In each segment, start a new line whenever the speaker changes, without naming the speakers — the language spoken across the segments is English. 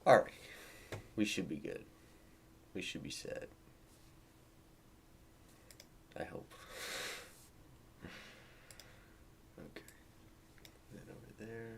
Alright, we should be good. We should be set. I hope. Okay. Then over there.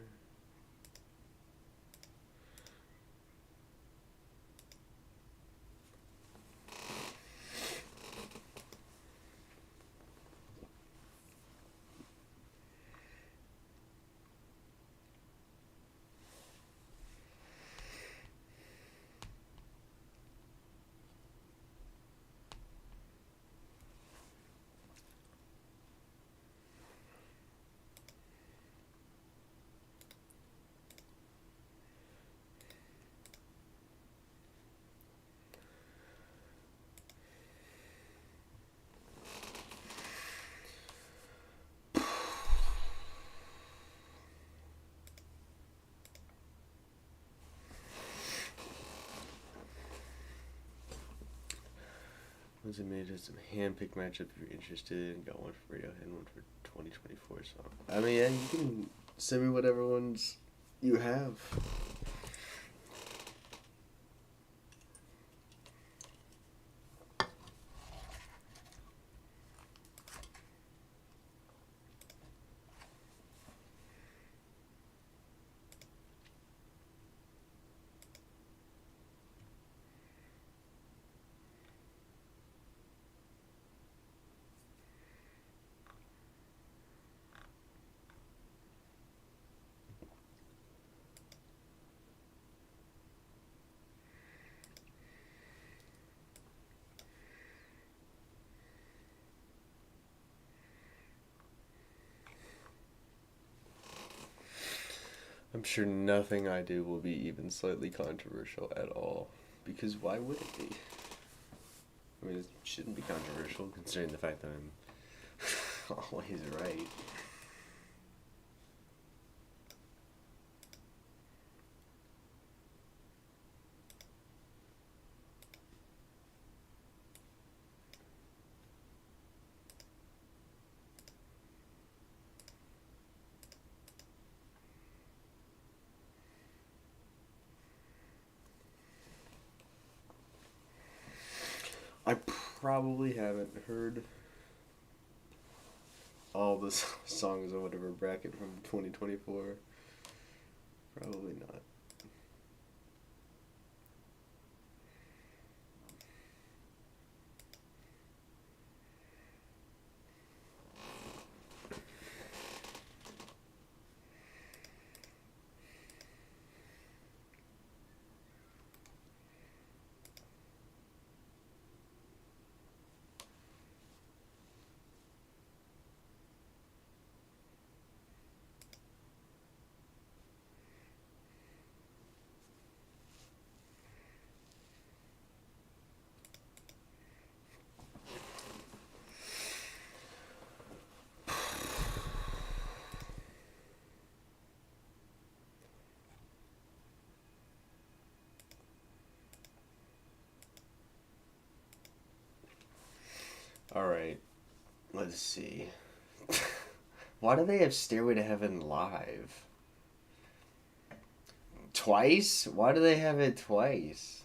Was it made as some hand-picked matchup if you're interested? Got one for Radiohead and one for 2024 song. I mean, yeah, you can send me whatever ones you have. I'm sure nothing I do will be even slightly controversial at all. Because why would it be? I mean, it shouldn't be controversial considering the fact that I'm always right. I probably haven't heard all the songs in whatever bracket from 2024. Probably not. Alright, let's see. Why do they have Stairway to Heaven live? Twice? Why do they have it twice?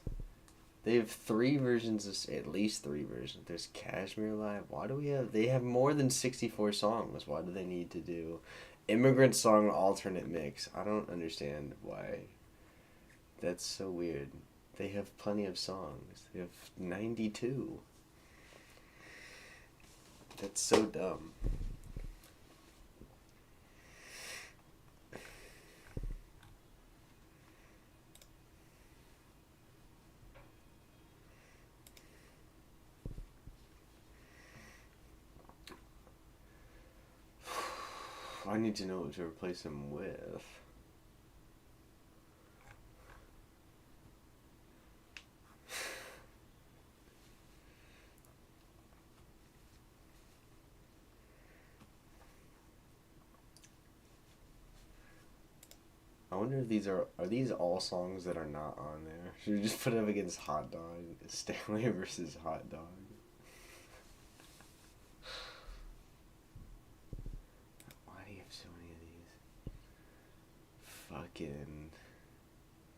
They have three versions of, at least three versions. There's Kashmir Live. Why do we have, they have more than 64 songs. Why do they need to do Immigrant Song alternate mix? I don't understand why. That's so weird. They have plenty of songs. They have 92. That's so dumb. I need to know what to replace him with. I wonder if these are these all songs that are not on there? Should we just put it up against Hot Dog? Stanley versus Hot Dog. Why do you have so many of these? Fucking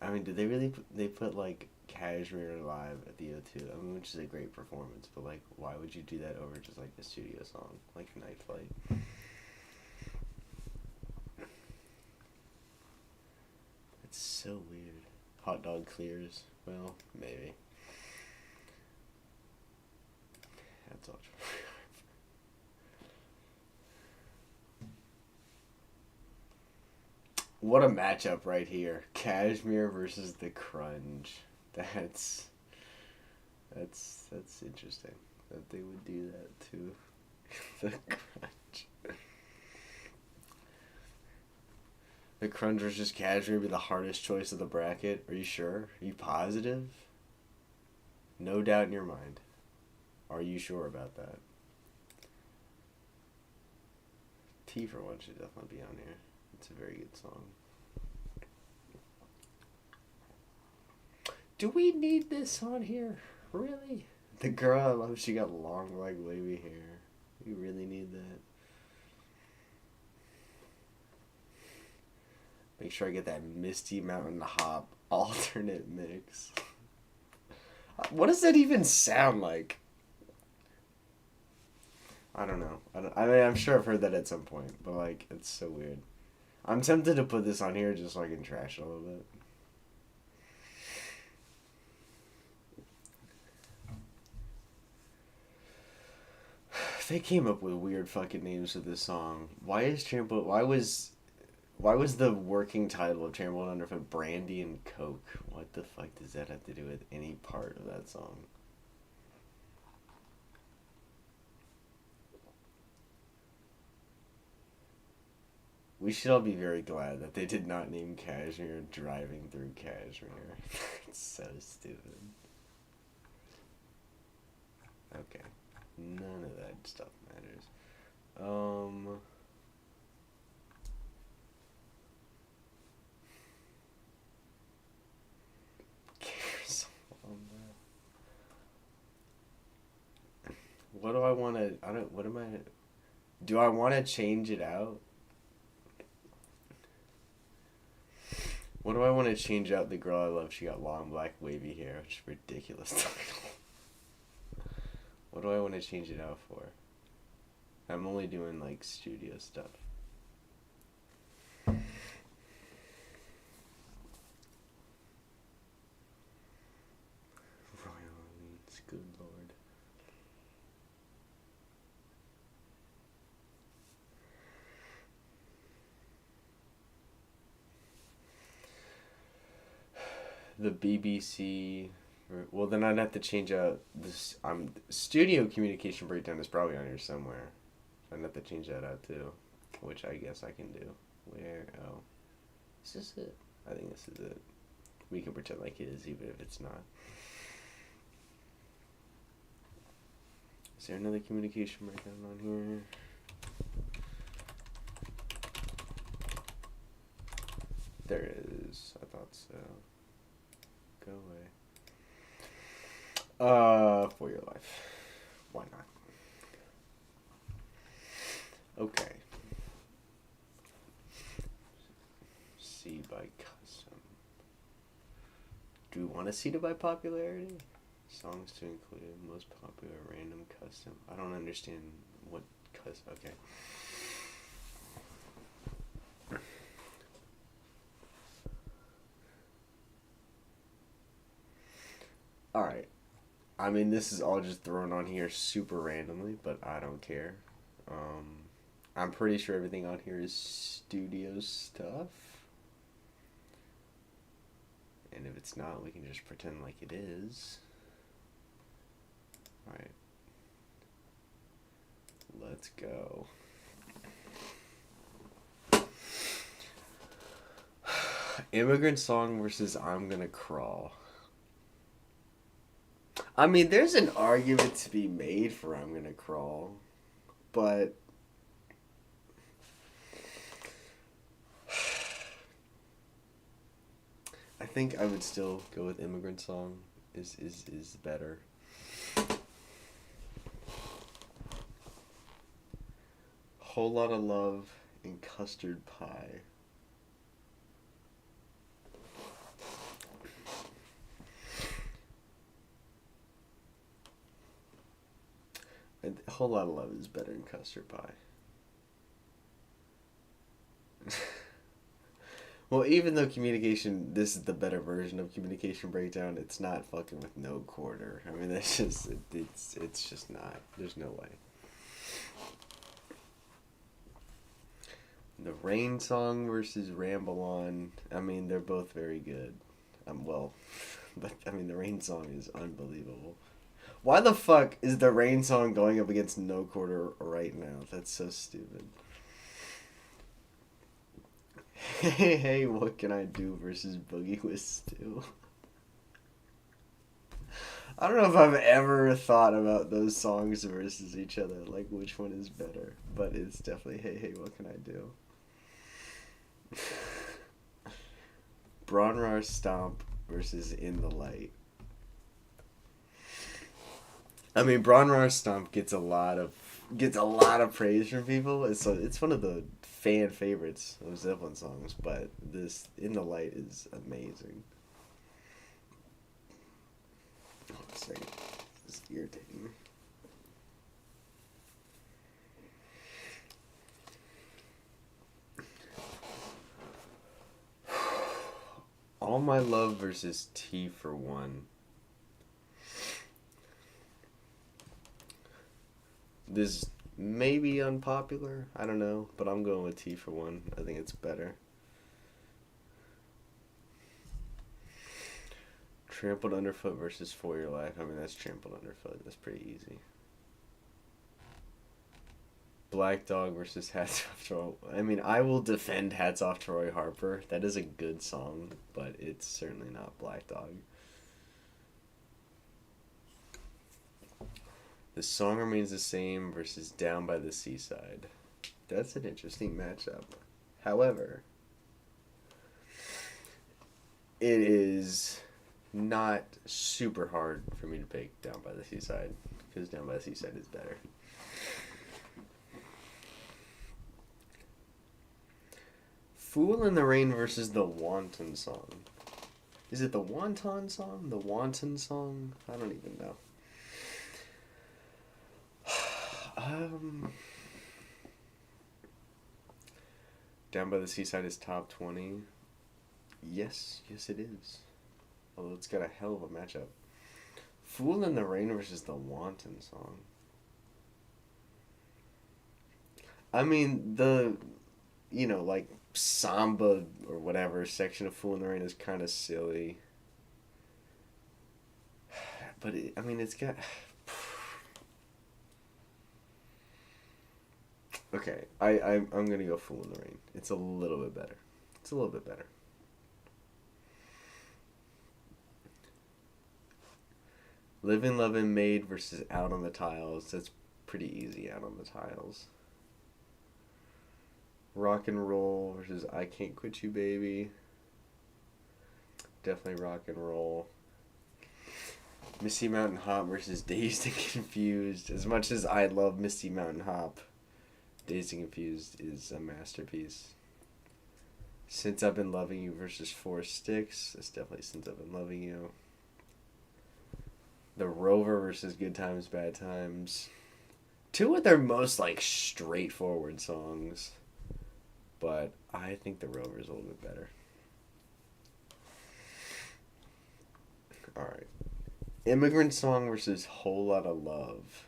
I mean, did they really they put like Cashmere live at the O2? I mean, which is a great performance, but like, why would you do that over just like a studio song like Night Flight? It's so weird. Hot Dog Clears. Well, maybe. That's all. What a matchup right here. Cashmere versus the Crunge. That's that's interesting that they would do that to the Crunge. The Crunge versus Cashmere would be the hardest choice of the bracket. Are you sure? Are you positive? No doubt in your mind. Are you sure about that? T for One should definitely be on here. It's a very good song. Do we need this on here? Really? The girl I love, she got long, like, wavy hair. We really need that. Make sure I get that Misty Mountain Hop alternate mix. What does that even sound like? I don't know. I mean, I'm sure I've heard that at some point, but like, it's so weird. I'm tempted to put this on here just so I can trash it a little bit. They came up with weird fucking names for this song. Why was the working title of Trampled Underfoot Brandy and Coke? What the fuck does that have to do with any part of that song? We should all be very glad that they did not name Cashmere Driving Through Cashmere. It's so stupid. Okay. None of that stuff matters. Cares on that. What do I want to? I don't. What am I? Do I want to change it out? What do I want to change out? The girl I love, she got long black wavy hair, which is a ridiculous title. What do I want to change it out for? I'm only doing like studio stuff. Royal Orleans, good lord. The BBC. Well, then I'd have to change out this. Studio communication breakdown is probably on here somewhere. I'd have to change that out too, which I guess I can do. Where? Oh, is this it? I think this is it. We can pretend like it is, even if it's not. Is there another communication breakdown on here? There is. I thought so. Go away. For your life. Why not? Okay. Seed by custom. Do we want to seed it by popularity? Songs to include most popular random custom. I don't understand what custom. Okay. Alright. I mean, this is all just thrown on here super randomly, but I don't care. I'm pretty sure everything on here is studio stuff. And if it's not, we can just pretend like it is. Alright. Let's go. Immigrant Song versus I'm Gonna Crawl. I mean, there's an argument to be made for I'm Gonna Crawl, but I think I would still go with Immigrant Song is better. Whole Lot of Love and Custard Pie. A whole lot of love is better than custard pie. Well, even though communication, this is the better version of communication breakdown. It's not fucking with no quarter. I mean, that's just it's just not. There's no way. The Rain Song versus Ramble On. I mean, they're both very good. Well, but I mean, the Rain Song is unbelievable. Why the fuck is the Rain Song going up against No Quarter right now? That's so stupid. Hey, hey, what can I do versus Boogie with Stu? I don't know if I've ever thought about those songs versus each other, like which one is better, but it's definitely Hey, hey, what can I do? RuanRH Stomp versus In the Light. I mean, RuanRH Stomp gets a lot of praise from people. It's one of the fan favorites of Zeppelin songs, but this In the Light is amazing. Oh, it's irritating. All My Love versus T for One. This may be unpopular, I don't know, but I'm going with T for One. I think it's better. Trampled Underfoot versus For Your Life. I mean, that's Trampled Underfoot. That's pretty easy. Black Dog versus Hats Off to Roy. I mean, I will defend Hats Off to Roy Harper. That is a good song, but it's certainly not Black Dog. The Song Remains the Same versus Down by the Seaside. That's an interesting matchup. However, it is not super hard for me to pick Down by the Seaside, because Down by the Seaside is better. Fool in the Rain versus the Wanton Song. Is it the Wonton Song? The Wanton Song? I don't even know. Down by the Seaside is top 20. Yes it is. Although it's got a hell of a matchup. Fool in the Rain versus the Wanton Song. I mean, like samba or whatever section of Fool in the Rain is kind of silly. But it's got... Okay, I'm gonna go Fool in the Rain. It's a little bit better. Living, Lovin' Made versus Out on the Tiles. That's pretty easy, Out on the Tiles. Rock and Roll versus I Can't Quit You, Baby. Definitely Rock and Roll. Misty Mountain Hop versus Dazed and Confused. As much as I love Misty Mountain Hop, Dazed and Confused is a masterpiece. Since I've Been Loving You versus Four Sticks. It's definitely Since I've Been Loving You. The Rover versus Good Times, Bad Times. Two of their most, straightforward songs. But I think The Rover is a little bit better. Alright. Immigrant Song versus Whole Lotta Love.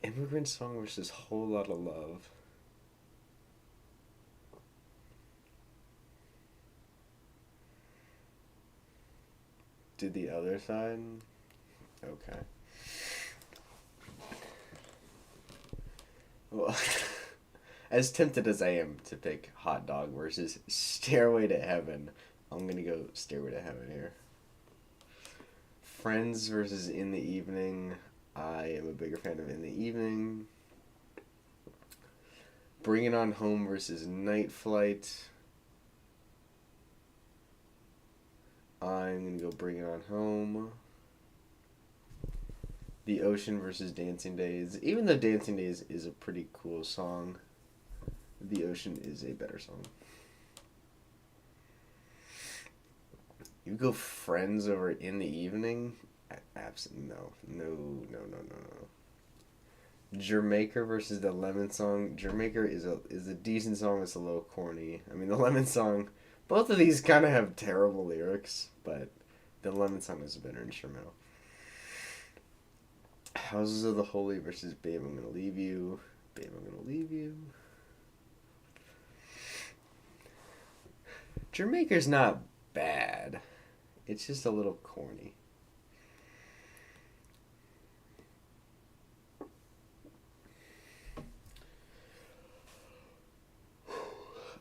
Immigrant Song versus Whole Lotta Love. Did the other side? Okay. Well, as tempted as I am to pick Hot Dog versus Stairway to Heaven, I'm gonna go Stairway to Heaven here. Friends versus In the Evening. I am a bigger fan of In the Evening. Bring It On Home versus Night Flight. I'm going to go Bring It On Home. The Ocean versus Dancing Days. Even though Dancing Days is a pretty cool song, The Ocean is a better song. You go Friends over In the Evening? Absolutely no. Jamaica versus the Lemon Song. Jamaica is a decent song. It's a little corny. I mean, the Lemon Song. Both of these kind of have terrible lyrics, but the Lemon Song is a better instrumental. Houses of the Holy versus Babe, I'm Gonna Leave You. Babe, I'm Gonna Leave You. Jamaica's not bad. It's just a little corny.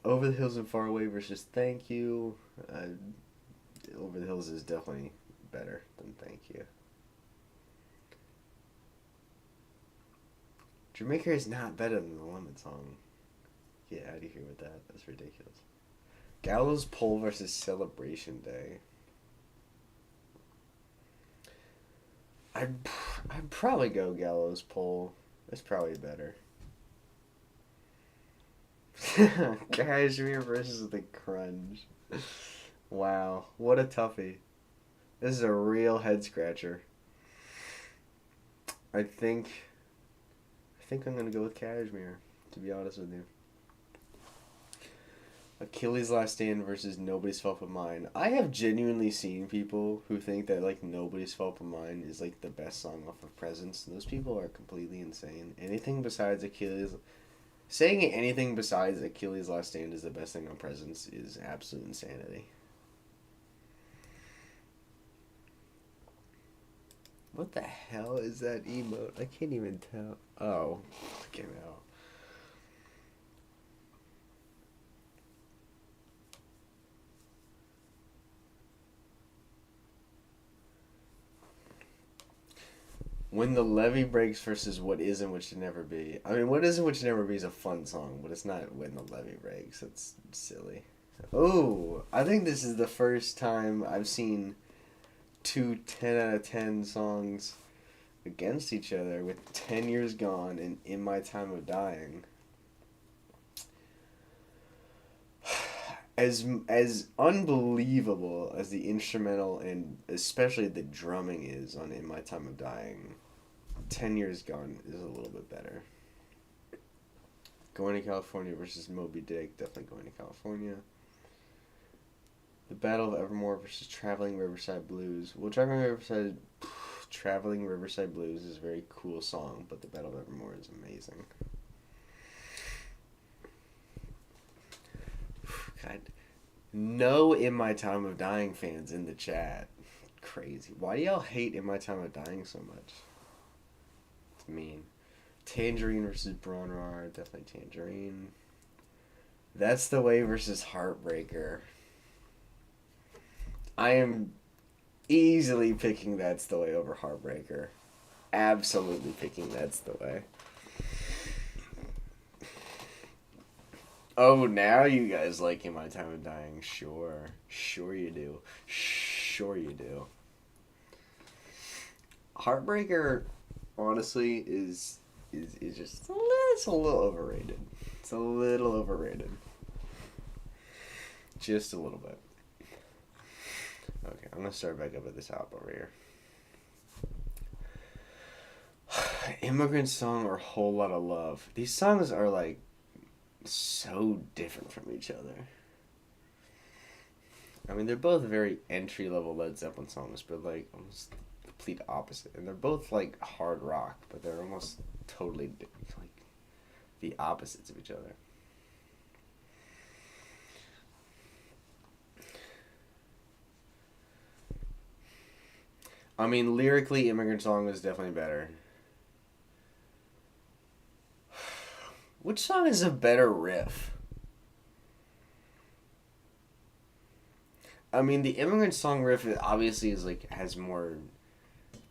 Over the Hills and Far Away versus Thank You. Over the Hills is definitely better than Thank You. Jamaica is not better than the Lemon Song. Get out of here with that. That's ridiculous. Gallows Pole versus Celebration Day. I'd probably go Gallows Pole. That's probably better. Kashmir versus the Crunge. Wow, what a toughie. This is a real head scratcher. I think I'm gonna go with Kashmir, to be honest with you. Achilles' Last Stand versus Nobody's Fault But Mine. I have genuinely seen people who think that like Nobody's Fault But Mine is like the best song off of Presence. Those people are completely insane. Saying anything besides Achilles' Last Stand is the best thing on Presence is absolute insanity. What the hell is that emote? I can't even tell. Oh, came out. When the Levee Breaks versus What Is and What Should Never Be. I mean, What Is and What Should Never Be is a fun song, but it's not When the Levee Breaks. That's silly. Oh, I think this is the first time I've seen two 10 out of 10 songs against each other with 10 Years Gone and In My Time of Dying. As unbelievable as the instrumental and especially the drumming is on In My Time of Dying, 10 Years Gone is a little bit better. Going to California versus Moby Dick, definitely Going to California. The Battle of Evermore versus Traveling Riverside Blues. Well, Traveling Riverside Blues is a very cool song, but The Battle of Evermore is amazing. God. No In My Time of Dying fans in the chat. Crazy. Why do y'all hate In My Time of Dying so much? It's mean. Tangerine versus RuanRH. Definitely Tangerine. That's the Way versus Heartbreaker. I am easily picking That's the Way over Heartbreaker. Absolutely picking That's the Way. Oh, now you guys like In My Time of Dying. Sure. Sure you do. Sure you do. Heartbreaker, honestly, is just it's a little overrated. It's a little overrated. Just a little bit. Okay, I'm going to start back up at the top over here. Immigrant Song or Whole Lotta Love. These songs are like so different from each other. I mean, they're both very entry-level Led Zeppelin songs, but like almost complete opposite. And they're both like hard rock, but they're almost totally like the opposites of each other. I mean, lyrically, Immigrant Song was definitely better. Which song is a better riff? I mean, the Immigrant Song riff obviously is like has more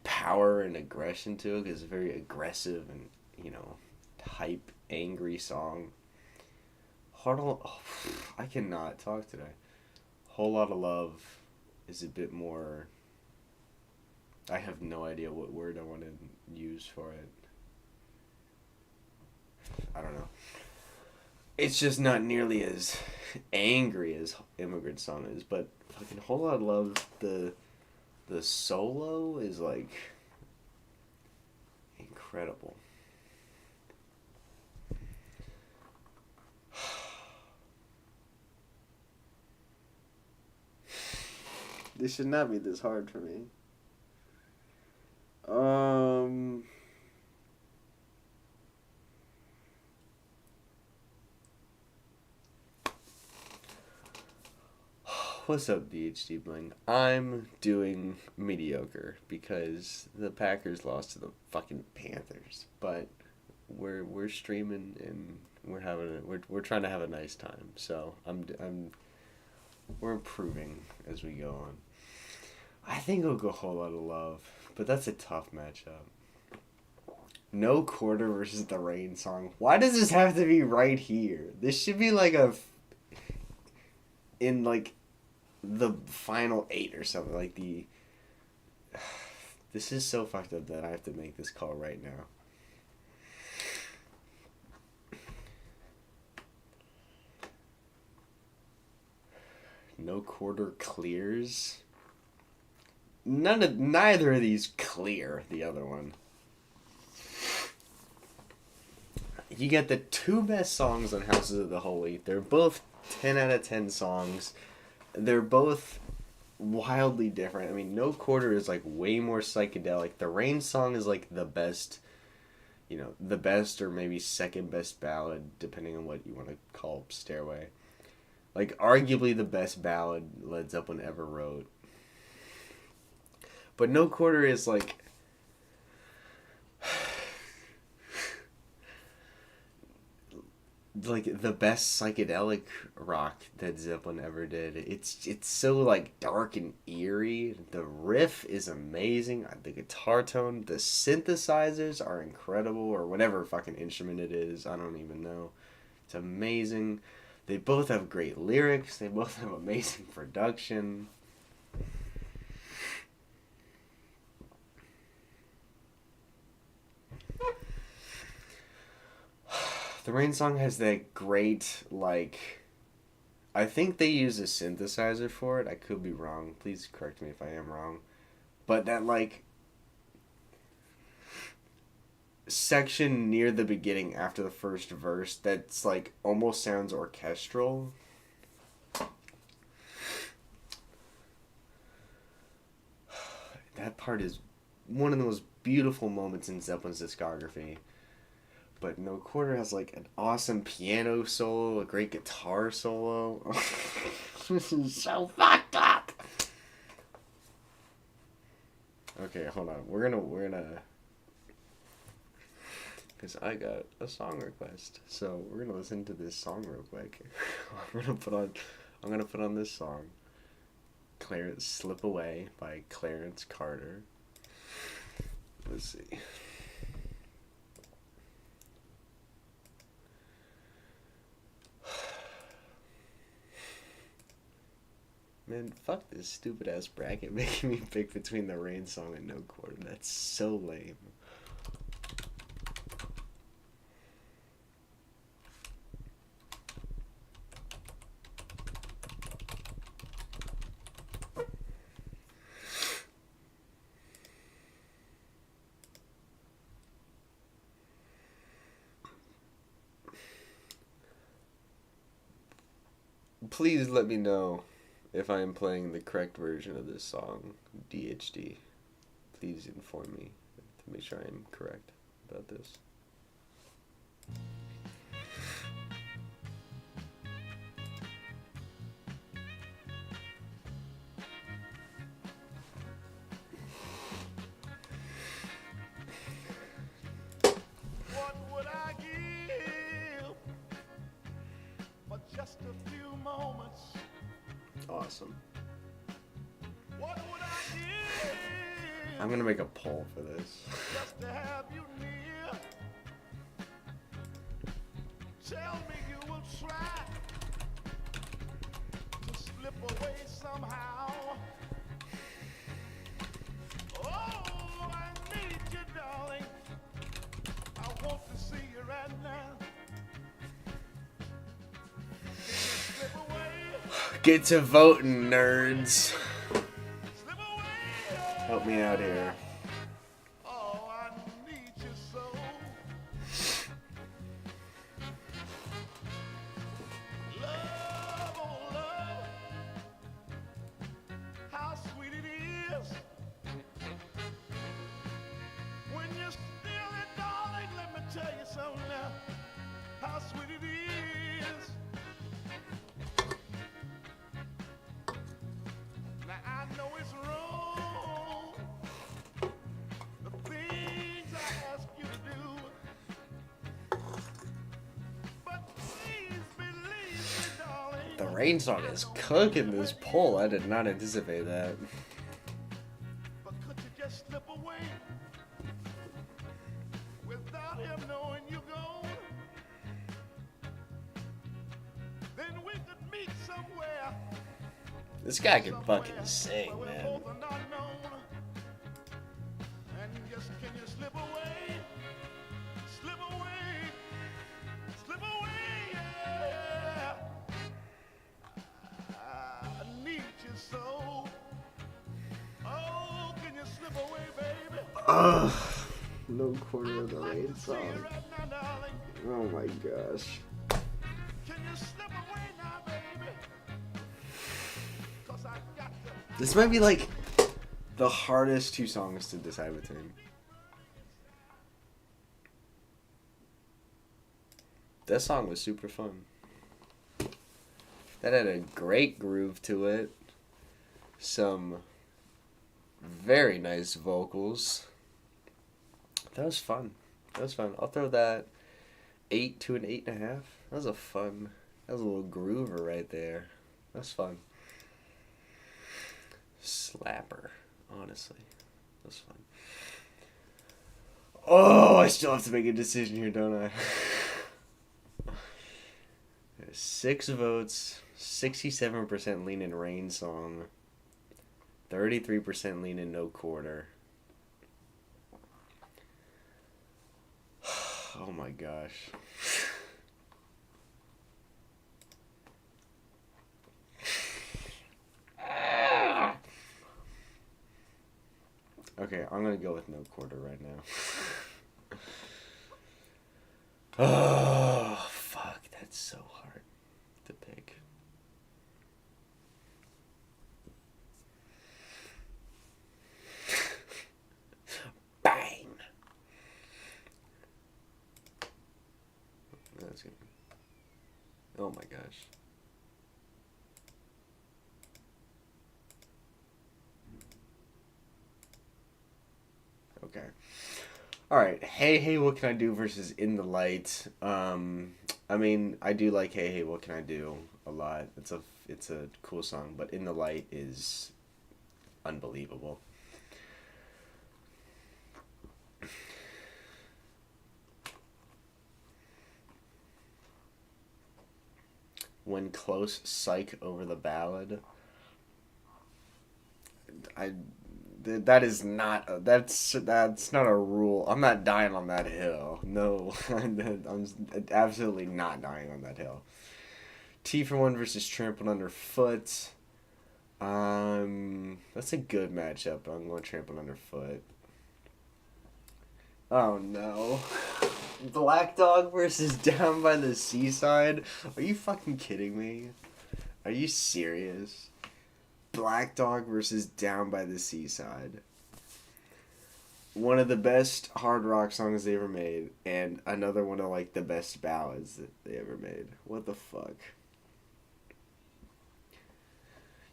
power and aggression to it. It's a very aggressive and hype, angry song. I cannot talk today. Whole Lotta Love is a bit more. I have no idea what word I want to use for it. I don't know. It's just not nearly as angry as Immigrant Song is, but fucking Whole Lot of Love, the solo is like incredible. This should not be this hard for me. What's up, DHD Bling? I'm doing mediocre because the Packers lost to the fucking Panthers, but we're streaming and we're trying to have a nice time. So we're improving as we go on. I think it'll go a Whole Lot of Love, but that's a tough matchup. No Quarter versus the Rain Song. Why does this have to be right here? This should be like in like the final 8 or something. Like the. This is so fucked up that I have to make this call right now. No Quarter clears. Neither of these clear the other one. You get the 2 best songs on Houses of the Holy. They're both 10 out of 10 songs. They're both wildly different. I mean, No Quarter is like way more psychedelic. The Rain Song is like the best, the best or maybe second best ballad, depending on what you want to call Stairway. Like, arguably the best ballad Led Zeppelin ever wrote. But No Quarter is like the best psychedelic rock that Zeppelin ever did. It's so like dark and eerie. The riff is amazing. The guitar tone, the synthesizers are incredible, or whatever fucking instrument it is. I don't even know. It's amazing. They both have great lyrics. They both have amazing production. The Rain Song has that great, like, I think they use a synthesizer for it. I could be wrong. Please correct me if I am wrong. But that, like, section near the beginning after the first verse that's, like, almost sounds orchestral. That part is one of the most beautiful moments in Zeppelin's discography. But No Quarter has like an awesome piano solo, a great guitar solo. This is so fucked up. Okay, hold on. We're gonna because I got a song request. So we're gonna listen to this song real quick. I'm gonna put on this song. Clarence Slip Away by Clarence Carter. Let's see. Man, fuck this stupid ass bracket making me pick between the Rain Song and No Quarter. That's so lame. Please let me know if I am playing the correct version of this song, DHD. Please inform me to make sure I am correct about this.
What would I give for just a few moments?
Awesome.
What would I give?
I'm gonna make a poll for this.
Just to have you near. Tell me you will try to slip away somehow. Oh, I need you, darling. I want to see you right now.
Get to voting, nerds.
Slip away.
Help me out here.
Oh, I need you so. Love, oh love, how sweet it is. When you're still it, darling, let me tell you something now. How sweet it is. Now I know it's wrong. The things I ask you to do. But please believe me, darling.
The rain song is cooking this poll. I did not anticipate that.
But could you just slip away without him knowing you're gone? Then we could meet somewhere.
This guy can fucking sing,
where
man.
we're both are not known. And just can you slip away? Slip away. Slip away, yeah. I need you so. Oh, can you slip away, baby?
Ugh. No quarter of the
I
rain
can see you
song.
right now, darling.
Oh my gosh.
Can you slip away now, baby? 'Cause I got to.
This might be like the hardest two songs to decide between. That song was super fun. That had a great groove to it. Some very nice vocals. That was fun. That was fun. I'll throw that 8 to an 8.5. That was a fun. That was a little groover right there. That's fun. Slapper, honestly. That's fun. Oh, I still have to make a decision here, don't I? There's 6 votes, 67% lean in Rain Song, 33% lean in No Quarter. Oh my gosh. Okay, I'm gonna go with No Quarter right now. Oh, fuck, that's so hard to pick. Bang! That's good. Oh my gosh. Okay. Alright, Hey Hey What Can I Do versus In the Light. I mean, I do like Hey Hey What Can I Do a lot. It's a cool song, but In the Light is unbelievable. When Close, Psych over the Ballad. That's not a rule. I'm not dying on that hill. No, I'm absolutely not dying on that hill. T for One versus Trampled Underfoot. That's a good matchup. I'm going Trampled Underfoot. Oh no. Black Dog versus Down by the Seaside. Are you fucking kidding me? Are you serious? Black Dog versus Down by the Seaside. One of the best hard rock songs they ever made, and another one of like the best ballads that they ever made. What the fuck?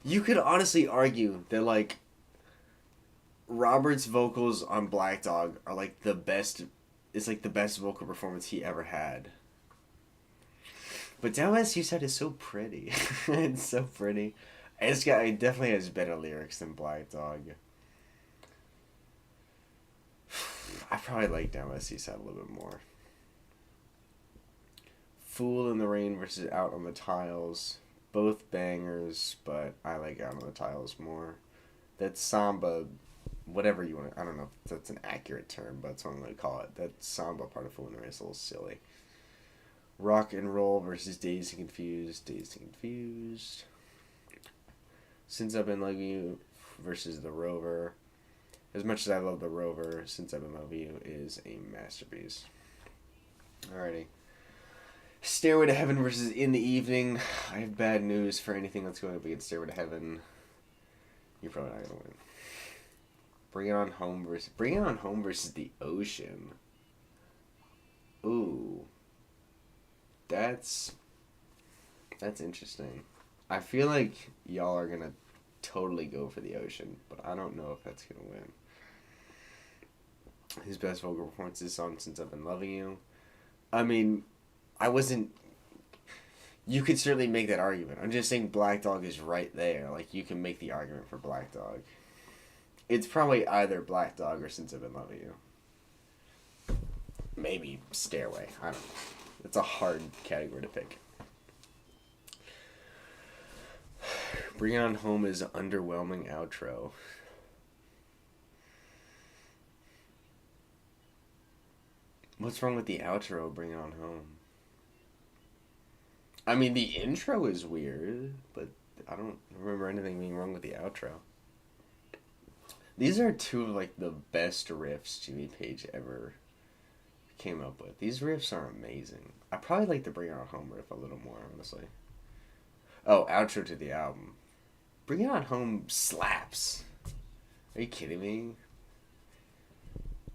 You could honestly argue that like Robert's vocals on Black Dog are like the best. It's like the best vocal performance he ever had. But Down by the Seaside is so pretty. It's so pretty. It definitely has better lyrics than Black Dog. I probably like Down by the Seaside a little bit more. Fool in the Rain versus Out on the Tiles. Both bangers, but I like Out on the Tiles more. That samba, whatever you want to, I don't know if that's an accurate term, but that's what I'm going to call it. That samba part of Fool in the Rain is a little silly. Rock and Roll versus Dazed and Confused. Dazed and Confused. Since I've Been Loving You versus The Rover. As much as I love The Rover, Since I've Been Loving You is a masterpiece. Alrighty. Stairway to Heaven versus In the Evening. I have bad news for anything that's going up against Stairway to Heaven. You're probably not going to win. Bring It On Home versus The Ocean. Ooh. That's interesting. I feel like y'all are going to totally go for The Ocean, but I don't know if that's going to win. His best vocal performance is on Since I've Been Loving You. I mean, you could certainly make that argument. I'm just saying Black Dog is right there. Like, you can make the argument for Black Dog. It's probably either Black Dog or Since I've Been Loving You. Maybe Stairway. I don't know. It's a hard category to pick. Bring It On Home is underwhelming outro. What's wrong with the outro, Bring It On Home? I mean, the intro is weird, but I don't remember anything being wrong with the outro. These are two of, like, the best riffs Jimmy Page ever came up with. These riffs are amazing. I probably like the Bring It On Home riff a little more, honestly. Oh, outro to the album. Bring It On Home slaps. Are you kidding me?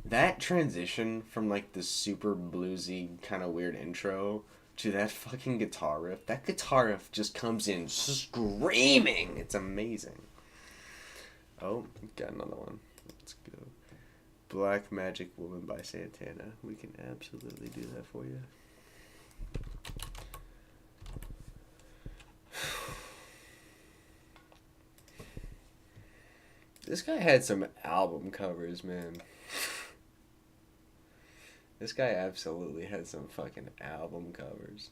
That transition from, like, the super bluesy kind of weird intro to that fucking guitar riff. That guitar riff just comes in screaming. It's amazing. Oh, got another one. Let's go. Black Magic Woman by Santana. We can absolutely do that for you. This guy had some album covers, man. This guy absolutely had some fucking album covers.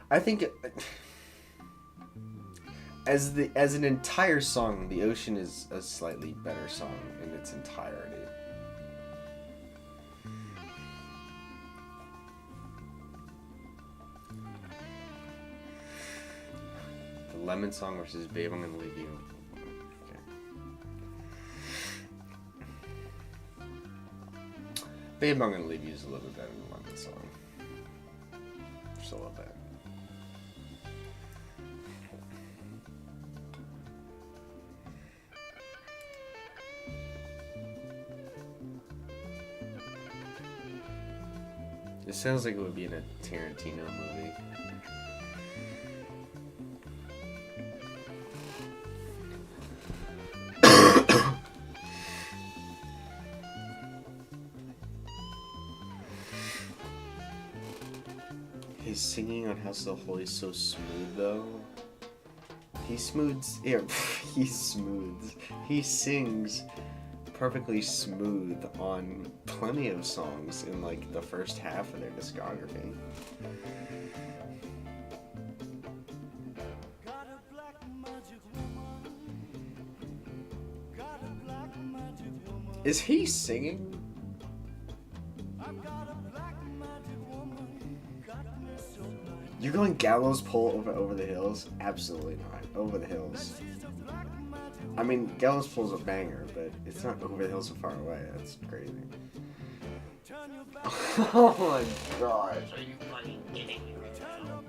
I think as an entire song, The Ocean is a slightly better song in its entirety. The Lemon Song versus Babe, I'm Gonna Leave You. Okay. Babe, I'm Gonna Leave You is a little bit better than the Lemon Song. Just a little bit. It sounds like it would be in a Tarantino movie. His singing on House of the Holy is so smooth, though. He smooths. Yeah, he smooths. He sings perfectly smooth on plenty of songs in, like, the first half of their discography. Is he singing? You're going Gallows Pole over the Hills? Absolutely not. Over the Hills. I mean, Gallows Pole's a banger, but it's not Over the Hills So Far Away. That's crazy. Oh my gosh. Are you fucking kidding me right now?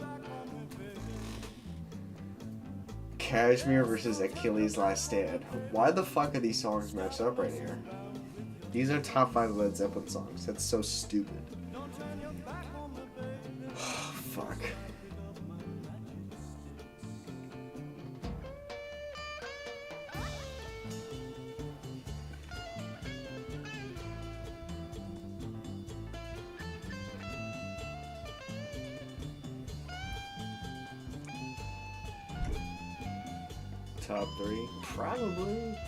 Kashmir versus Achilles' Last Stand. Why the fuck are these songs matched up right here? These are top 5 Led Zeppelin songs. That's so stupid. Fuck. top 3? Probably.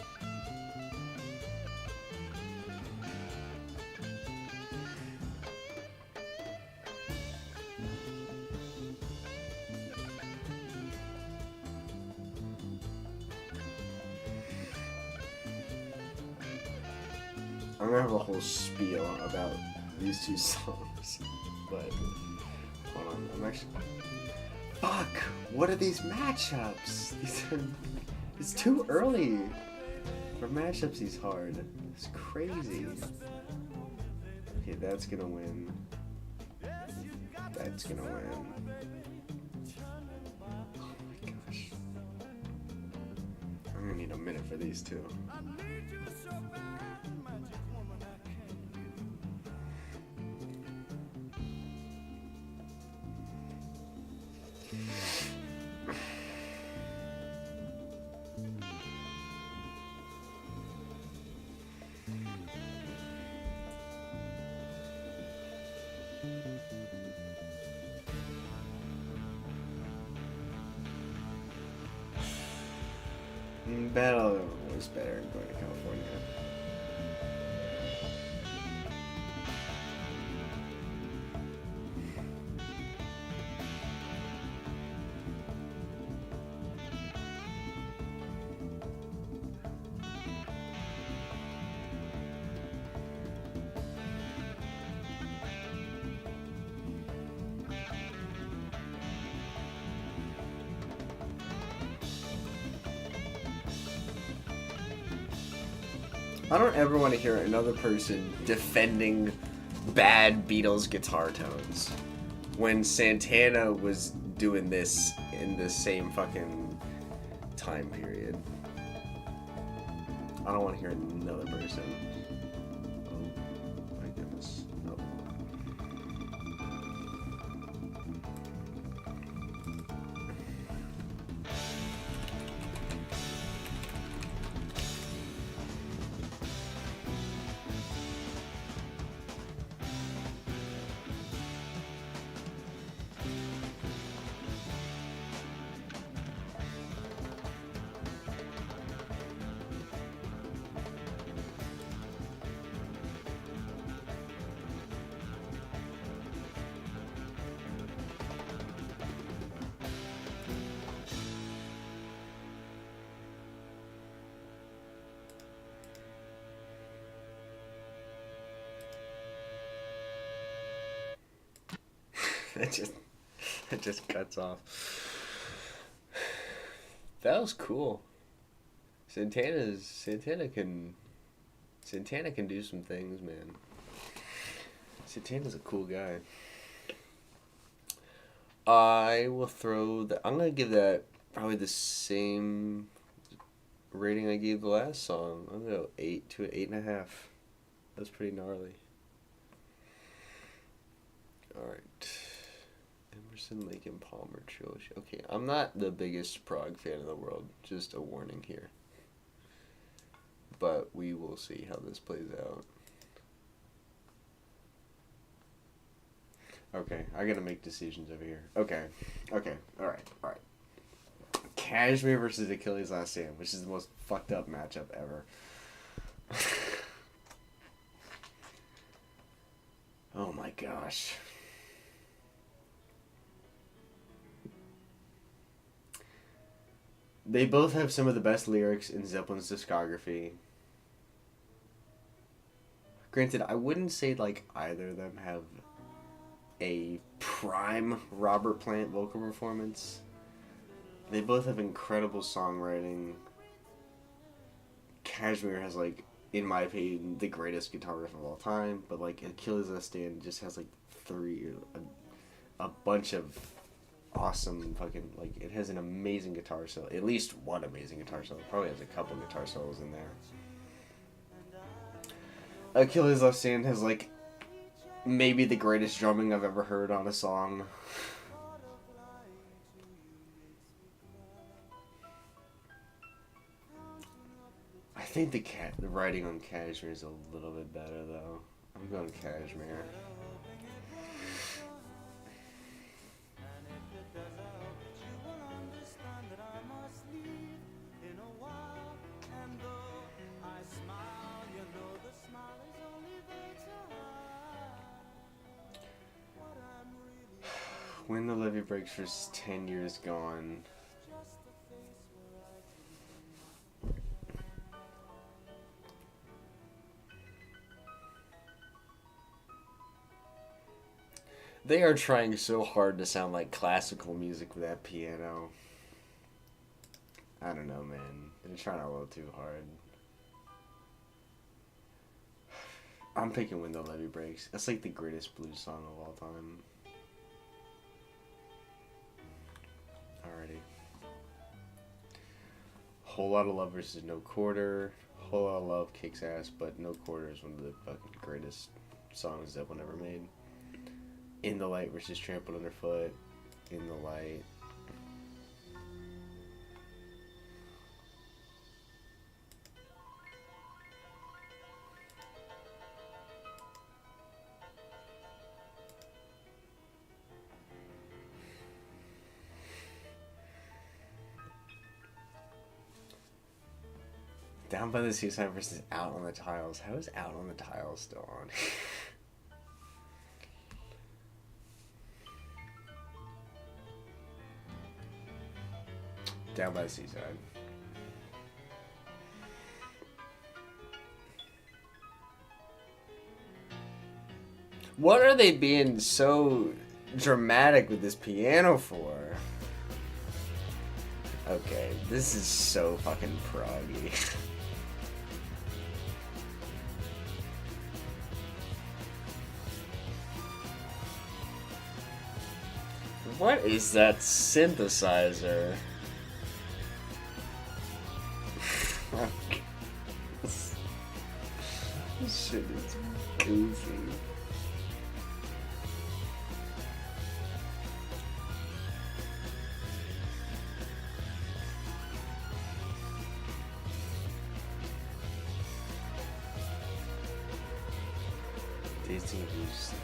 I'm gonna have a whole spiel about these two songs, but hold on, I'm actually. Fuck! What are these matchups? It's too early for matchups. These hard. It's crazy. Okay, that's gonna win. That's gonna win. Oh my gosh! I'm gonna need a minute for these two. Battle was better in going to California. I don't ever want to hear another person defending bad Beatles guitar tones when Santana was doing this in the same fucking time period. I don't want to hear another person. Oh my goodness. No. It just cuts off. That was cool. Santana can do some things, man. Santana's a cool guy. I'm gonna give that probably the same rating I gave the last song. I'm gonna go 8 to 8.5. That's pretty gnarly. Alright. Emerson, Lake and Palmer trilogy. Okay, I'm not the biggest prog fan in the world. Just a warning here. But we will see how this plays out. Okay, I gotta make decisions over here. Okay, alright. Kashmir versus Achilles' Last Stand, which is the most fucked up matchup ever. Oh my gosh. They both have some of the best lyrics in Zeppelin's discography. Granted, I wouldn't say like either of them have a prime Robert Plant vocal performance. They both have incredible songwriting. Kashmir has like, in my opinion, the greatest guitar riff of all time, but like Achilles' Last Stand just has like a bunch of awesome fucking, like, it has an amazing guitar solo, at least one amazing guitar solo. It probably has a couple guitar solos in there. Achilles' Last Stand has like maybe the greatest drumming I've ever heard on a song. I think the writing on Kashmir is a little bit better though. I'm going Kashmir. When the levee breaks for 10 years gone. They are trying so hard to sound like classical music with that piano. I don't know, man. They're trying a little too hard. I'm picking When the Levee Breaks. That's like the greatest blues song of all time. Alrighty. Whole Lot of Love versus No Quarter. Whole Lot of Love kicks ass, but No Quarter is one of the fucking greatest songs that one ever made. In the Light versus Trampled Underfoot. In the Light. Down by the Seaside versus Out on the Tiles. How is Out on the Tiles still on? Down by the Seaside. What are they being so dramatic with this piano for? Okay, this is so fucking proggy. What is that synthesizer? This shit is goofy. Tasting juice.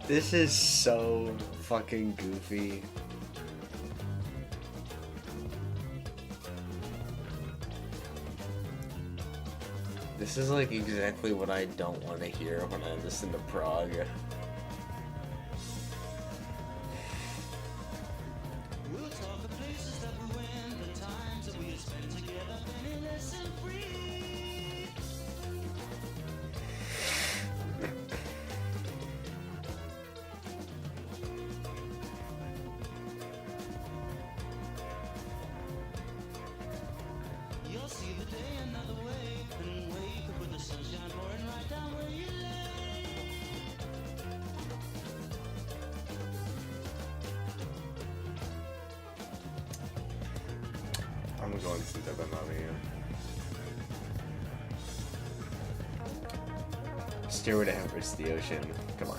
This is so fucking goofy. This is like exactly what I don't want to hear when I listen to prog.
We'll talk the places that we went, the times that we had spent together, penniless and free. You'll see the day another way, and wake up with the sunshine pouring right down where you lay.
I'm going to Since I've Been Loving You. Stairway to Heaven versus the Ocean. Come on.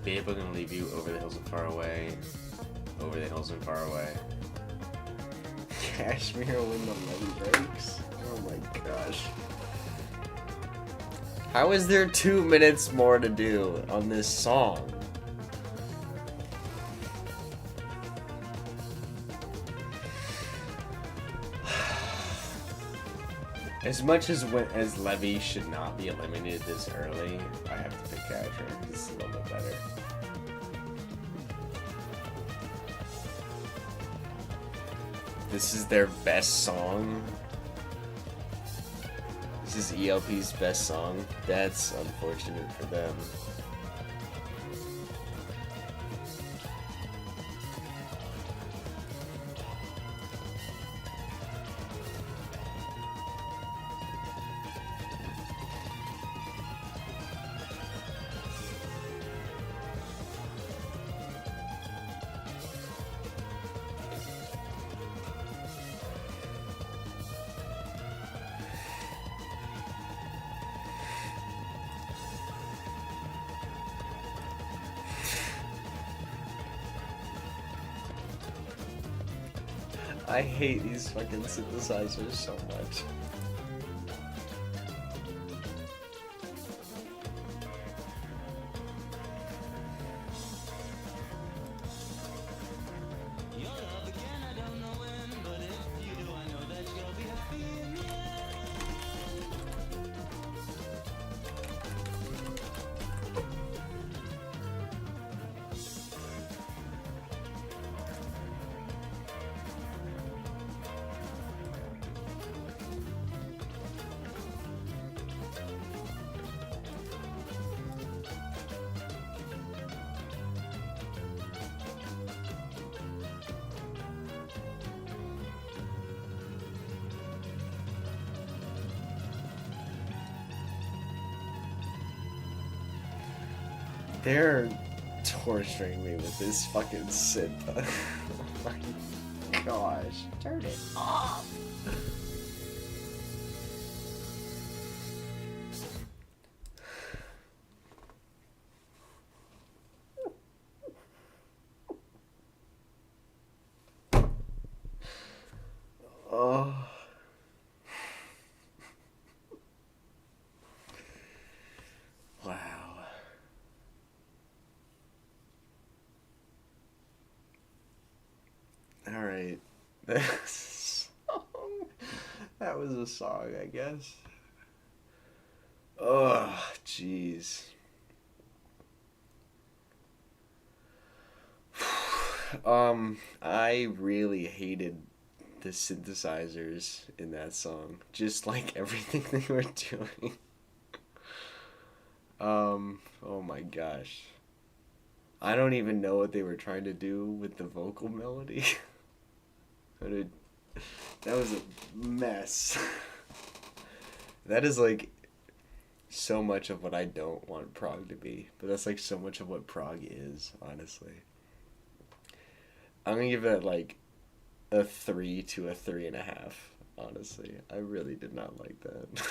Babe, I'm gonna leave you over the hills and far away. Over the hills and far away. Cashmere When the Levee Breaks. Oh my gosh. How is there 2 minutes more to do on this song? As much as Levy should not be eliminated this early, I have to pick Catcher. It's a little bit better. This is their best song. This is ELP's best song. That's unfortunate for them. I hate these fucking synthesizers so much. They're torturing me with this fucking synth. Oh my gosh. Turn it off. Oh. Wow. Alright. That was a song, I guess. Oh, jeez. I really hated the synthesizers in that song. Just like everything they were doing. Oh my gosh. I don't even know what they were trying to do with the vocal melody. That was a mess. That is like so much of what I don't want prog to be. But that's like so much of what prog is, honestly. I'm gonna give it like a 3 to a 3.5, honestly. I really did not like that.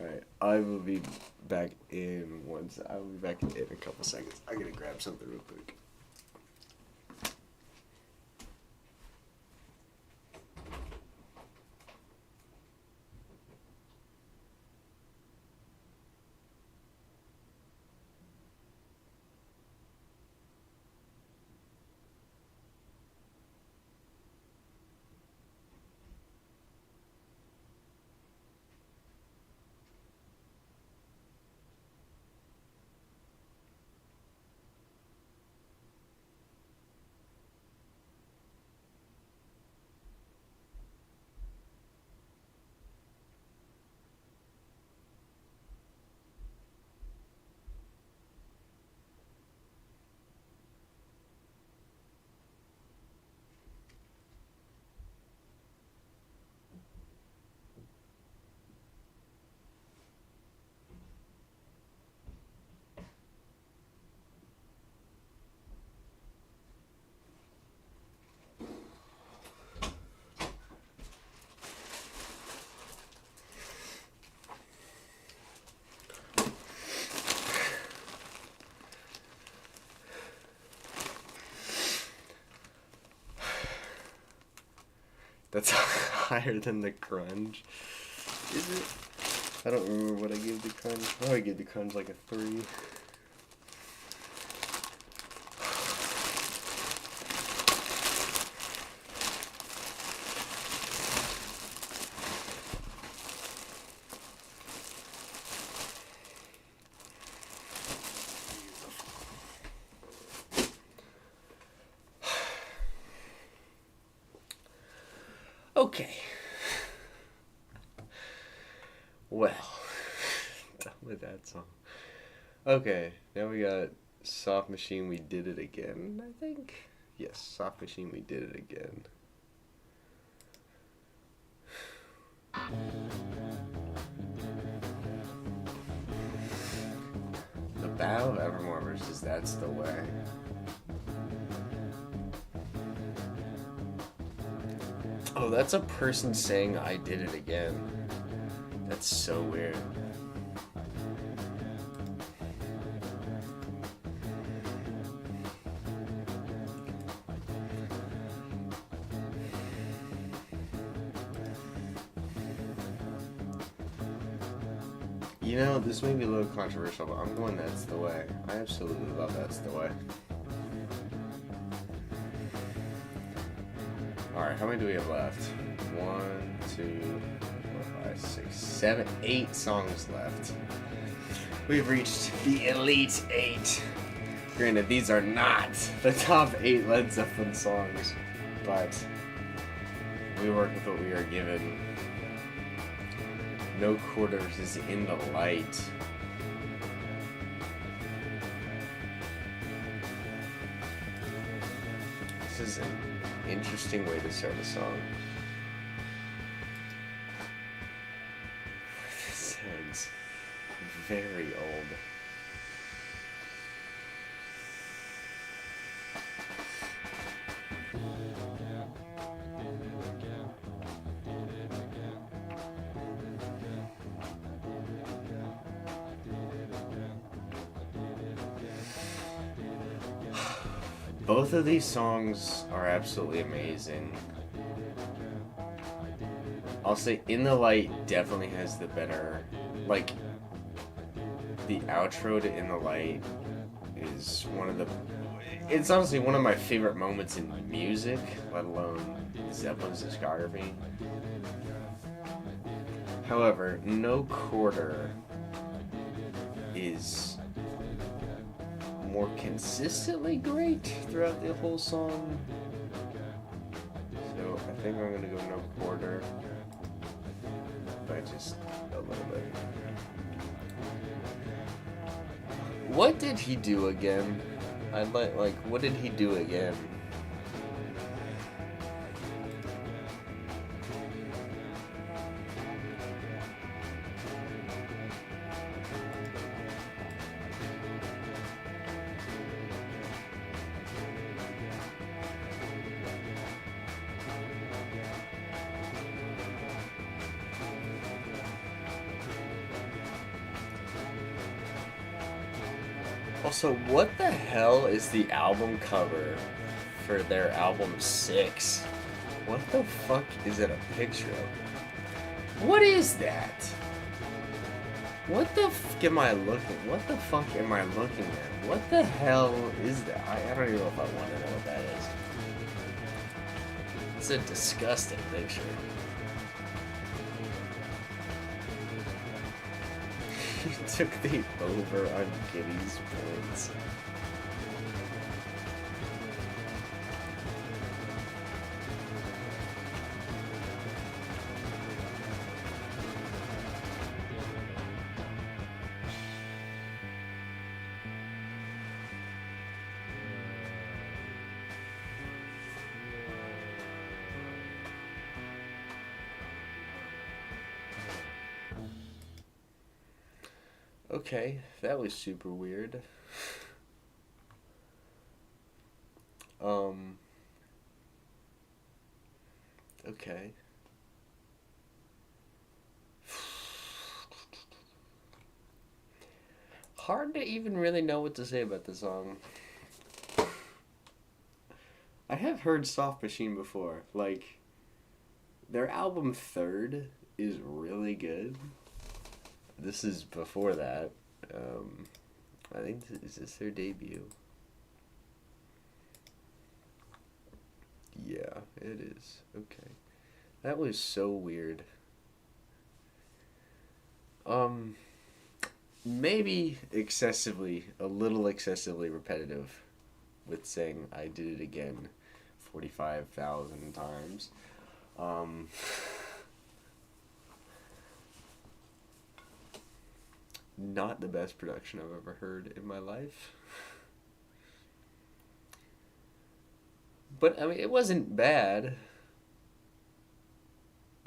Alright, I will be back in a couple seconds. I'm gonna grab something real quick. That's higher than the grunge. Is it? I don't remember what I gave the grunge. Oh, I gave the grunge like a 3. Okay. Well, done with that song. Okay, now we got Soft Machine, We Did It Again, I think. Yes, Soft Machine, We Did It Again. The Battle of Evermore versus That's the Way. Oh, that's a person saying I did it again. That's so weird. You know, this may be a little controversial, but I'm going That's the Way. I absolutely love That's the Way. Alright, how many do we have left? 1, 2, 4, 5, 6, 7, 8 songs left. We've reached the Elite 8. Granted, these are not the top 8 Led Zeppelin songs, but we work with what we are given. No Quarters is in the light. This is an interesting way to start a song. This sounds very old. Both of these songs are absolutely amazing. I'll say In the Light definitely has the better, like, the outro to In the Light is one of the, it's honestly one of my favorite moments in music, let alone Zeppelin's discography. However, No Quarter is more consistently great throughout the whole song. So I think I'm gonna go No Quarter by just a little bit. What did he do again? I'd like what did he do again? Also, what the hell is the album cover for their album 6? What the fuck is it a picture of? What is that? What the fuck am I looking? What the fuck am I looking at? What the hell is that? I don't even know if I want to know what that is. It's a disgusting picture. He took the over on Giddy's points. Okay, that was super weird. Okay. Hard to even really know what to say about the song. I have heard Soft Machine before. Like, Their album Third is really good. This is before that. Um, I think is this their debut? Yeah, it is. Okay. That was so weird. Um, Maybe a little excessively repetitive with saying I did it again 45,000 times. Um, Not the best production I've ever heard in my life. But, I mean, it wasn't bad.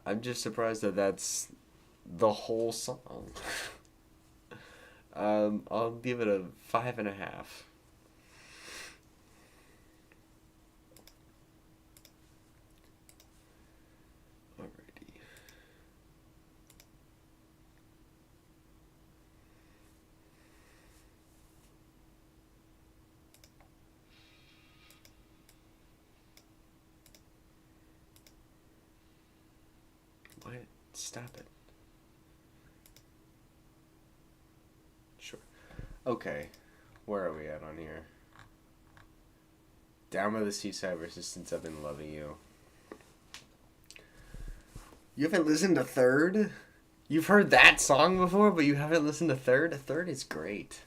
I'm just surprised that that's the whole song. I'll give it a 5.5. Alrighty. What? Stop it. Sure. Okay. Where are we at on here? Down by the Seaside versus Since I've Been Loving You. You haven't listened to Third? You've heard that song before, but you haven't listened to Third? Third is great.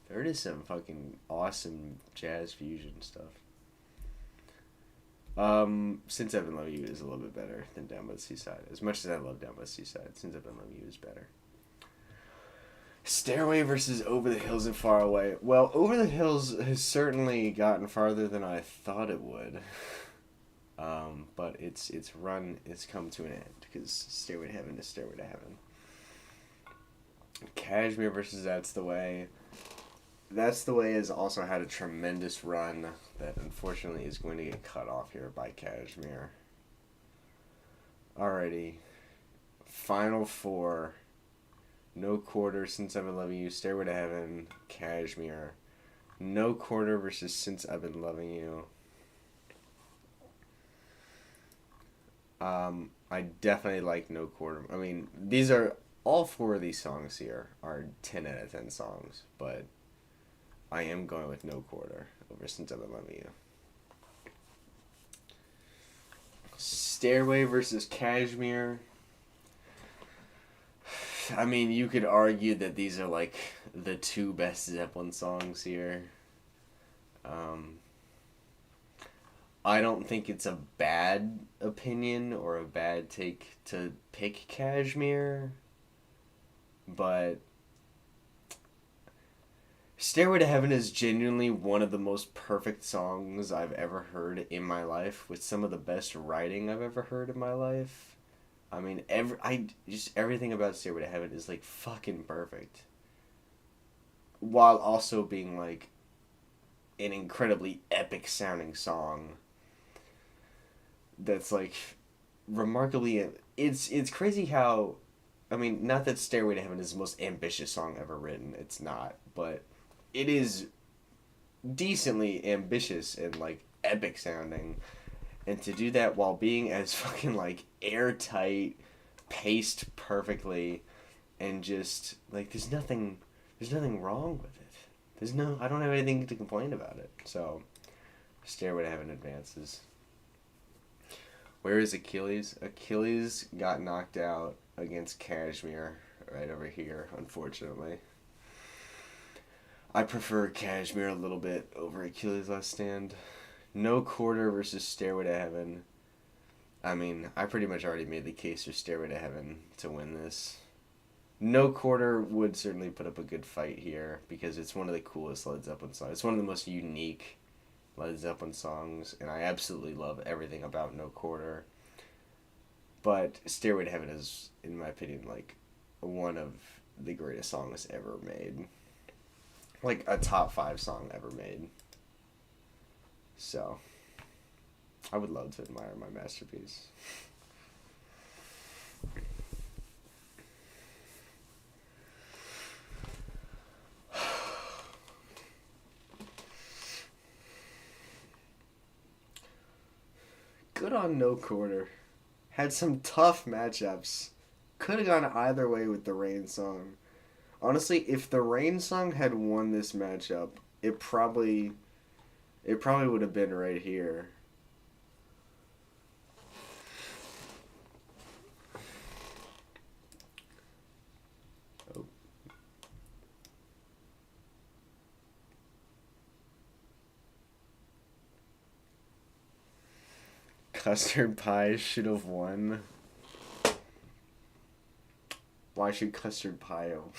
Third is some fucking awesome jazz fusion stuff. Since I've Been Loving You is a little bit better than Down by the Seaside. As much as I love Down by the Seaside, Since I've Been Loving You is better. Stairway versus Over the Hills and Far Away. Well, Over the Hills has certainly gotten farther than I thought it would. But its run has come to an end because Stairway to Heaven is Stairway to Heaven. Kashmir versus That's the Way. That's the Way has also had a tremendous run that unfortunately is going to get cut off here by Kashmir. Alrighty. Final four. No Quarter, Since I've Been Loving You, Stairway to Heaven, Kashmir. No Quarter versus Since I've Been Loving You. I definitely like No Quarter. I mean, these are all four of these songs here are 10 out of 10 songs, but I am going with No Quarter over Since I've Been Loving You. Stairway versus Kashmir. I mean, you could argue that these are like the two best Zeppelin songs here. I don't think it's a bad opinion or a bad take to pick Kashmir, but Stairway to Heaven is genuinely one of the most perfect songs I've ever heard in my life, with some of the best writing I've ever heard in my life. I mean, everything about Stairway to Heaven is like fucking perfect, while also being like an incredibly epic sounding song. That's like remarkably. It's crazy how, I mean, not that Stairway to Heaven is the most ambitious song ever written. It's not, but it is decently ambitious and like epic sounding. And to do that while being as fucking like airtight, paced perfectly, and just like there's nothing wrong with it. I don't have anything to complain about it. So, Stairway to Heaven advances. Where is Achilles? Achilles got knocked out against Kashmir right over here, unfortunately. I prefer Kashmir a little bit over Achilles' Last Stand. No Quarter versus Stairway to Heaven. I mean, I pretty much already made the case for Stairway to Heaven to win this. No Quarter would certainly put up a good fight here because it's one of the coolest Led Zeppelin songs. It's one of the most unique Led Zeppelin songs, and I absolutely love everything about No Quarter. But Stairway to Heaven is, in my opinion, like one of the greatest songs ever made. Like a top 5 song ever made. So, I would love to admire my masterpiece. Good on No Quarter. had some tough matchups. Could have gone either way with the Rain song. Honestly, if the Rain song had won this matchup, it probably would have been right here. Oh. Custard Pie should have won. Why should Custard Pie have won?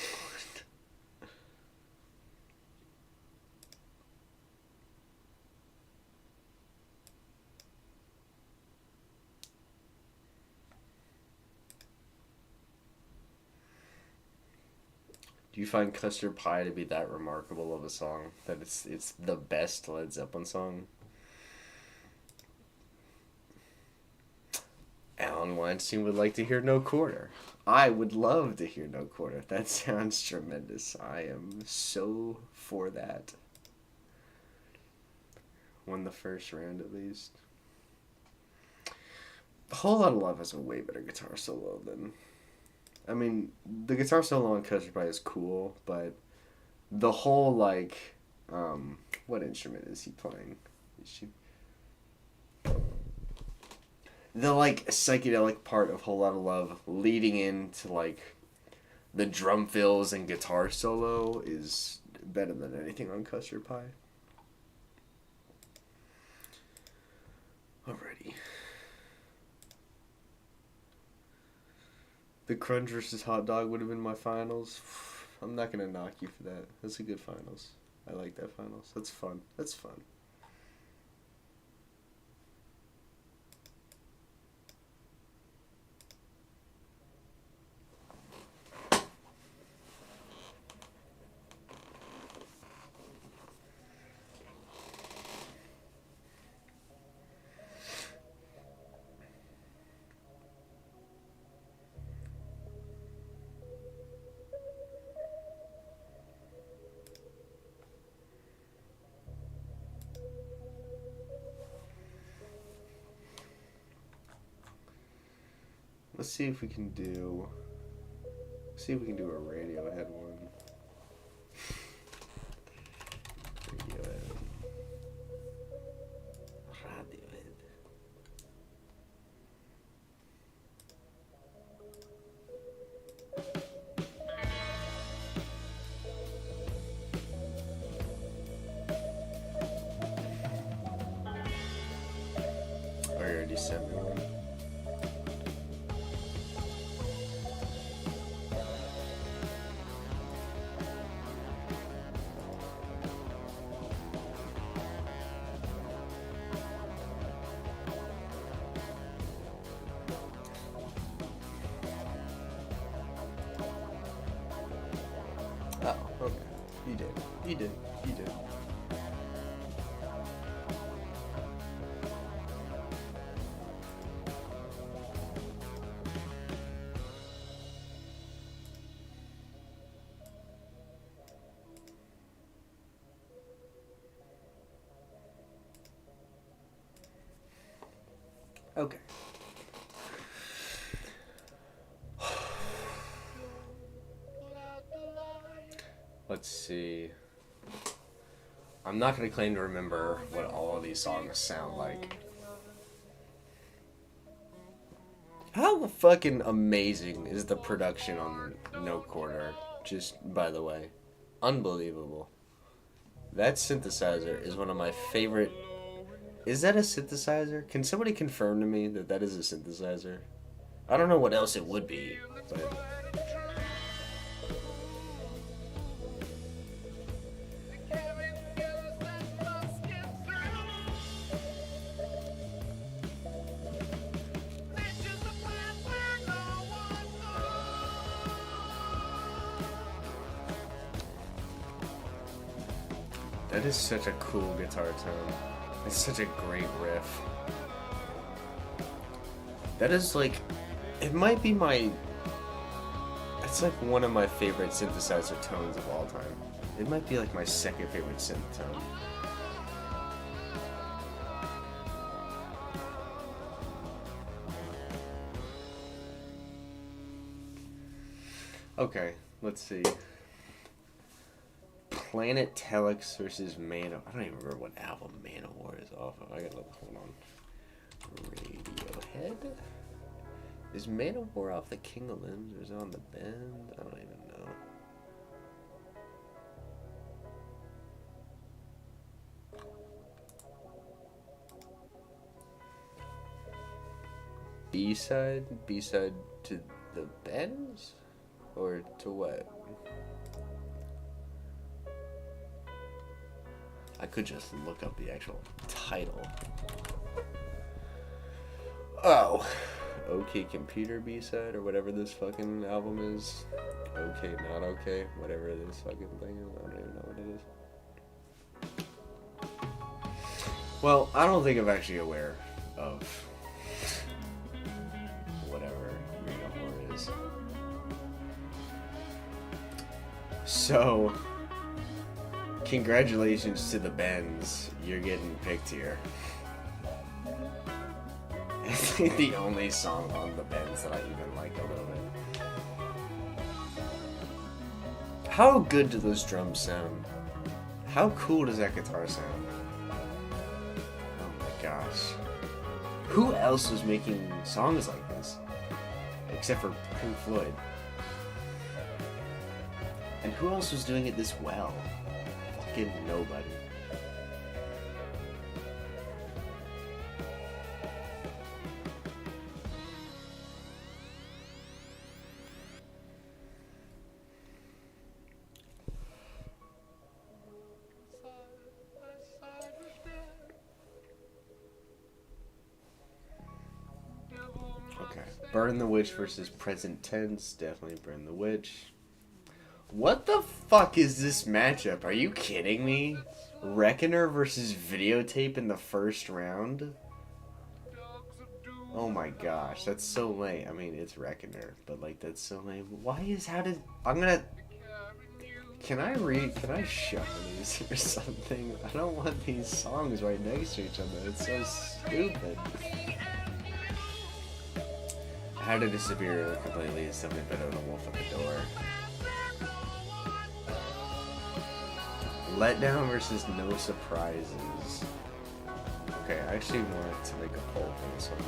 Do you find Custard Pie to be that remarkable of a song that it's the best Led Zeppelin song? Alan Weinstein would like to hear No Quarter. I would love to hear No Quarter. That sounds tremendous. I am so for that. Won the first round at least. A Whole Lot of Love has a way better guitar solo than... I mean, the guitar solo on Custard Pie is cool, but the whole, like... what instrument is he playing? The, like, psychedelic part of Whole Lot of Love leading into, like, the drum fills and guitar solo is better than anything on Custard Pie. Alrighty. The Crunch versus Hot Dog would have been my finals. I'm not going to knock you for that. That's a good finals. I like that finals. That's fun. That's fun. Let's see if we can do a Radiohead one. Radiohead. I already sent me one. Oh, okay. You did. You did. You did. Okay. Let's see. I'm not going to claim to remember what all of these songs sound like. How fucking amazing is the production on No Quarter? Just by the way. Unbelievable. That synthesizer is one of my favorite... Is that a synthesizer? Can somebody confirm to me that that is a synthesizer? I don't know what else it would be, but... That is such a cool guitar tone. It's such a great riff. That is like, it might be my, it's like one of my favorite synthesizer tones of all time. It might be like my second favorite synth tone. Okay, let's see. Planet Telex versus Man. I don't even remember what album Manowar is off of. I gotta look. Hold on. Radiohead. Is Manowar off the King of Limbs or is it on the Bend? I don't even know. B-side? B-side to the Bends? Or to what? I could just look up the actual title. Oh. OK Computer B-side or whatever this fucking album is. OK Not OK. Whatever this fucking thing is. I don't even know what it is. Well, I don't think I'm actually aware of whatever Manowar is. So, congratulations to the Bends. You're getting picked here. It's the only song on the Bends that I even like a little bit. How good do those drums sound? How cool does that guitar sound? Oh my gosh. Who else was making songs like this? Except for Pink Floyd. And who else was doing it this well? Fucking nobody. Okay. Burn the Witch versus Present Tense. Definitely Burn the Witch. What the fuck is this matchup? Are you kidding me? Reckoner versus Videotape in the first round? Oh my gosh, that's so lame. I mean, it's Reckoner, but like, that's so lame. Can I shuffle these or something? I don't want these songs right next to each other. It's so stupid. How to Disappear completely is something better than Wolf at the Door. Letdown versus No Surprises. Okay, I actually want to make a poll for this one.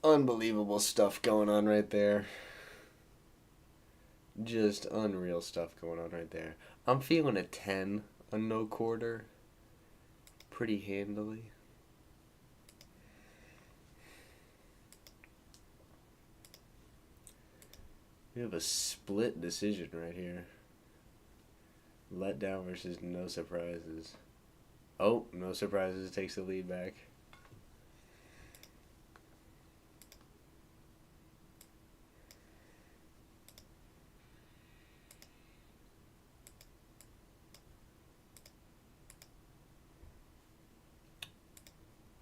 Unbelievable stuff going on right there. Just unreal stuff going on right there. I'm feeling a 10 on No Quarter pretty handily. We have a split decision right here. Letdown versus No Surprises. Oh, No Surprises takes the lead back.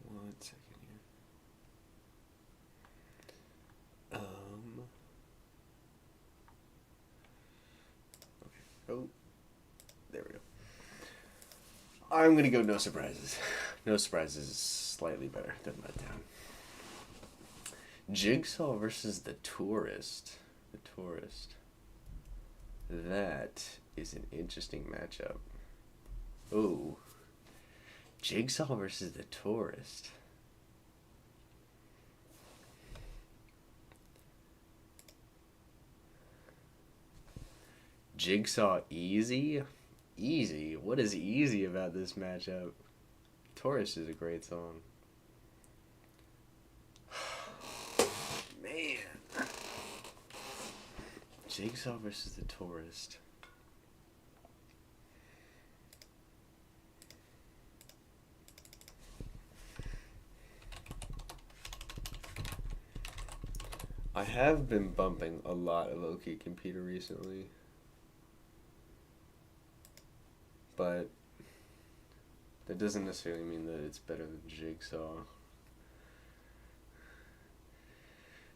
One second here. Okay. Oh, there we go. I'm gonna go No Surprises. No Surprises is slightly better than Letdown. Jigsaw versus the Tourist. The Tourist. That is an interesting matchup. Ooh. Jigsaw versus the Tourist. Jigsaw easy? Easy? What is easy about this matchup? Tourist is a great song. Man. Jigsaw versus the Tourist. I have been bumping a lot of OK Computer recently. But that doesn't necessarily mean that it's better than Jigsaw.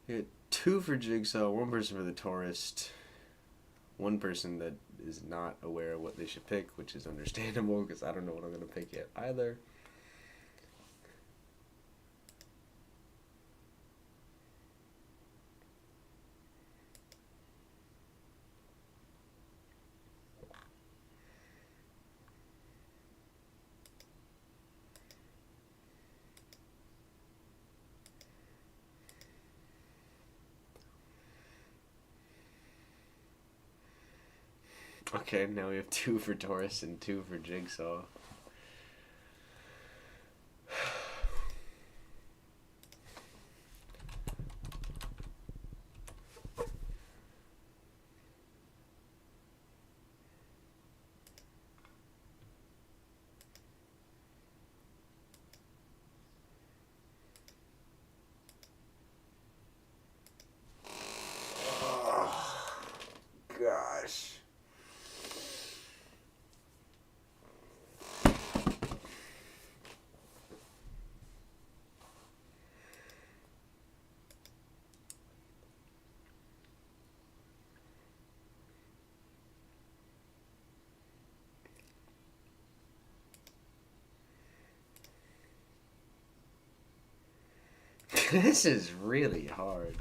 Yeah, 2 for Jigsaw, 1 person for the Tourist, 1 person that is not aware of what they should pick, which is understandable because I don't know what I'm going to pick yet either. Okay, now we have 2 for Taurus and 2 for Jigsaw. Gosh. This is really hard.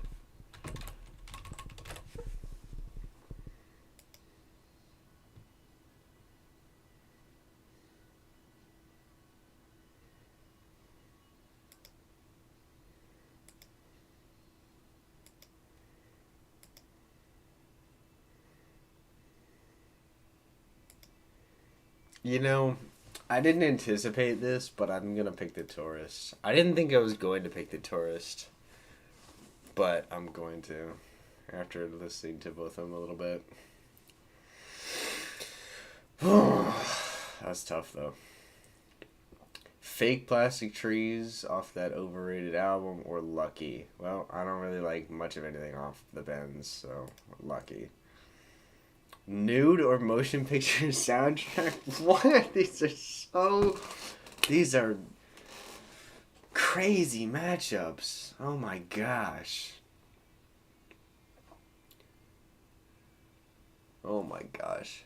You know, I didn't anticipate this, but I'm gonna pick the Tourist. I didn't think I was going to pick the Tourist, but I'm going to, after listening to both of them a little bit. That's tough, though. Fake Plastic Trees off that overrated album, or Lucky? Well, I don't really like much of anything off the Bends, so Lucky. Nude or motion picture soundtrack? What? These are crazy matchups. Oh my gosh. Oh my gosh.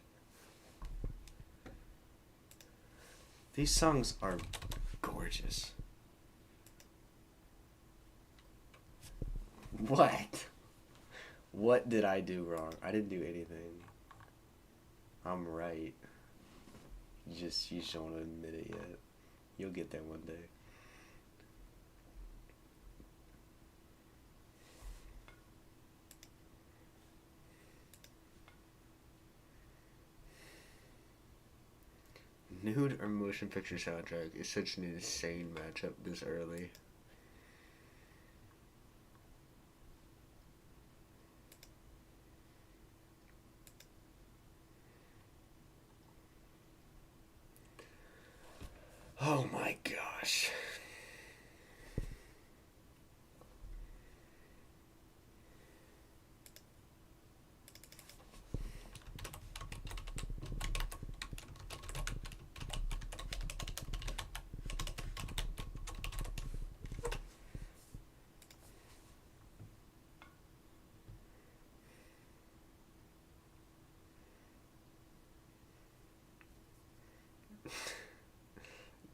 These songs are gorgeous. What? What did I do wrong? I didn't do anything. I'm right. You just don't want to admit it yet. You'll get there one day. Nude or motion picture soundtrack is such an insane matchup this early. Oh my gosh.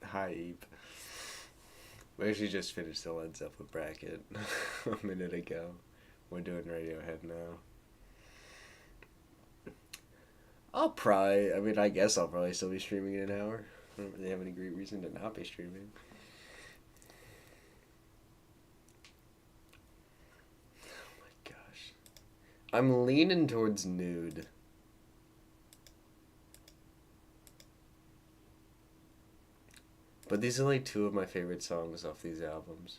Hype. We actually just finished the Led Zeppelin bracket a minute ago. We're doing Radiohead now. I guess I'll probably still be streaming in an hour. I don't really have any great reason to not be streaming. Oh my gosh. I'm leaning towards Nude. But these are like two of my favorite songs off these albums.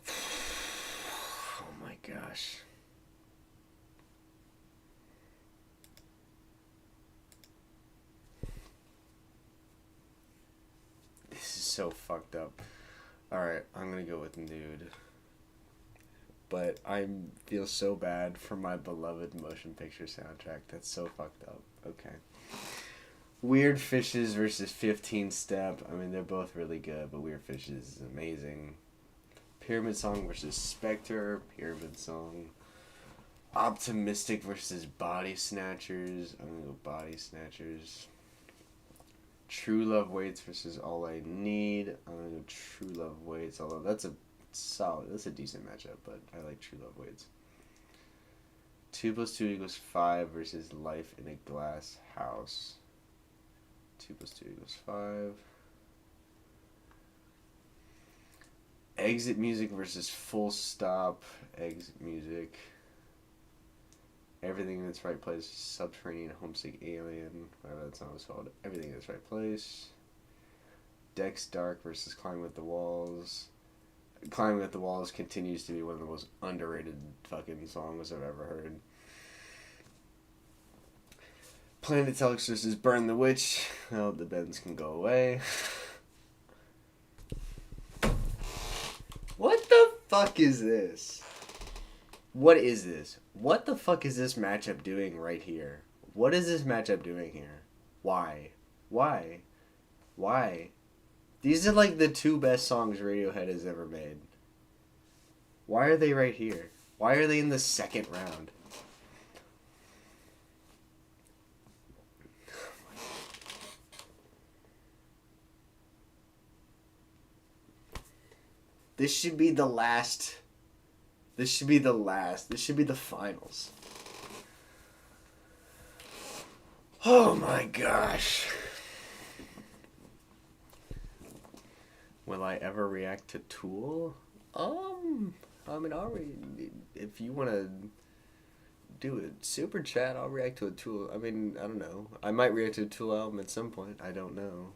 Oh my gosh. This is so fucked up. Alright, I'm gonna go with Nude. But I feel so bad for my beloved motion picture soundtrack. That's so fucked up. Okay. Weird Fishes versus 15 Step. I mean, they're both really good, but Weird Fishes is amazing. Pyramid Song versus Spectre. Pyramid Song. Optimistic versus Body Snatchers. I'm gonna go Body Snatchers. True Love Waits versus All I Need. I'm gonna go True Love Waits, although that's a decent matchup, but I like True Love Waits. 2 + 2 = 5 versus Life in a Glass House. 2 + 2 = 5. Exit Music versus Full Stop. Exit Music. Everything in its Right Place. Subterranean Homesick Alien. Whatever that song was called. Everything in its Right Place. Dex Dark versus Climbing with the Walls. Climbing with the Walls continues to be one of the most underrated fucking songs I've ever heard. Planet Telex versus Burn the Witch. Oh, the bends can go away. What the fuck is this? What is this? What the fuck is this matchup doing right here? What is this matchup doing here? Why? Why? Why? These are like the two best songs Radiohead has ever made. Why are they right here? Why are they in the second round? This should be the last. This should be the last. This should be the finals. Oh my gosh. Will I ever react to Tool? If you want to do a super chat, I'll react to a Tool. I mean, I don't know. I might react to a Tool album at some point. I don't know.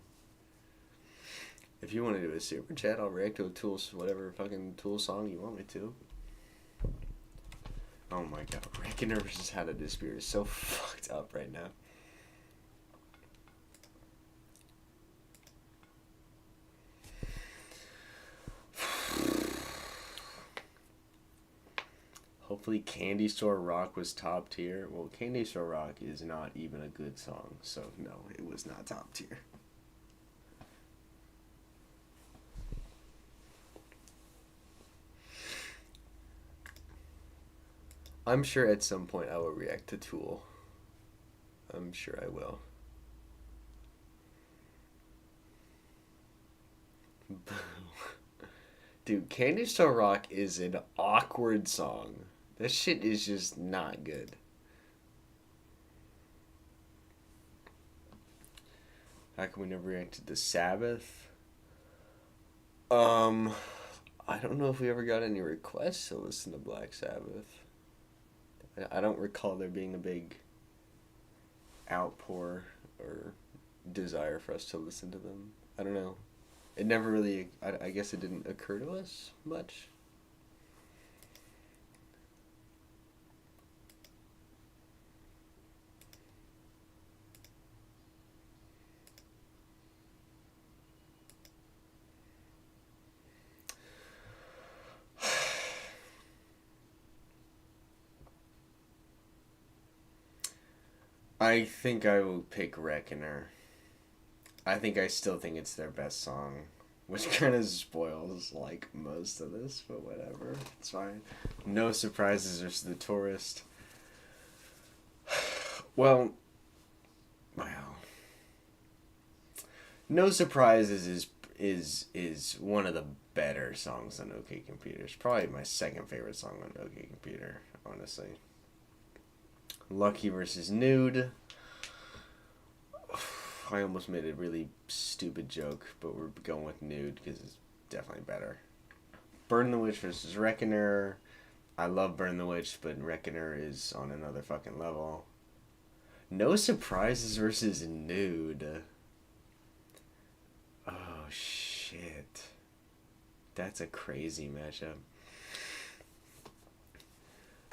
If you want to do a super chat, I'll react to a Tool, whatever fucking Tool song you want me to. Oh my god, Reckoner versus How to Disappear is so fucked up right now. Hopefully Candy Store Rock was top tier. Well, Candy Store Rock is not even a good song, so no, it was not top tier. I'm sure at some point I will react to Tool. I'm sure I will. Dude, Candy Store Rock is an awkward song. That shit is just not good. How come we never reacted to Sabbath? I don't know if we ever got any requests to listen to Black Sabbath. I don't recall there being a big outpour or desire for us to listen to them. I don't know. It never really, I guess it didn't occur to us much. I think I will pick Reckoner. I still think it's their best song, which kind of spoils, like, most of this, but whatever. It's fine. No Surprises versus The Tourist. Well, wow. No Surprises is one of the better songs on OK Computer. It's probably my second favorite song on OK Computer, honestly. Lucky versus Nude. I almost made a really stupid joke, but we're going with Nude because it's definitely better. Burn the Witch versus Reckoner. I love Burn the Witch, but Reckoner is on another fucking level. No Surprises versus Nude. Oh, shit. That's a crazy matchup.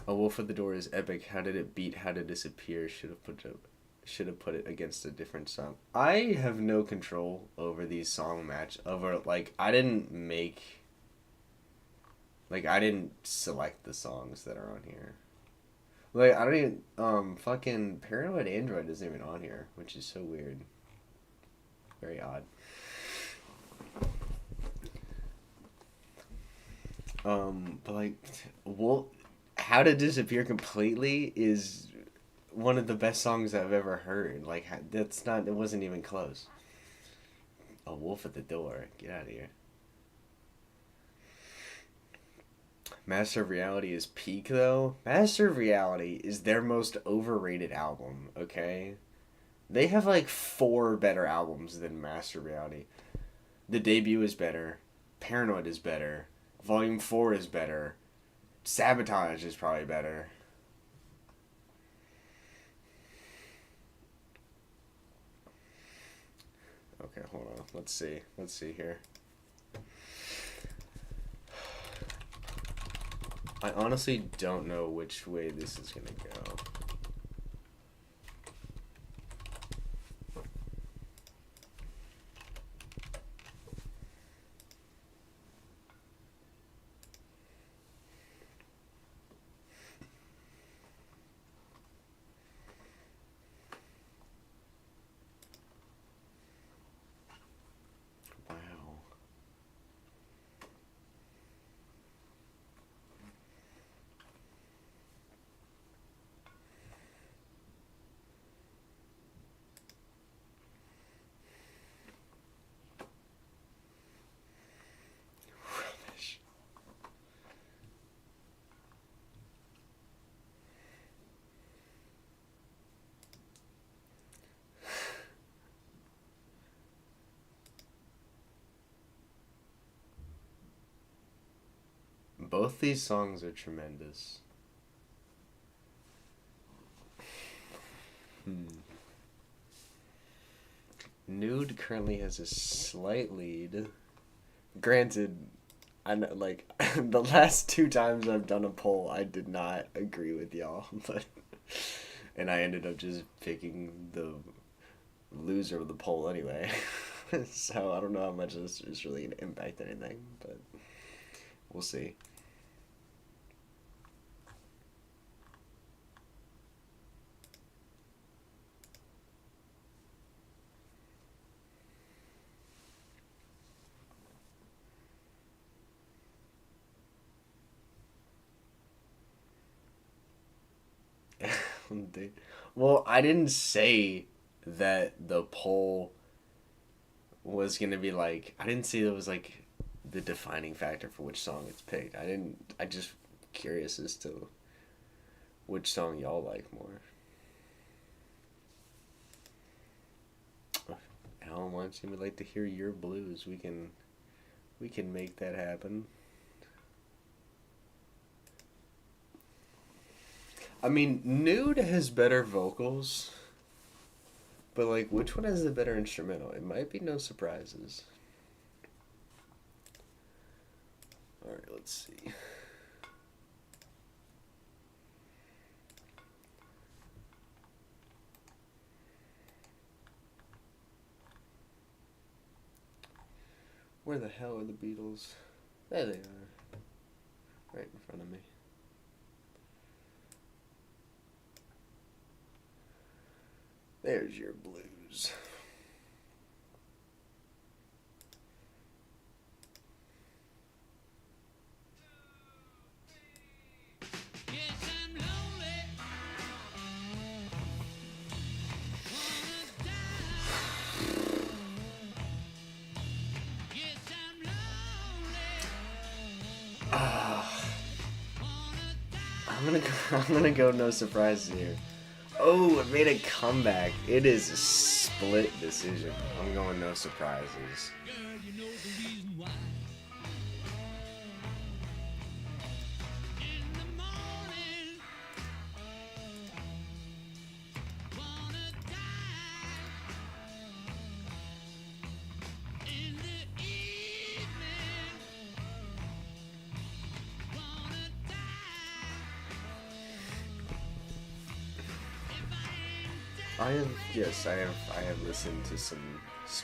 A Wolf at the Door is epic. How did it beat How to Disappear? Should have put it against a different song. I have no control over these song match over like I didn't select the songs that are on here. Like I don't even fucking Paranoid Android isn't even on here, which is so weird. Very odd. But like, well, How to Disappear Completely is one of the best songs I've ever heard. Like, it wasn't even close. A Wolf at the Door. Get out of here. Master of Reality is peak, though. Master of Reality is their most overrated album, okay? They have like 4 better albums than Master of Reality. The Debut is better. Paranoid is better. Volume 4 is better. Sabotage is probably better. Okay, hold on. Let's see here. I honestly don't know which way this is gonna go. Wow. Rubbish. Both these songs are tremendous. Nude currently has a slight lead. Granted, I know, like the last 2 times I've done a poll, I did not agree with y'all, but and I ended up just picking the loser of the poll anyway. So I don't know how much this is really gonna impact anything, but we'll see. Well, I didn't say that the poll was gonna be like. I didn't say it was like the defining factor for which song it's picked. I didn't. I just curious as to which song y'all like more. Alan wants me like to hear your blues. We can make that happen. I mean, Nude has better vocals, but like, which one has the better instrumental? It might be No Surprises. All right, let's see. Where the hell are the Beatles? There they are, right in front of me. There's your blues. I'm gonna go no surprises here. Oh, it made a comeback. It is a split decision. I'm going no surprises. I have listened to some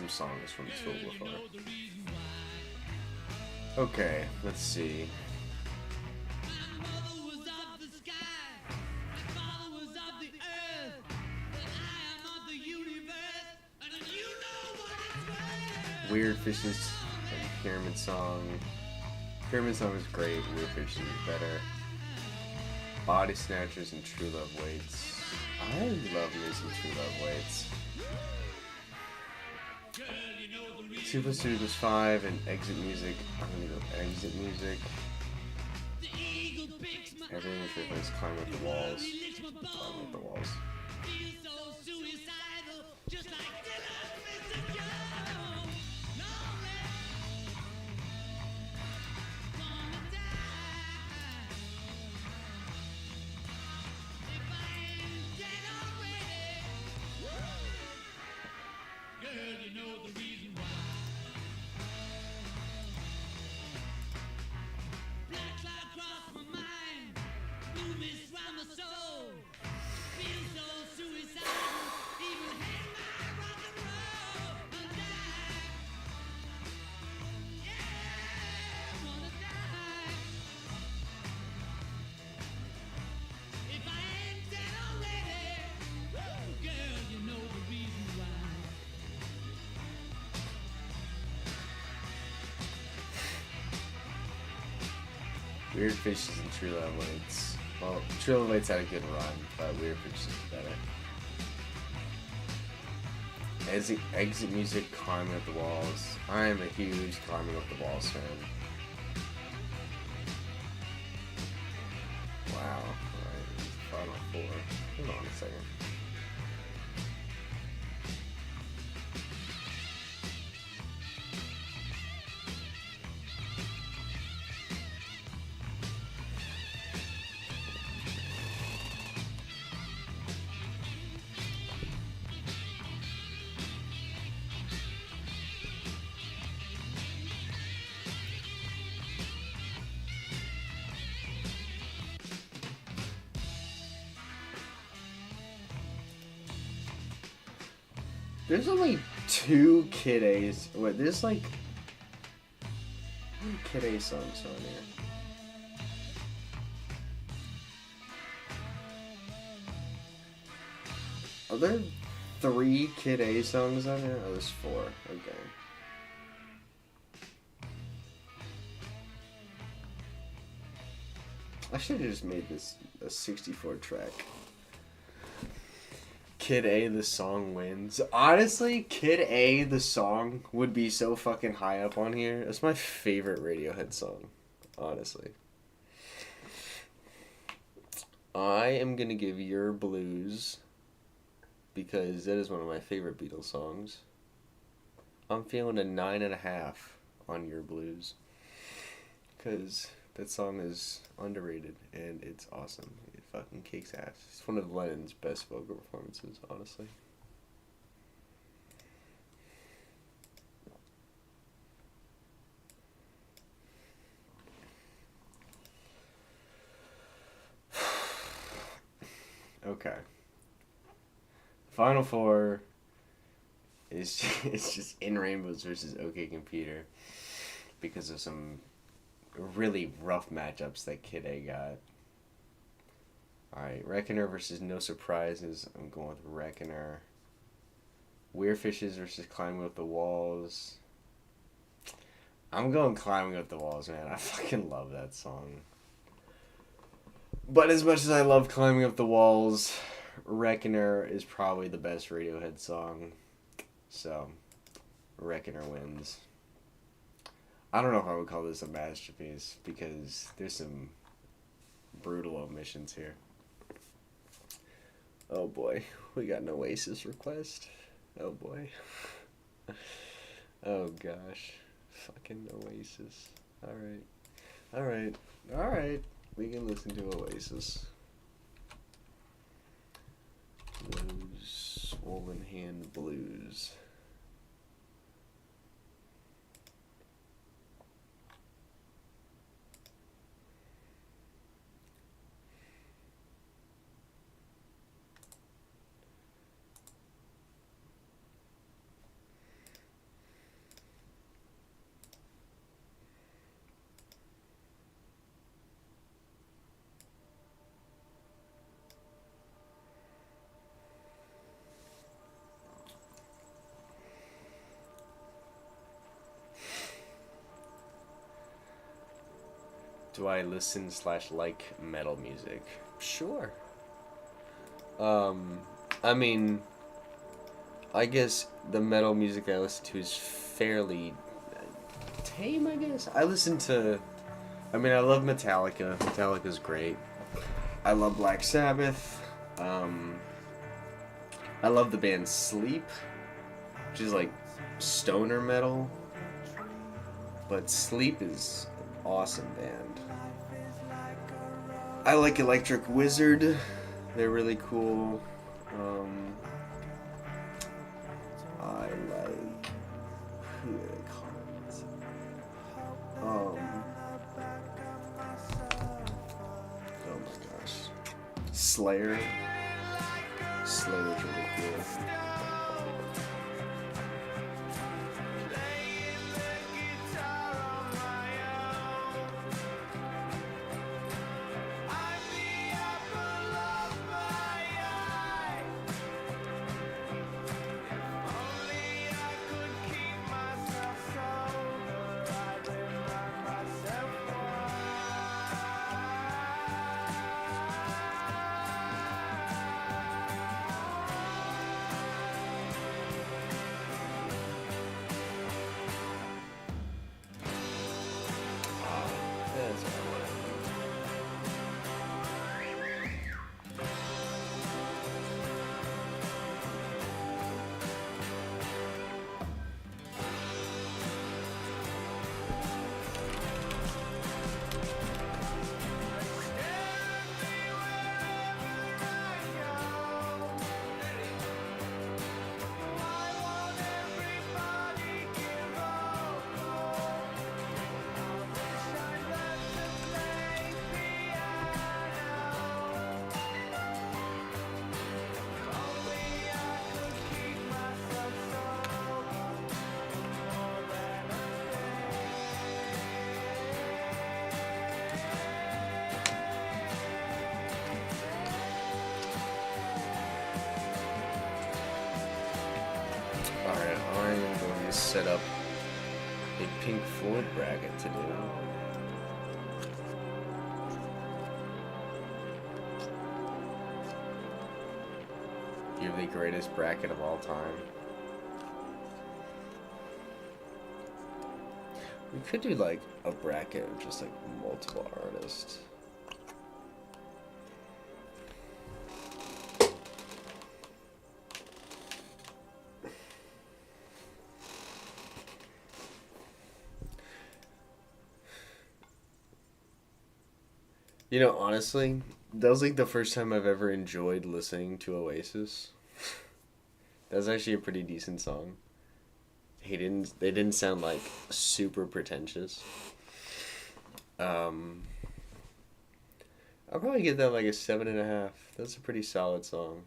songs from Tool before. Okay, let's see. Weird Fishes and Pyramid Song. Pyramid Song is great. Weird Fishes is better. Body Snatchers and True Love Waits. I love me some True Love Waits. 2 plus 2 equals 5 and Exit Music. I'm gonna go Exit Music. Everything is replaced. Climb up the walls. Climb up the walls. Weird Fishes and True Love Waits. Well, True Love Waits had a good run, but Weird Fishes is better. Exit Music, Climbing Up the Walls. I am a huge Climbing Up the Walls fan. Wow. Alright, final four. Hold on a second. There's only 2 Kid A's. Wait, there's like... how many Kid A songs on here? Are there 3 Kid A songs on here? Oh, there's 4. Okay. I should have just made this a 64 track. Kid A, the song wins. Honestly, Kid A, the song would be so fucking high up on here. That's my favorite Radiohead song. Honestly. I am gonna give Your Blues, because that is one of my favorite Beatles songs. I'm feeling a 9.5 on Your Blues, because that song is underrated and it's awesome. It fucking kicks ass. It's one of Lennon's best vocal performances, honestly. Okay. Final four is it's just In Rainbows versus OK Computer, because of some really rough matchups that Kid A got. Alright, Reckoner versus No Surprises. I'm going with Reckoner. Weird Fishes versus Climbing Up the Walls. I'm going Climbing Up the Walls, man. I fucking love that song. But as much as I love Climbing Up the Walls, Reckoner is probably the best Radiohead song. So, Reckoner wins. I don't know if I would call this a masterpiece, because there's some brutal omissions here. Oh boy, we got an Oasis request. Oh boy. Oh gosh. Fucking Oasis. Alright. Alright. Alright. We can listen to Oasis. Those swollen hand blues. Do I listen / like metal music? Sure. Um, I mean, I guess the metal music I listen to is fairly tame, I guess. I love Metallica. Metallica's great. I love Black Sabbath. Um, I love the band Sleep, which is like stoner metal. But Sleep is an awesome band. I like Electric Wizard. They're really cool. I like who are they called? Oh my gosh, Slayer. Slayer's really cool. That's what I want to do. Alright, I am going to set up a Pink Floyd bracket to do. You're the greatest bracket of all time. We could do like a bracket of just like multiple artists. You know, honestly, that was like the first time I've ever enjoyed listening to Oasis. That's actually a pretty decent song. They didn't sound like super pretentious. I'll probably give that like a 7.5. That's a pretty solid song.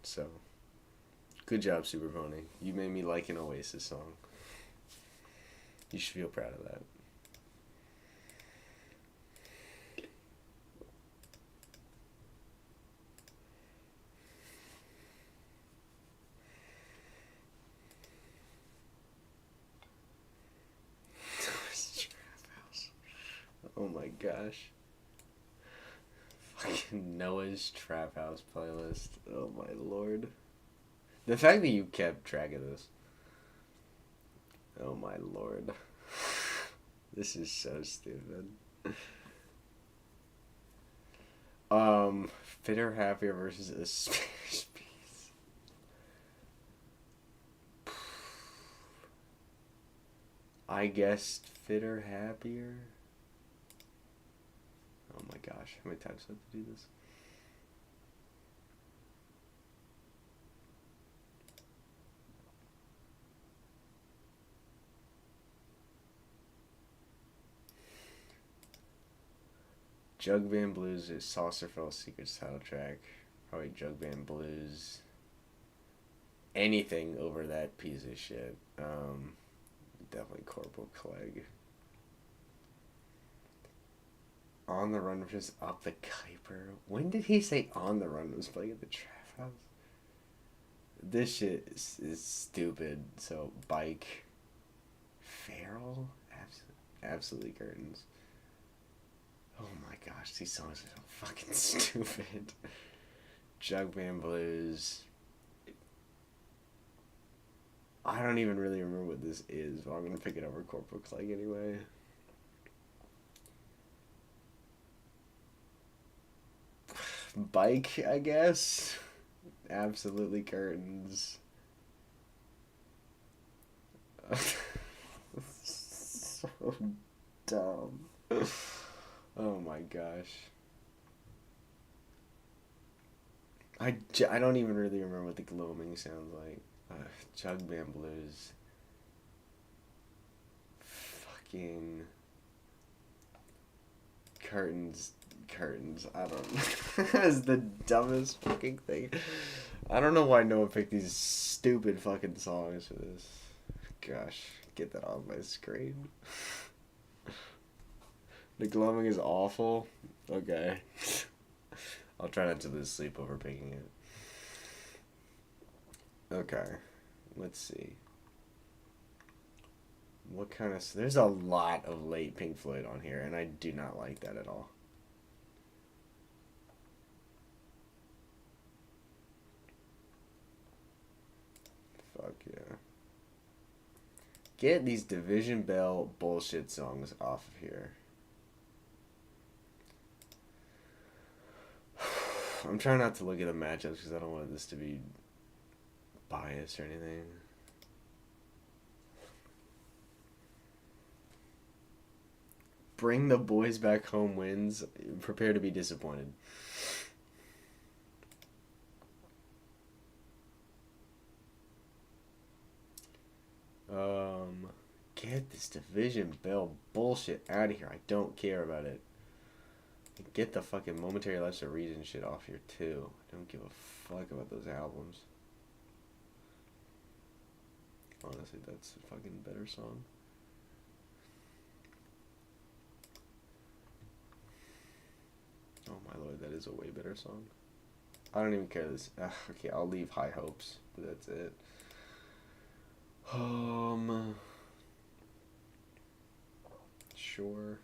So, good job, Super Pony. You made me like an Oasis song. You should feel proud of that. Oh my gosh. Fucking Noah's Trap House playlist. Oh my lord. The fact that you kept track of this. Oh my lord. This is so stupid. Fitter Happier versus a Spanish piece. I guess Fitter Happier. Oh my gosh, how many times do I have to do this? Jug Band Blues is Saucerful Secrets title track. Probably Jug Band Blues. Anything over that piece of shit. Definitely Corporal Clegg. On the Run versus Up the Kuiper. When did he say On the Run was playing at the Trap House? This shit is stupid. So, Bike. Feral? Absolutely curtains. Oh my gosh, these songs are so fucking stupid. Jug Band Blues. I don't even really remember what this is, but I'm gonna pick it over Corporal Clegg anyway. Bike, I guess. Absolutely curtains. So dumb. Oh my gosh. I don't even really remember what the gloaming sounds like. Jug Band Blues. Fucking curtains. I don't know. That's the dumbest fucking thing. I don't know why Noah picked these stupid fucking songs for this. Gosh, get that off my screen. The gloaming is awful. Okay. I'll try not to lose sleep over picking it. Okay. Let's see. What kind of... There's a lot of late Pink Floyd on here, and I do not like that at all. Fuck yeah. Get these Division Bell bullshit songs off of here. I'm trying not to look at the matchups because I don't want this to be biased or anything. Bring the Boys Back Home wins. Prepare to be disappointed. Get this Division Bell bullshit out of here. I don't care about it. Get the fucking Momentary Lapse of Reason shit off here too. I don't give a fuck about those albums. Honestly, that's a fucking better song. Oh my lord, that is a way better song. I don't even care this. Okay, I'll leave High Hopes, but that's it. Sure.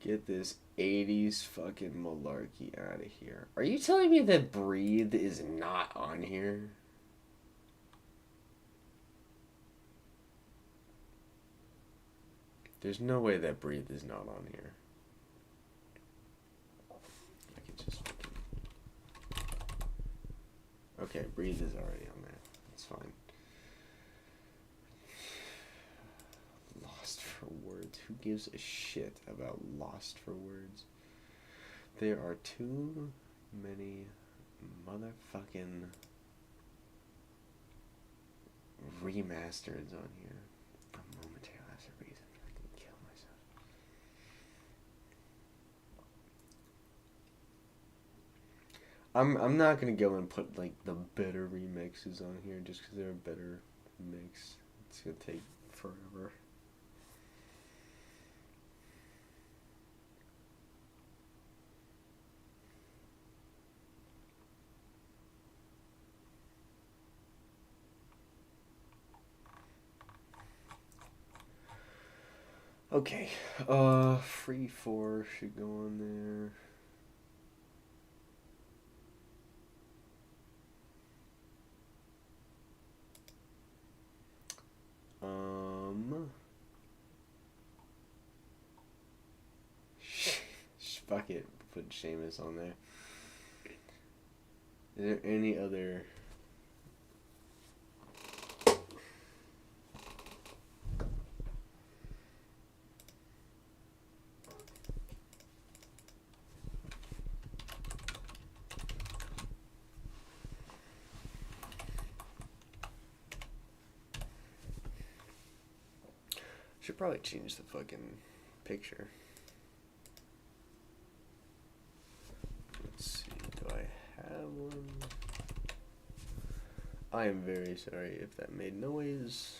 Get this 80s fucking malarkey out of here. Are you telling me that Breathe is not on here? There's no way that Breathe is not on here. I could just fucking... Okay, Breathe is already on there. That's fine. Lost for Words. Who gives a shit about Lost for Words? There are too many motherfucking remasters on here. A momentary lapse of reason. I can kill myself. I'm not gonna go and put like the better remixes on here just because they're a better mix. It's gonna take forever. Okay, Free 4 should go on there. Fuck it. Put Seamus on there. Is there any other... Should probably change the fucking picture. Let's see, do I have one? I am very sorry if that made noise.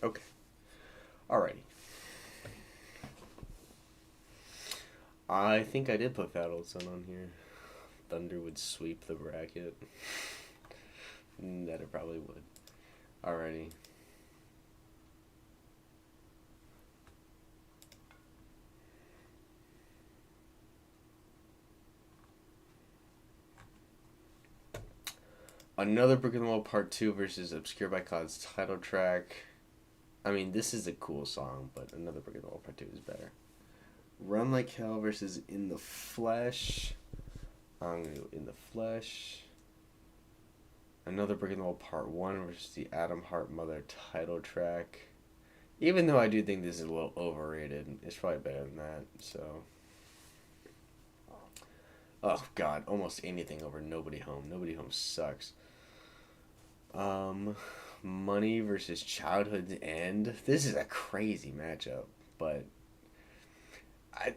Okay. Alrighty. I think I did put Fat Old Son on here. Thunder would sweep the bracket. That it probably would. Alrighty. Another Brick in the Wall Part 2 versus Obscure by Cloud's title track. I mean, this is a cool song, but Another Brick in the Wall Part 2 is better. Run Like Hell versus In the Flesh. I'm going to go In the Flesh. Another Brick in the Wall Part 1 versus the Atom Heart Mother title track. Even though I do think this is a little overrated, it's probably better than that, so... Oh, God, almost anything over Nobody Home. Nobody Home sucks. Money versus Childhood's End. This is a crazy matchup, but...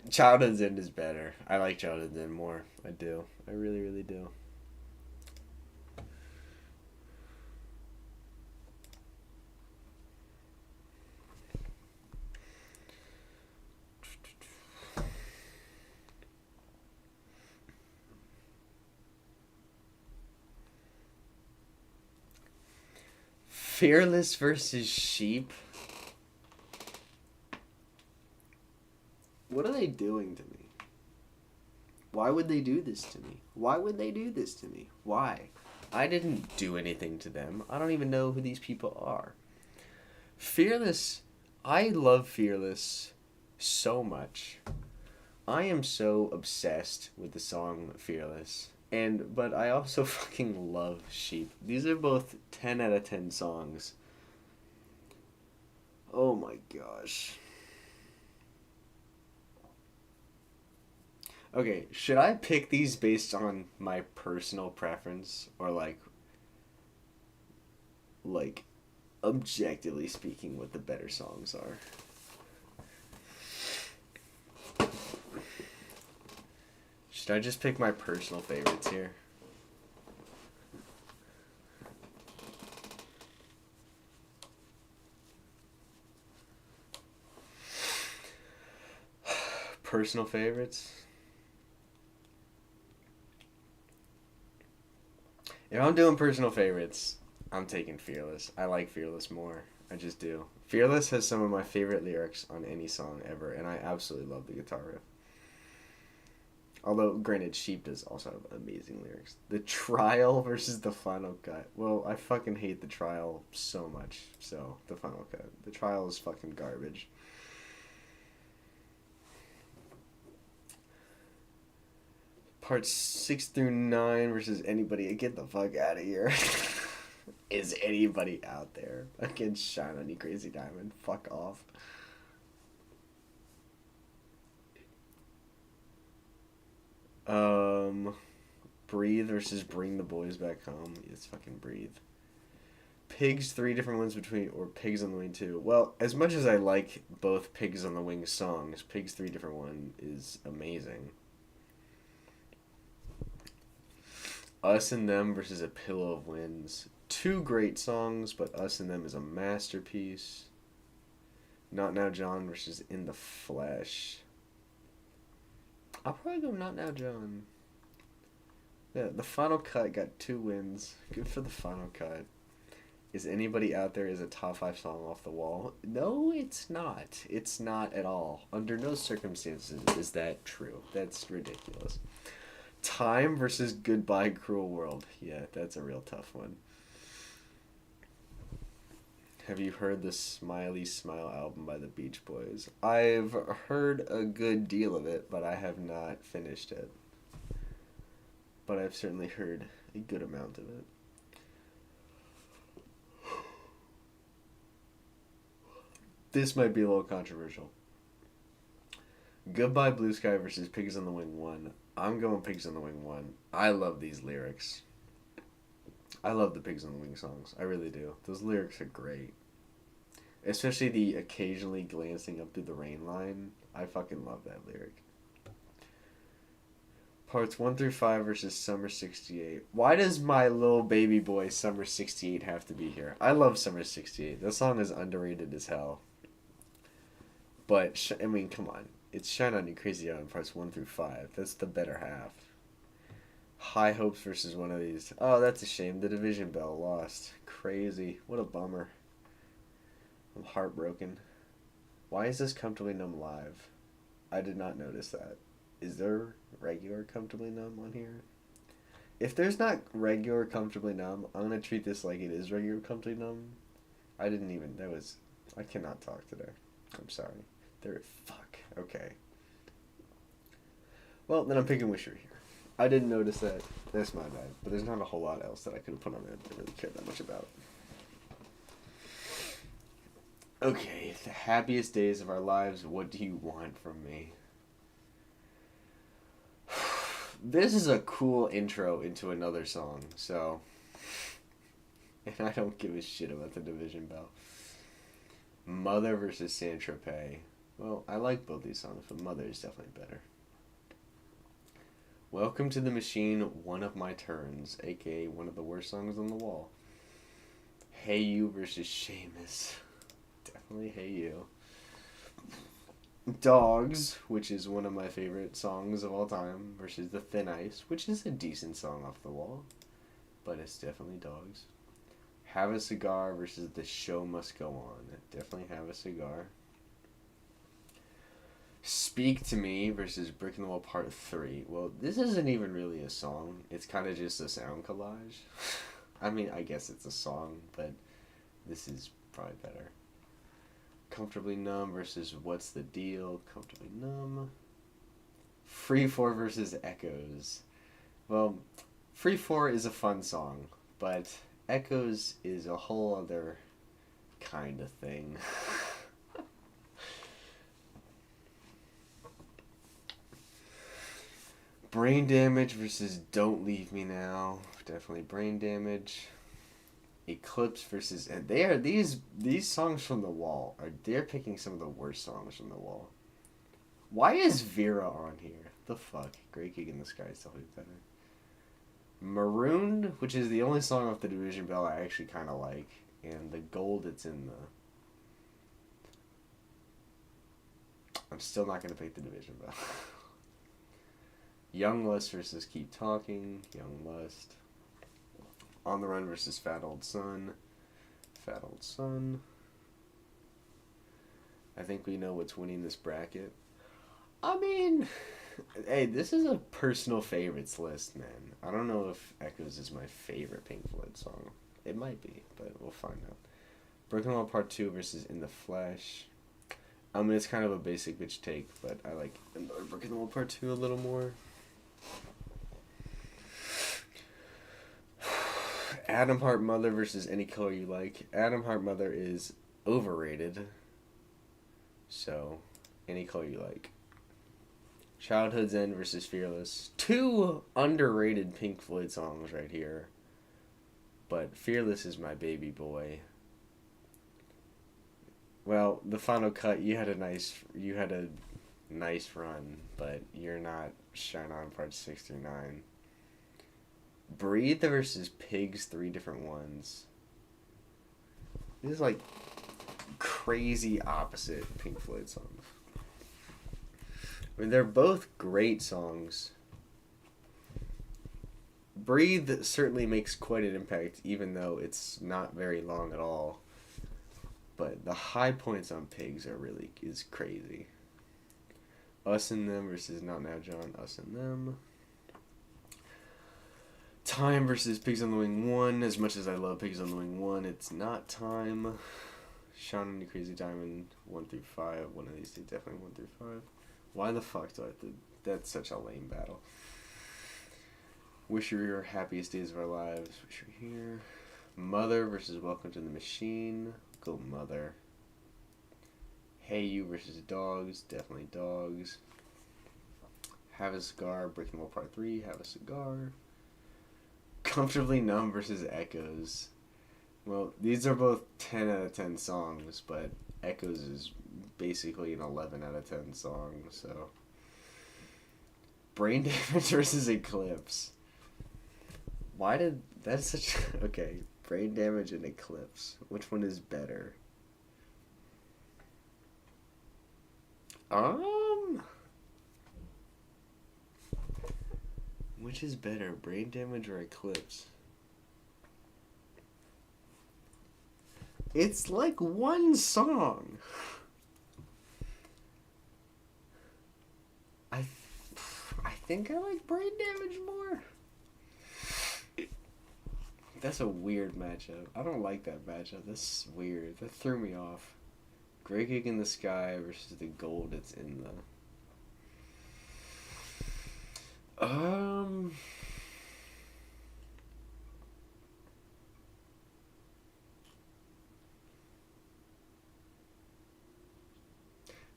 Childhood's End is better. I like Childhood's End more. I do. I really, really do. Fearless versus Sheep. What are they doing to me? Why would they do this to me? Why would they do this to me? Why? I didn't do anything to them. I don't even know who these people are. Fearless. I love Fearless so much. I am so obsessed with the song Fearless. But I also fucking love Sheep. These are both 10 out of 10 songs. Oh my gosh. Okay, should I pick these based on my personal preference or like objectively speaking what the better songs are? Should I just pick my personal favorites here? Personal favorites? If I'm doing personal favorites, I'm taking Fearless. I like Fearless more. I just do. Fearless has some of my favorite lyrics on any song ever, and I absolutely love the guitar riff. Although, granted, Sheep does also have amazing lyrics. The Trial versus the Final Cut. Well, I fucking hate The Trial so much, so the Final Cut. The Trial is fucking garbage. Parts 6 through 9 versus anybody. Get the fuck out of here. Is anybody out there? Against Shine on You Crazy Diamond. Fuck off. Breathe versus Bring the Boys Back Home. It's fucking Breathe. Pigs 3 different ones between, or Pigs on the Wing 2. Well, as much as I like both Pigs on the Wing songs, Pigs 3 different one is amazing. Us and Them versus A Pillow of Winds. 2 great songs, but Us and Them is a masterpiece. Not Now John versus In the Flesh. I'll probably go Not Now John. Yeah, the Final Cut got 2 wins. Good for the Final Cut. Is Anybody Out There is a top 5 song off the wall? No, it's not. It's not at all. Under no circumstances is that true. That's ridiculous. Time versus Goodbye Cruel World. Yeah, that's a real tough one. Have you heard the Smiley Smile album by the Beach Boys? I've heard a good deal of it, but I have not finished it. But I've certainly heard a good amount of it. This might be a little controversial. Goodbye Blue Sky versus Pigs on the Wing 1. I'm going Pigs on the Wing 1. I love these lyrics. I love the Pigs on the Wing songs. I really do. Those lyrics are great. Especially the occasionally glancing up through the rain line. I fucking love that lyric. Parts 1 through 5 versus Summer 68. Why does my little baby boy Summer 68 have to be here? I love Summer 68. That song is underrated as hell. But, I mean, come on. It's Shine On You Crazy Out in parts 1 through 5. That's the better half. High Hopes versus one of these. Oh, that's a shame. The Division Bell lost. Crazy. What a bummer. I'm heartbroken. Why is this Comfortably Numb live? I did not notice that. Is there regular Comfortably Numb on here? If there's not regular Comfortably Numb, I'm going to treat this like it is regular Comfortably Numb. I cannot talk today. I'm sorry. Fuck. Okay. Well, then I'm picking Wish You Were Here. I didn't notice that. That's my bad. But there's not a whole lot else that I could have put on there that I really cared that much about. Okay. The happiest days of our lives. What do you want from me? This is a cool intro into another song, so... And I don't give a shit about the Division Bell. Mother versus Saint-Tropez. Well, I like both these songs, but Mother is definitely better. Welcome to the Machine, One of My Turns, aka one of the worst songs on the wall. Hey You versus Seamus. Definitely Hey You. Dogs, which is one of my favorite songs of all time, versus The Thin Ice, which is a decent song off the wall, but it's definitely Dogs. Have a Cigar versus The Show Must Go On. Definitely Have a Cigar. Speak to Me versus Brick in the Wall Part 3. Well, this isn't even really a song. It's kind of just a sound collage. I mean, I guess it's a song, but this is probably better. Comfortably Numb versus What's the Deal? Comfortably Numb. Free 4 versus Echoes. Well, Free 4 is a fun song, but Echoes is a whole other kind of thing. Brain Damage versus Don't Leave Me Now. Definitely Brain Damage. Eclipse versus... And these songs from the wall they're picking some of the worst songs from the wall. Why is Vera on here? The fuck? Great Gig in the Sky is definitely better. Marooned, which is the only song off the Division Bell I actually kind of like, and the gold it's in the... I'm still not going to pick the Division Bell. Young Lust versus Keep Talking. Young Lust. On the Run versus Fat Old Son. Fat Old Son. I think we know what's winning this bracket. I mean, hey, this is a personal favorites list, man. I don't know if Echoes is my favorite Pink Floyd song. It might be, but we'll find out. Broken Wall Part 2 versus In the Flesh. I mean, it's kind of a basic bitch take, but I like Broken Wall Part 2 a little more. Atom Heart Mother versus Any Color You Like. Atom Heart Mother is overrated. So, Any Color You Like. Childhood's End versus Fearless. Two underrated Pink Floyd songs right here. But Fearless is my baby boy. Well, the final cut, you had a nice run, but you're not Shine On parts 6 through 9. Breathe versus Pigs, 3 different ones. This is like crazy opposite Pink Floyd songs. I mean, they're both great songs. Breathe certainly makes quite an impact, even though it's not very long at all. But the high points on Pigs is crazy. Us and Them versus Not Now John, Us and Them. Time versus Pigs on the Wing 1. As much as I love Pigs on the Wing 1, it's not Time. Sean and the Crazy Diamond 1 through 5. One of these two, definitely 1 through 5. Why the fuck do I have to... That's such a lame battle. Wish You Were Here, Happiest Days of Our Lives. Wish You Were Here. Mother versus Welcome to the Machine. Go Mother. Hey You versus Dogs. Definitely Dogs. Have a Cigar. Breaking the Wall Part 3. Have a Cigar. Comfortably Numb versus Echoes. Well, these are both 10 out of 10 songs, but Echoes is basically an 11 out of 10 song, so... Brain Damage versus Eclipse. Why did... That's such... Okay, Brain Damage and Eclipse. Which one is better? Which is better, Brain Damage or Eclipse? It's like one song. I think I like Brain Damage more. That's a weird matchup. I don't like that matchup. That's weird. That threw me off. Gray Gig in the Sky versus the gold it's in the...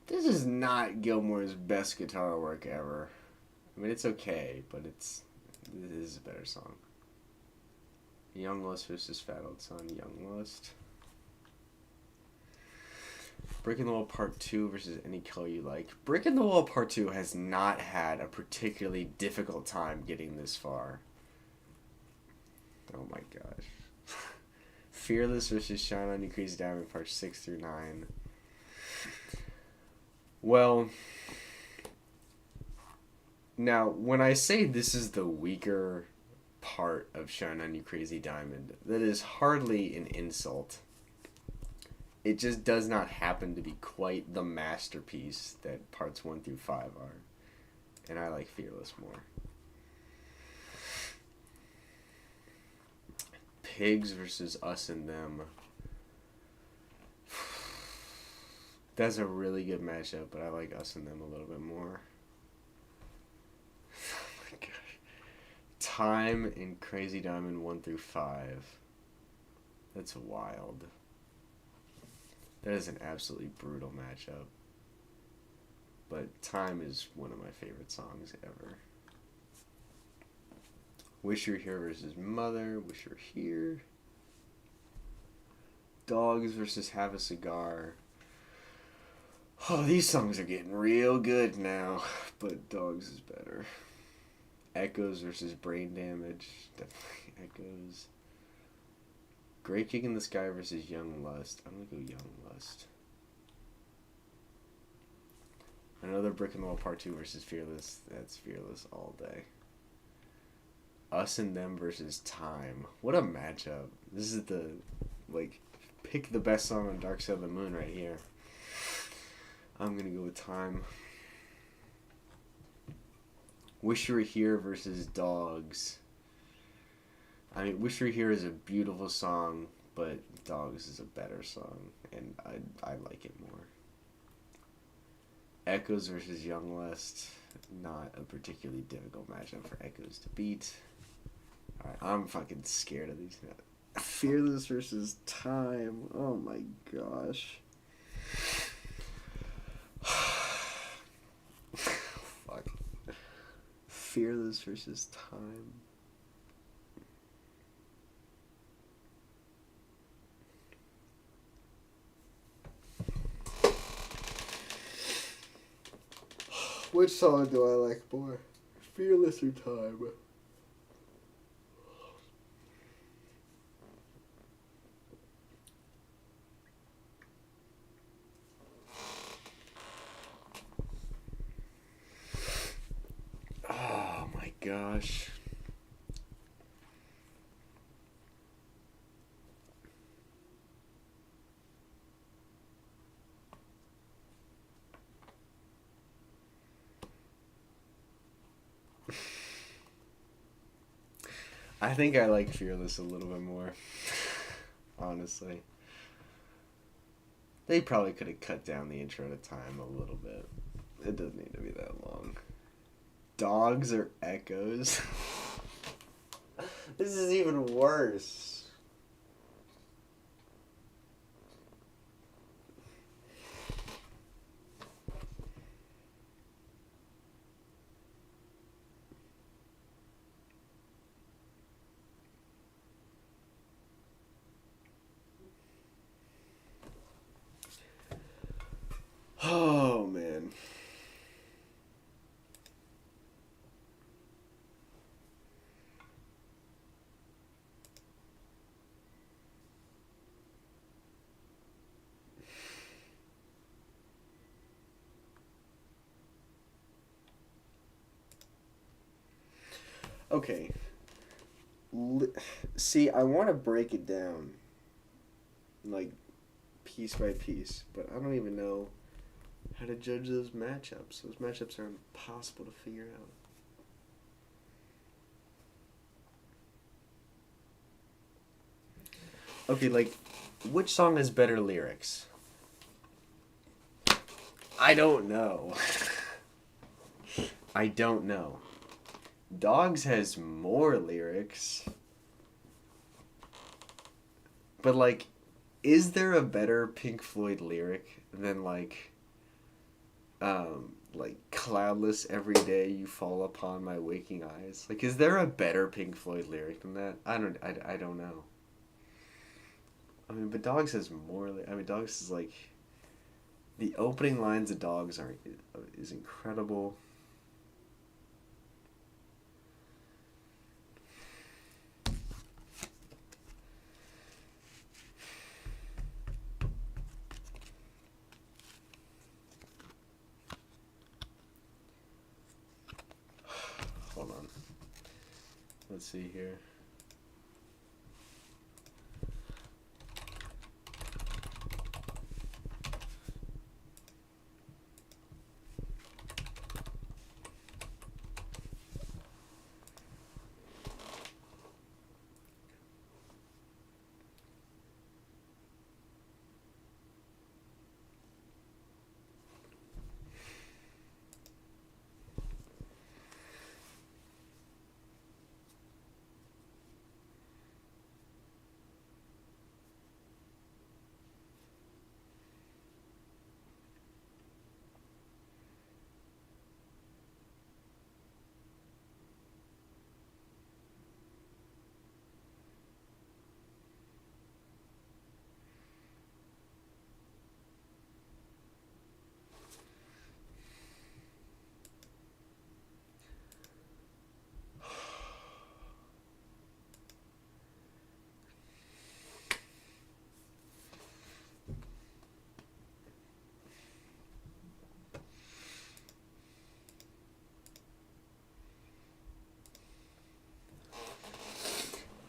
This is not Gilmore's best guitar work ever. I mean, it's okay, but it is a better song. Young Lust versus Fat Old Son, Young Lust. Brick in the Wall Part 2 versus Any Color You Like. Brick in the Wall Part 2 has not had a particularly difficult time getting this far. Oh my gosh. Fearless versus Shine On You Crazy Diamond Part 6 through 9. Well, now, when I say this is the weaker part of Shine On You Crazy Diamond, that is hardly an insult. It just does not happen to be quite the masterpiece that parts 1 through 5 are. And I like Fearless more. Pigs versus Us and Them. That's a really good matchup, but I like Us and Them a little bit more. Oh my gosh. Time in Crazy Diamond 1 through 5. That's wild. That is an absolutely brutal matchup. But Time is one of my favorite songs ever. Wish You Were Here versus Mother. Wish You Were Here. Dogs versus Have a Cigar. Oh, these songs are getting real good now, but Dogs is better. Echoes versus Brain Damage. Definitely Echoes. Great Kick in the Sky versus Young Lust. I'm gonna go Young Lust. Another Brick in the Wall Part 2 versus Fearless. That's Fearless all day. Us and Them versus Time. What a matchup. This is the, pick the best song on Dark Side of the Moon right here. I'm gonna go with Time. Wish You Were Here versus Dogs. I mean, Wish You Were Here is a beautiful song, but Dogs is a better song, and I like it more. Echoes versus Young Lust. Not a particularly difficult matchup for Echoes to beat. Alright, I'm fucking scared of these. Fearless versus Time. Oh my gosh. Fuck. Fearless versus Time. Which song do I like more? Fearless or Time? Oh my gosh. I think I like Fearless a little bit more. Honestly. They probably could have cut down the intro to time a little bit. It doesn't need to be that long. Dogs or echoes? This is even worse. Oh, man. Okay. See, I want to break it down, like, piece by piece, but I don't even know how to judge those matchups. Those matchups are impossible to figure out. Okay, like, which song has better lyrics? I don't know. I don't know. Dogs has more lyrics. But, like, is there a better Pink Floyd lyric than, like cloudless every day you fall upon my waking eyes? Like, is there a better Pink Floyd lyric than that? I don't know. I mean, but Dogs has more. I mean, Dogs is like the opening lines of Dogs are is incredible. Hold on. Let's see here.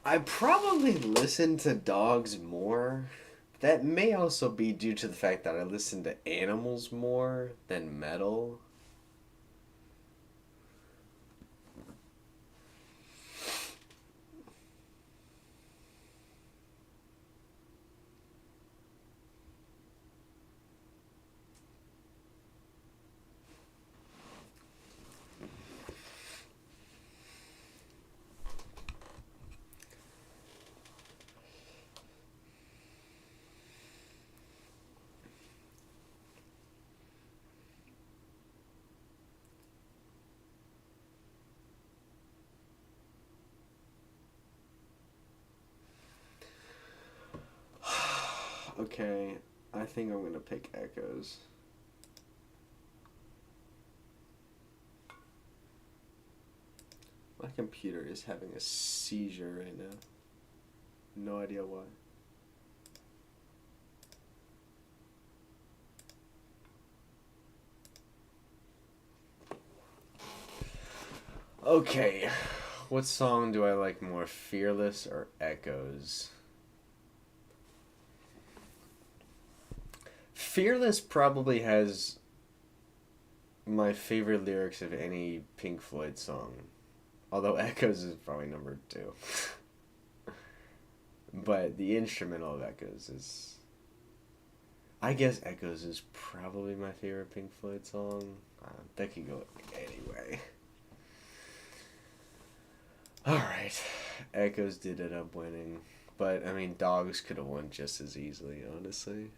I probably listen to Dogs more. That may also be due to the fact that I listen to Animals more than metal. Okay, I think I'm gonna pick Echoes. My computer is having a seizure right now. No idea why. Okay, what song do I like more, Fearless or Echoes? Fearless probably has my favorite lyrics of any Pink Floyd song. Although Echoes is probably number 2. But the instrumental of Echoes is... I guess Echoes is probably my favorite Pink Floyd song. That could go anyway. Alright. Echoes did end up winning. But, I mean, Dogs could have won just as easily, honestly.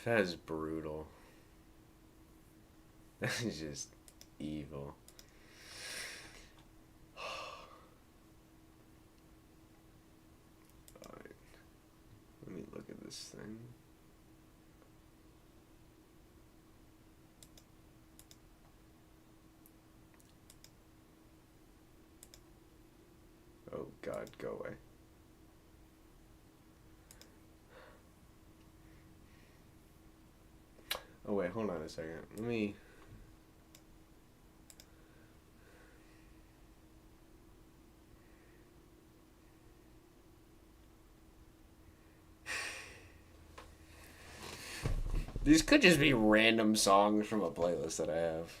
That is brutal. That is just evil. Alright. Let me look at this thing. Oh God, go away. Oh wait, hold on a second. Let me... These could just be random songs from a playlist that I have.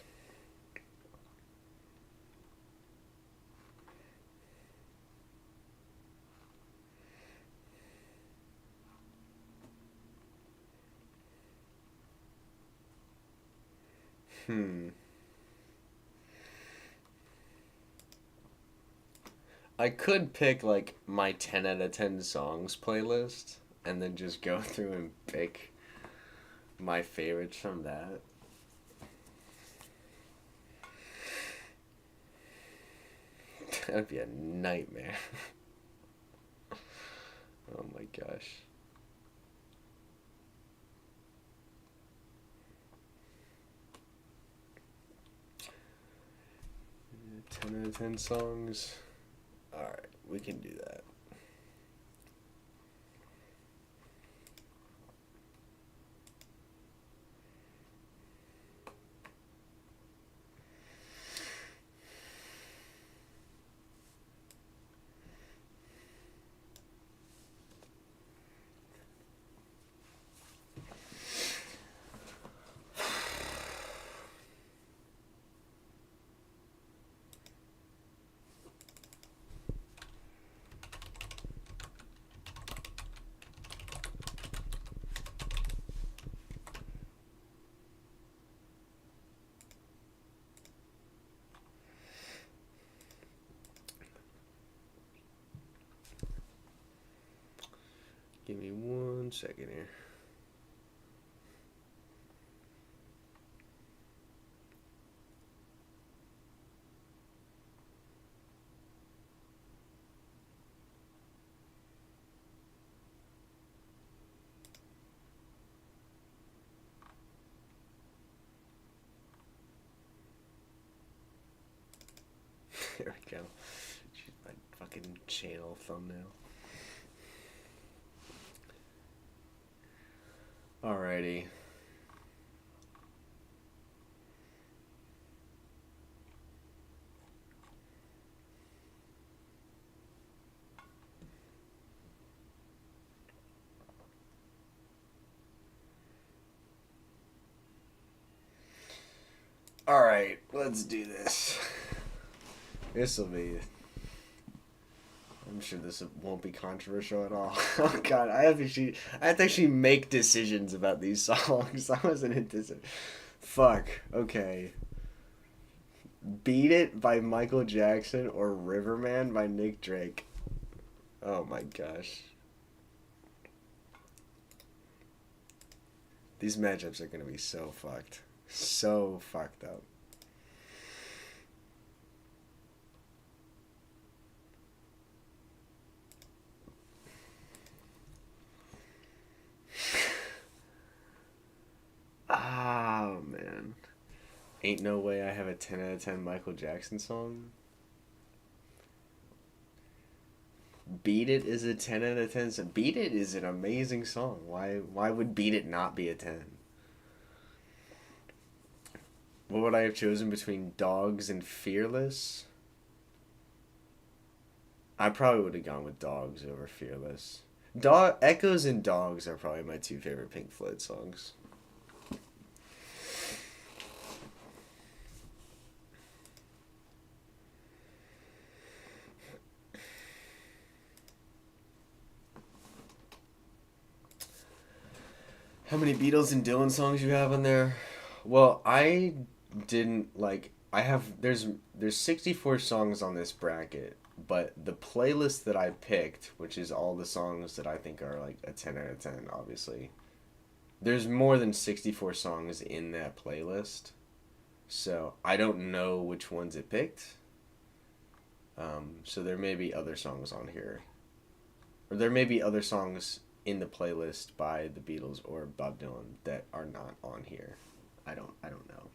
I could pick like my 10 out of 10 songs playlist and then just go through and pick my favorites from that. That'd be a nightmare. Oh my gosh. 10 out of 10 songs. Alright, we can do that. Give me 1 second here. There we go. She's my fucking channel thumbnail. Alrighty. Alright, let's do this. This'll be... I'm sure this won't be controversial at all. Oh God, I have to actually make decisions about these songs. I wasn't anticipating. Fuck. Okay. Beat It by Michael Jackson or Riverman by Nick Drake. Oh my gosh. These matchups are gonna be so fucked. So fucked up. Oh man. Ain't no way I have a 10 out of 10 Michael Jackson song. Beat It is a 10 out of 10. So Beat It is an amazing song. Why would Beat It not be a 10? What would I have chosen between Dogs and Fearless? I probably would have gone with Dogs over Fearless. Dog Echoes and Dogs are probably my two favorite Pink Floyd songs. How many Beatles and Dylan songs you have on there? Well, I didn't like. I have there's 64 songs on this bracket, but the playlist that I picked, which is all the songs that I think are like a 10 out of 10, obviously. There's more than 64 songs in that playlist. So, I don't know which ones it picked. So there may be other songs on here. Or there may be other songs in the playlist by the Beatles or Bob Dylan that are not on here. I don't know.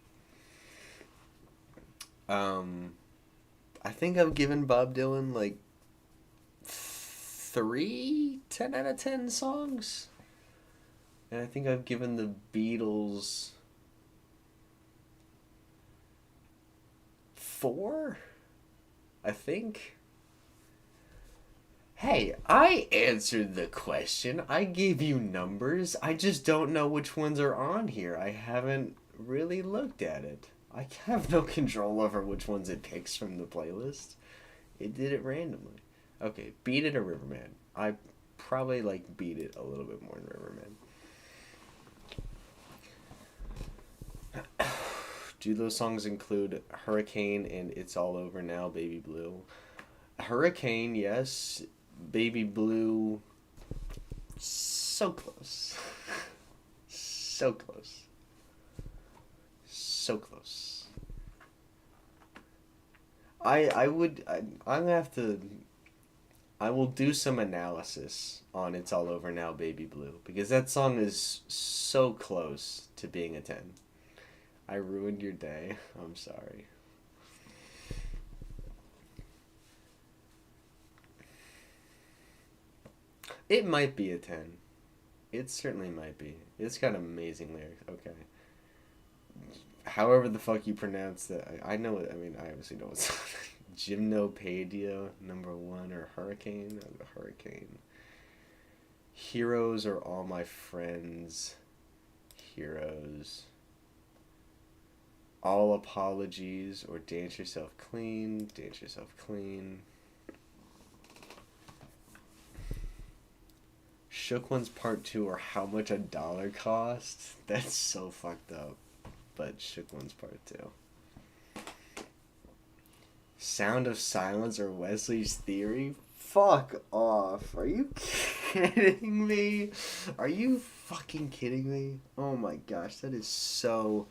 I think I've given Bob Dylan like three 10 out of 10 songs. And I think I've given the Beatles four, I think. Hey, I answered the question. I gave you numbers. I just don't know which ones are on here. I haven't really looked at it. I have no control over which ones it picks from the playlist. It did it randomly. Okay, Beat It or Riverman. I probably like Beat It a little bit more than Riverman. Do those songs include Hurricane and It's All Over Now, Baby Blue? Hurricane, yes. Baby Blue, so close. So close. So close. I'm gonna have to, I will do some analysis on It's All Over Now, Baby Blue, because that song is so close to being a 10. I ruined your day. I'm sorry. It might be a 10. It certainly might be. It's got amazing lyrics. Okay. However the fuck you pronounce that. I know it. I mean, I obviously know it's Gymnopedia, number one, or Hurricane. Hurricane. Heroes are all my friends. Heroes. All apologies or dance yourself clean. Dance yourself clean. Shook Ones Part 2 or How Much a Dollar Cost? That's so fucked up. But Shook Ones Part 2. Sound of Silence or Wesley's Theory? Fuck off. Are you kidding me? Are you fucking kidding me? Oh my gosh, that is so...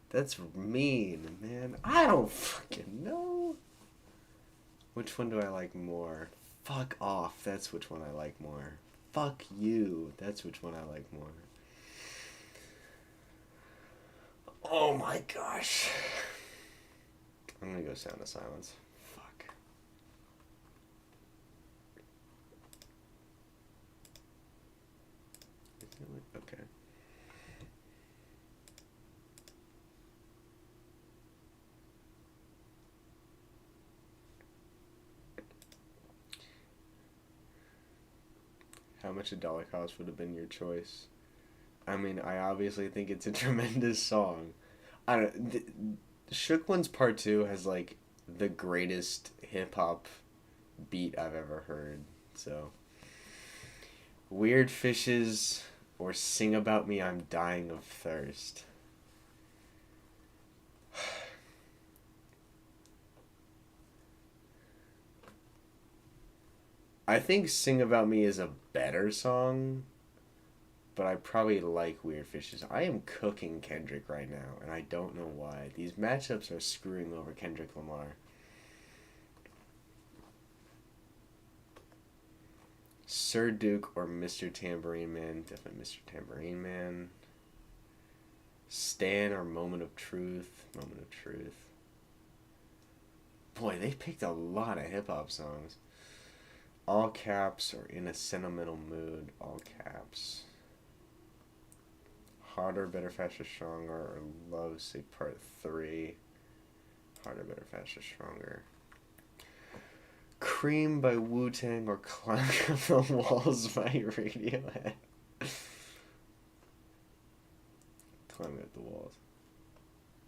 That's mean, man. I don't fucking know. Which one do I like more? Fuck off. That's which one I like more. Fuck you. That's which one I like more. Oh my gosh. I'm gonna go Sound of Silence. Fuck. Okay. How Much a Dollar Cost would have been your choice? I mean, I obviously think it's a tremendous song. I don't. Shook Ones Part 2 has like the greatest hip hop beat I've ever heard. So, Weird Fishes or Sing About Me, I'm Dying of Thirst. I think Sing About Me is a better song, but I probably like Weird Fishes. I am cooking Kendrick right now, and I don't know why. These matchups are screwing over Kendrick Lamar. Sir Duke or Mr. Tambourine Man? Definitely Mr. Tambourine Man. Stan or Moment of Truth? Moment of Truth. Boy, they picked a lot of hip hop songs. All Caps or In a Sentimental Mood? All Caps. Harder, Better, Faster, Stronger or Love Sick Part 3? Harder, better, faster, stronger. Cream by Wu-Tang or Climbing Up the Walls by Radiohead. Climbing Up the Walls.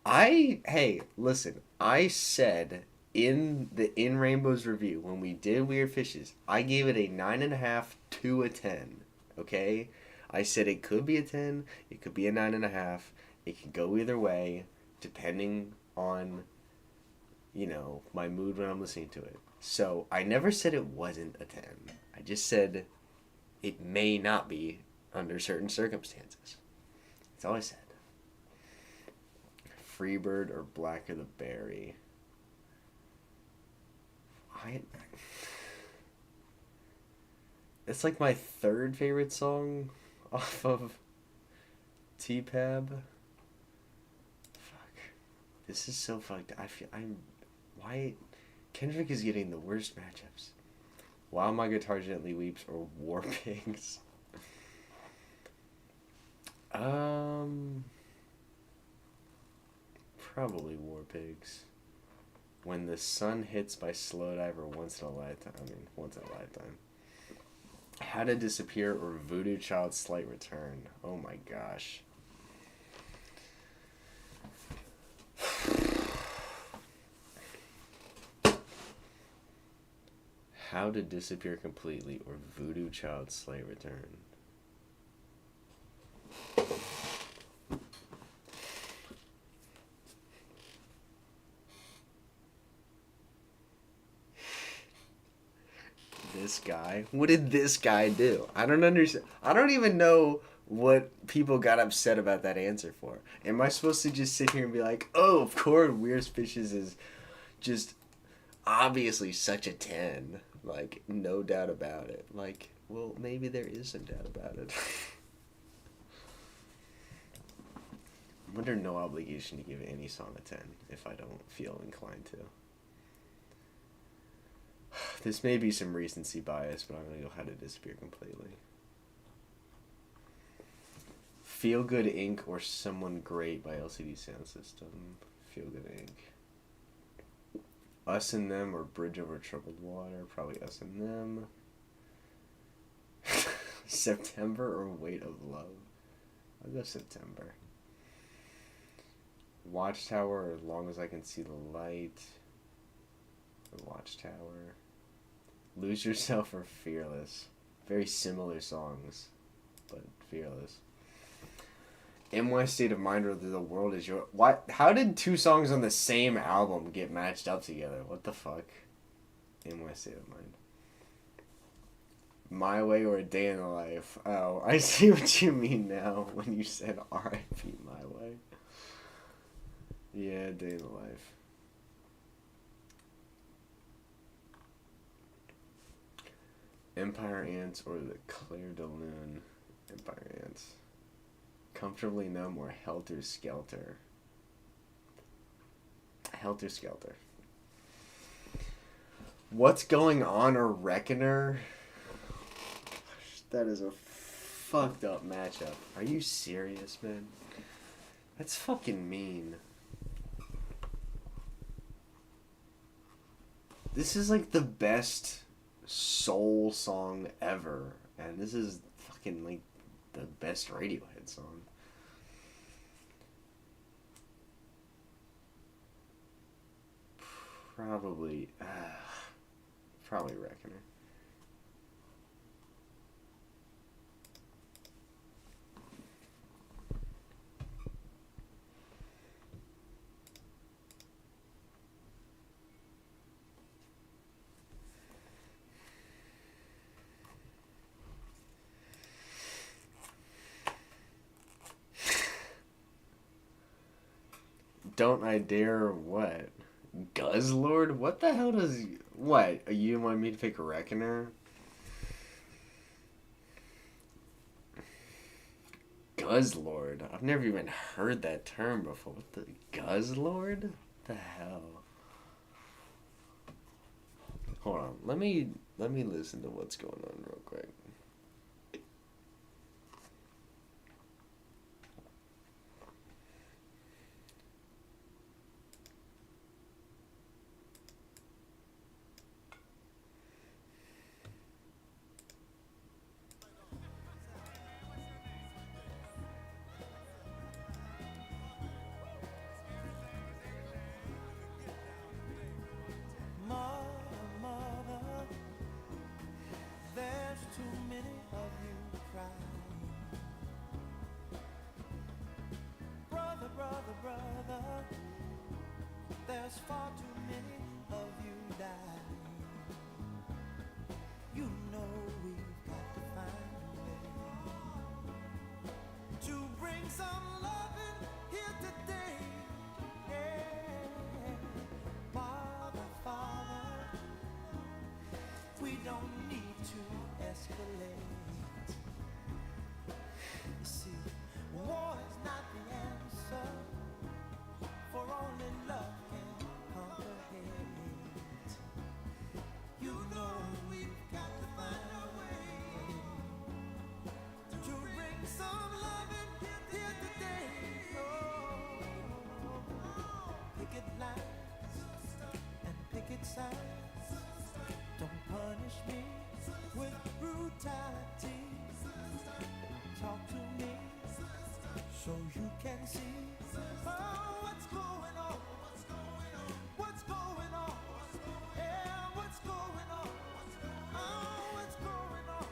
Hey, listen, I said in Rainbow's review, when we did Weird Fishes, I gave it a 9.5 to a 10. Okay? I said it could be a 10, it could be a 9.5, it could go either way, depending on, my mood when I'm listening to it. So I never said it wasn't a 10. I just said it may not be under certain circumstances. That's all I said. Freebird or Blacker the Berry. It's like my third favorite song off of T-Pab. Fuck. This is so fucked. Why Kendrick is getting the worst matchups. While My Guitar Gently Weeps or War Pigs. Probably War Pigs. When the Sun Hits by Slowdive or Once in a Lifetime. Once in a Lifetime. How to Disappear or Voodoo Child's Slight Return. Oh my gosh. How to Disappear Completely or Voodoo Child's Slight Return. This guy? What did this guy do? I don't understand. I don't even know what people got upset about that answer for. Am I supposed to just sit here and be like, oh, of course, Weird Fishes is just obviously such a 10. Like, no doubt about it. Like, well, maybe there is some doubt about it. I'm under no obligation to give any song a 10 if I don't feel inclined to. This may be some recency bias, but I'm going to go How to Disappear Completely. Feel Good Inc. or Someone Great by LCD Sound System. Feel Good Inc. Us and Them or Bridge Over Troubled Water. Probably Us and Them. September or Weight of Love. I'll go September. Watchtower or As Long as I Can See the Light. The Watchtower. Lose Yourself or Fearless. Very similar songs, but Fearless. My State of Mind or The World Is Your... What? How did two songs on the same album get matched up together? What the fuck? My State of Mind. My Way or A Day in the Life. Oh, I see what you mean now when you said R.I.P. My Way. Yeah, Day in the Life. Empire Ants or the Claire de Lune. Empire Ants. Comfortably Numb or Helter Skelter. Helter Skelter. What's Going On or Reckoner? That is a fucked up matchup. Are you serious, man? That's fucking mean. This is like the best soul song ever, and this is fucking like the best Radiohead song. Probably Reckoner. Don't I Dare or what? Guzzlord? What the hell does... What? You want me to pick Reckoner? Guzzlord? I've never even heard that term before. What the... Guzzlord? What the hell? Hold on. Let me listen to what's going on real quick.
There's far too many of you dying. You know we've got to find a way to bring some loving here today. Yeah. Father, Father, we don't need to escalate. You see, war is not the answer, for only love can conquer hate. You know we've got to find a way to bring some loving here today. Oh, picket lines and picket signs. Don't punish me with brutality. Talk to me so you can see what's going on. What's going on? Yeah, what's going on? Oh, what's going on?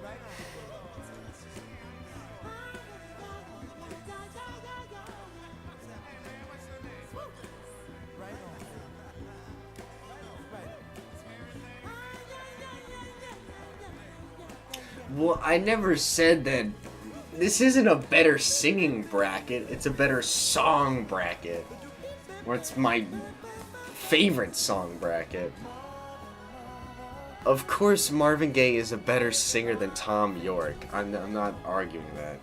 Right on. Right on.
Well, I never said that. This isn't a better singing bracket. It's a better song bracket. Or it's my favorite song bracket. Of course, Marvin Gaye is a better singer than Tom York. I'm not arguing that.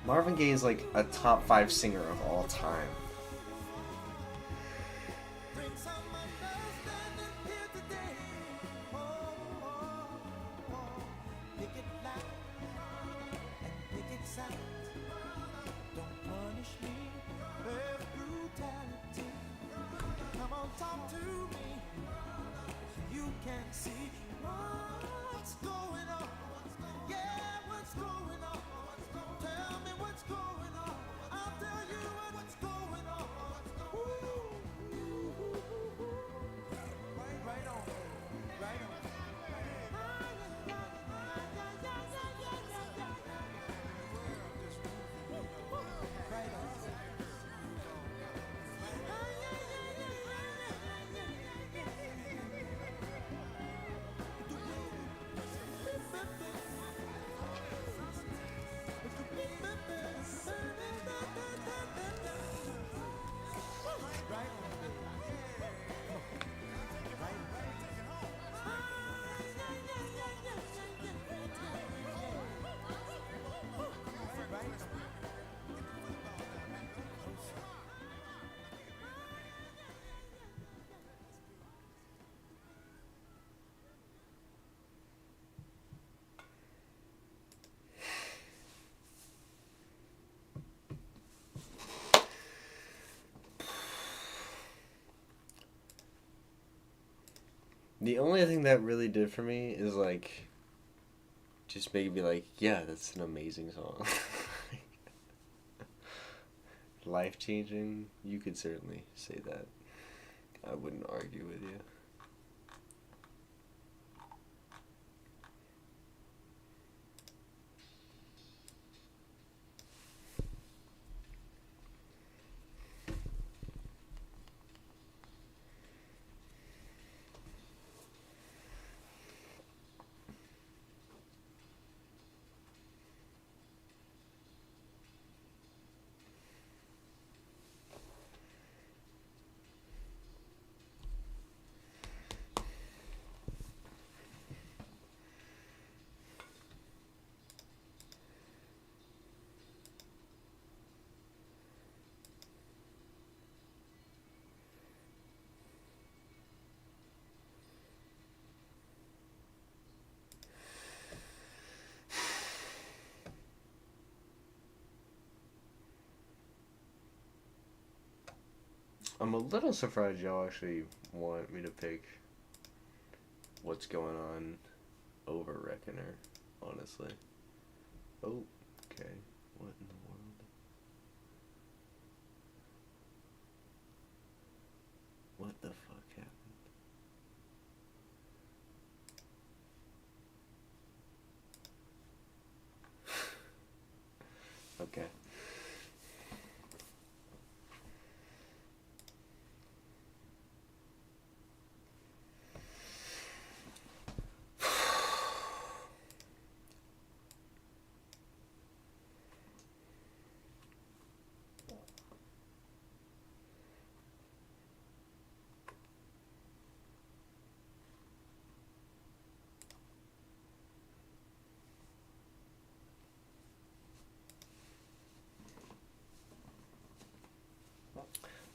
Marvin Gaye is like a top 5 singer of all time. The only thing that really did for me is like just make me like, yeah, that's an amazing song. Life changing, you could certainly say that. I wouldn't argue with you. I'm a little surprised y'all actually want me to pick What's Going On over Reckoner, honestly. Oh, okay. What in the world? What the fuck happened?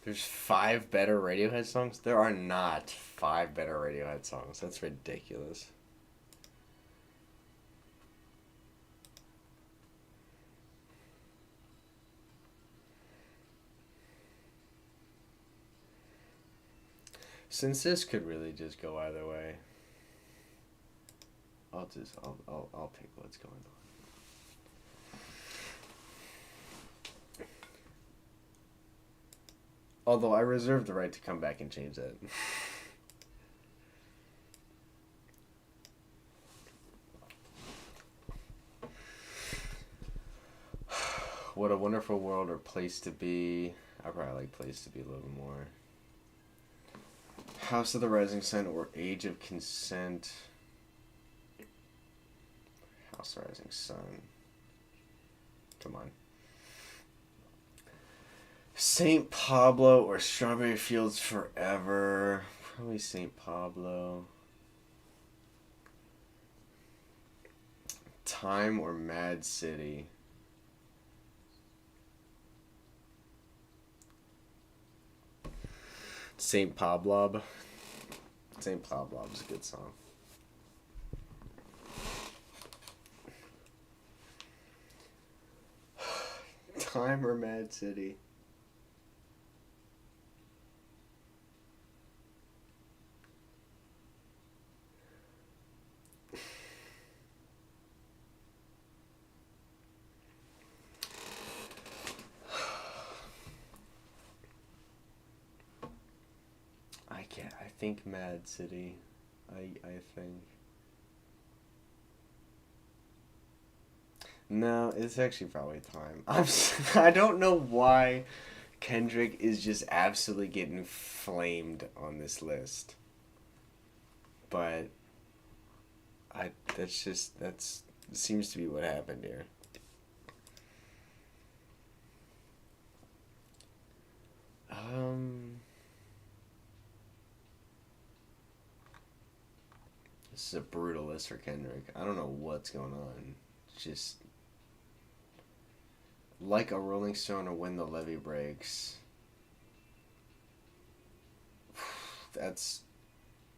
There's 5 better Radiohead songs? There are not 5 better Radiohead songs. That's ridiculous. Since this could really just go either way, I'll pick what's going on. Although I reserve the right to come back and change that. What a Wonderful World or Place to Be. I probably like Place to Be a little more. House of the Rising Sun or Age of Consent. House of the Rising Sun. Come on. St. Pablo or Strawberry Fields Forever. Probably St. Pablo. Time or Mad City. St. Pablo. St. Pablo is a good song. Time or Mad City. I think Mad City. I think. No, it's actually probably Time. I don't know why Kendrick is just absolutely getting flamed on this list. But that seems to be what happened here. This is a brutal list for Kendrick. I don't know what's going on. Just like a Rolling Stone or When the Levee Breaks. That's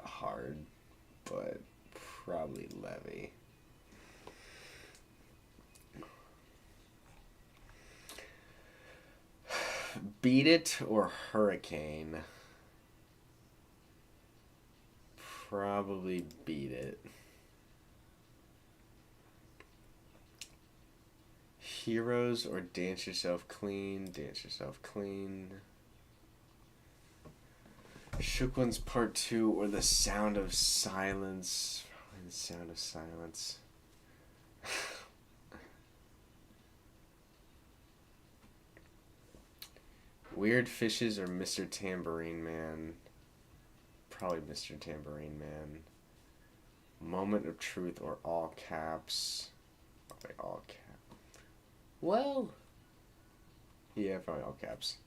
hard, but probably Levee. Beat It or Hurricane. Probably Beat It. Heroes or Dance Yourself Clean. Dance Yourself Clean. Shook Ones Part 2 or The Sound of Silence. Probably The Sound of Silence. Weird Fishes or Mr. Tambourine Man. Probably Mr. Tambourine Man. Moment of Truth or All Caps. Probably All Caps. Well, yeah, probably All Caps.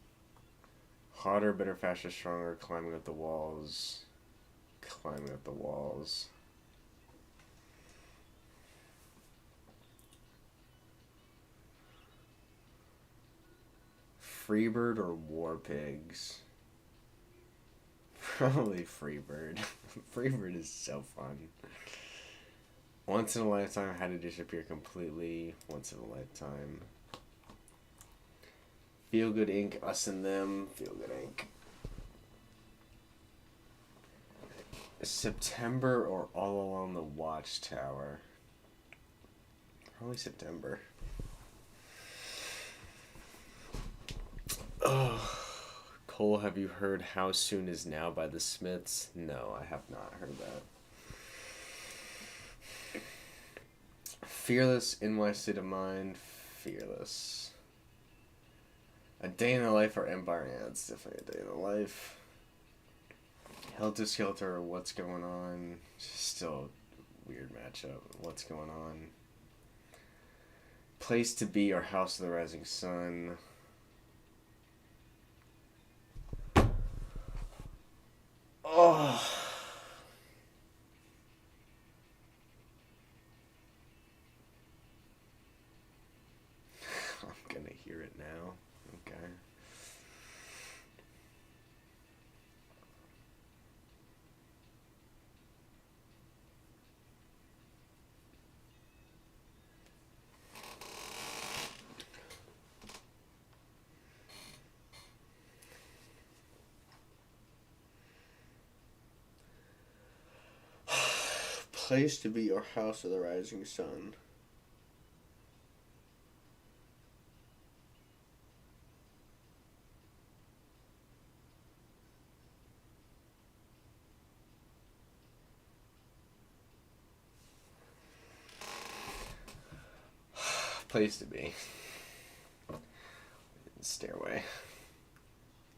Harder, Better, Faster, Stronger, Climbing Up the Walls. Climbing Up the Walls. Freebird or War Pigs? Probably Freebird. Freebird is so fun. Once in a Lifetime, How to Disappear Completely. Once in a Lifetime. Feel Good Inc. Us and Them. Feel Good Inc. September or All Along the Watchtower. Probably September. Oh. Cole, have you heard How Soon Is Now by the Smiths? No, I have not heard that. Fearless, In My State of Mind. Fearless. A Day in the Life or Empire? Yeah, it's definitely A Day in the Life. Helter Skelter or What's Going On? Still a weird matchup. What's Going On? Place to Be or House of the Rising Sun? Oh. I'm gonna hear it now. Okay. Place to be or House of the Rising Sun. Place to be. Stairway.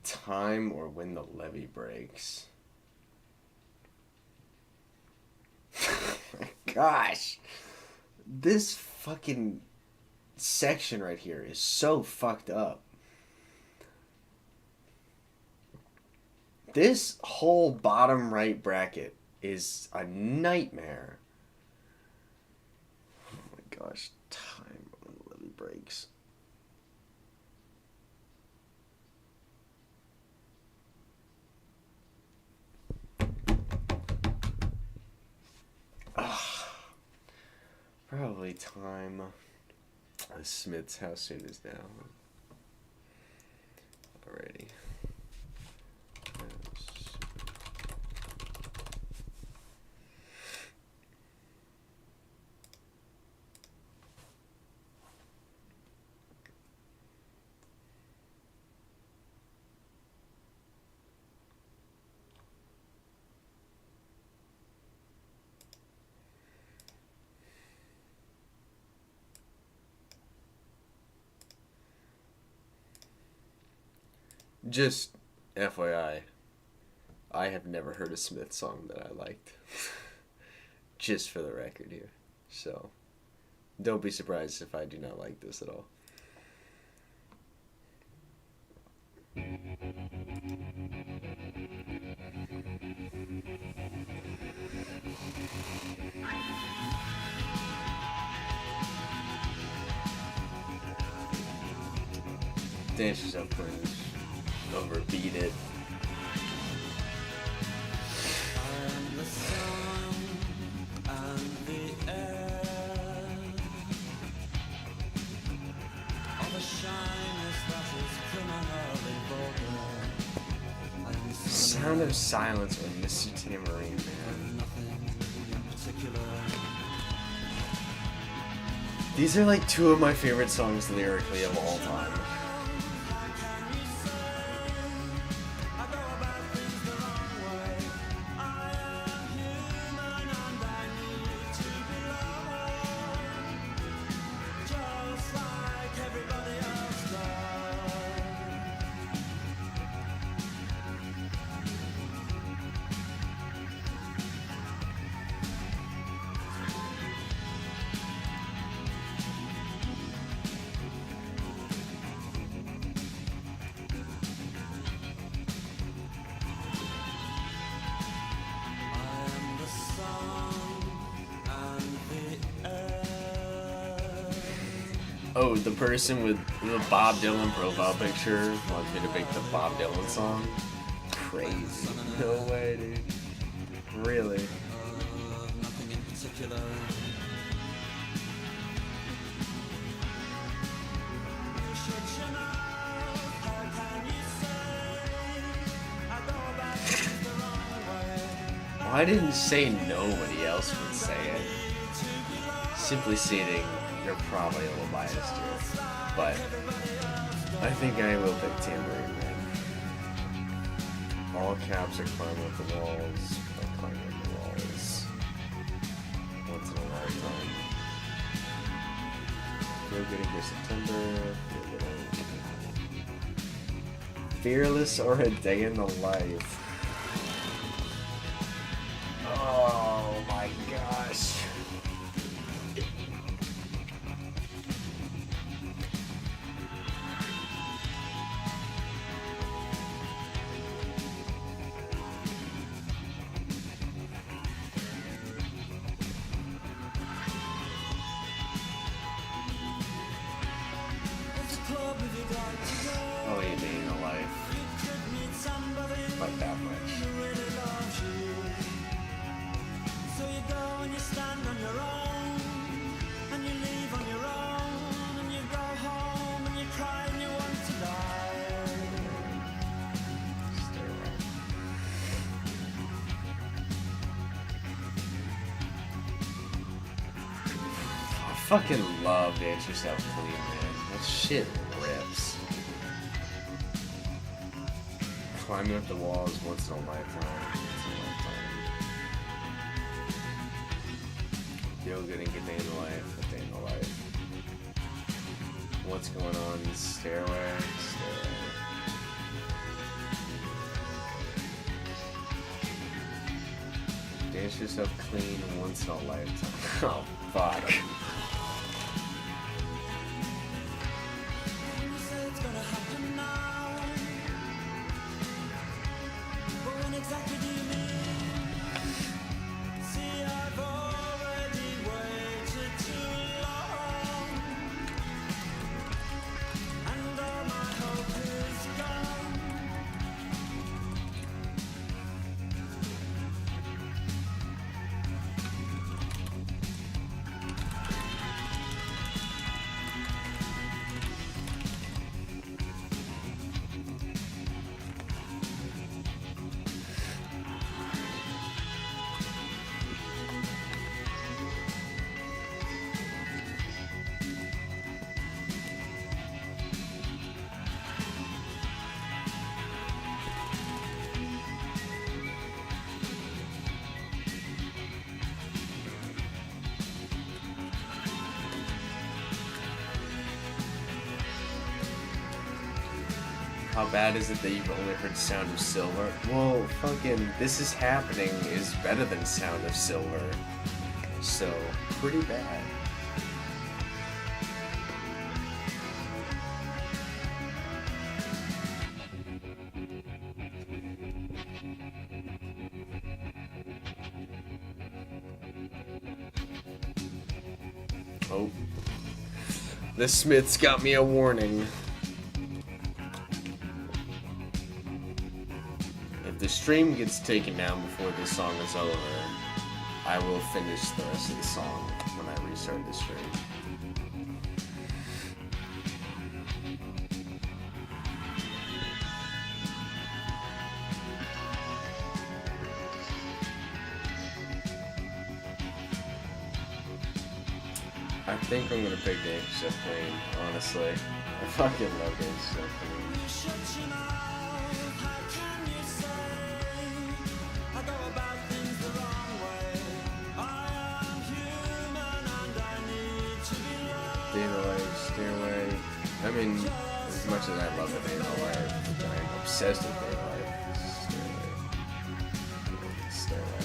Time or When the Levee Breaks. Oh my gosh. This fucking section right here is so fucked up. This whole bottom right bracket is a nightmare. Oh my gosh. Time When the Levee Breaks. Probably Time. The Smiths, How Soon Is Now? Alrighty. Just FYI, I have never heard a Smith song that I liked. Just for the record here. So, don't be surprised if I do not like this at all. Dance yourself, please. Overbeat it.
And the sun and the air are the shyness that is criminally vulgar.
Sound of Silence or Mr. Tamarine, man.
Nothing in particular.
These are like two of my favorite songs lyrically of all time. Oh, the person with the Bob Dylan profile picture wants me to pick the Bob Dylan song? Crazy. No way, dude. Really?
Nothing in particular.
Well, I didn't say nobody else would say it. Simply stating you're probably a little biased here. But I think I will pick Tambourine Man. All caps are climbing up the walls. Climbing up the walls. Once in a lifetime. Feel good in here September. Fearless or A Day in the Life. Oh my gosh. Oh, A Day in the Life. Like that much.
So you go and you stand on your own, and you leave on your own, and you go home and you cry and you want to die.
Stay away. fucking love Dance Yourself Clean, man. That shit rips. Climbing up the walls once in a lifetime. Feel good and get day in the life. A day in the life. What's going on? Stairway. Dance Yourself Clean once in a lifetime. Oh, fuck. How bad is it that you've only heard Sound of Silver? Well, fucking This Is Happening is better than Sound of Silver. So, pretty bad. Oh. The Smiths got me a warning. If the stream gets taken down before this song is over, I will finish the rest of the song when I restart the stream. I think I'm gonna pick Dance Yourself Clean, honestly. I fucking love Dance Yourself Clean. Day in the Life, Stairway. I mean, as much as I love a Day in the Life, I'm obsessed with Day in the Life. Stairway. Stairway.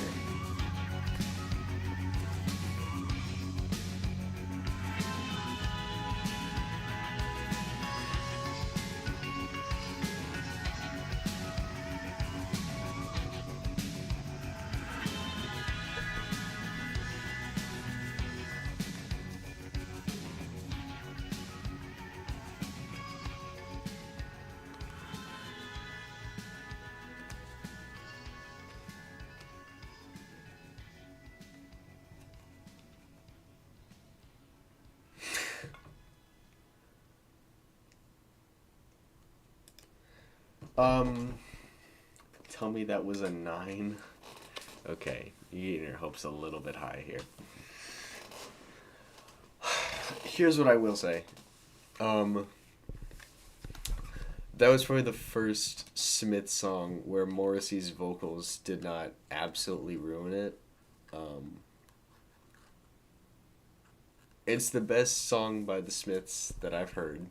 Tell me that was a 9. Okay, you're getting your hopes a little bit high here. Here's what I will say. That was probably the first Smith song where Morrissey's vocals did not absolutely ruin it. It's the best song by the Smiths that I've heard.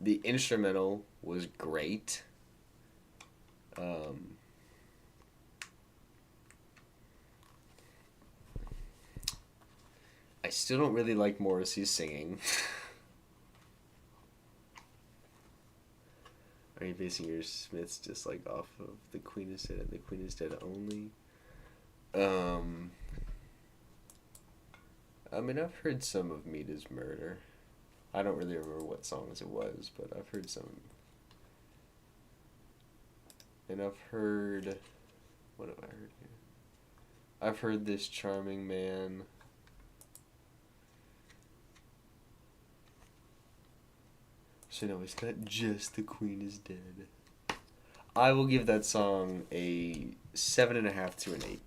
The instrumental was great. I still don't really like Morrissey's singing. Are you basing your Smiths just like off of The Queen is Dead and The Queen is Dead only? I mean, I've heard some of Meat is Murder. I don't really remember what songs it was, but I've heard some. And I've heard... What have I heard here? I've heard This Charming Man. So no, it's not just The Queen is Dead. I will give that song a 7.5 to an 8.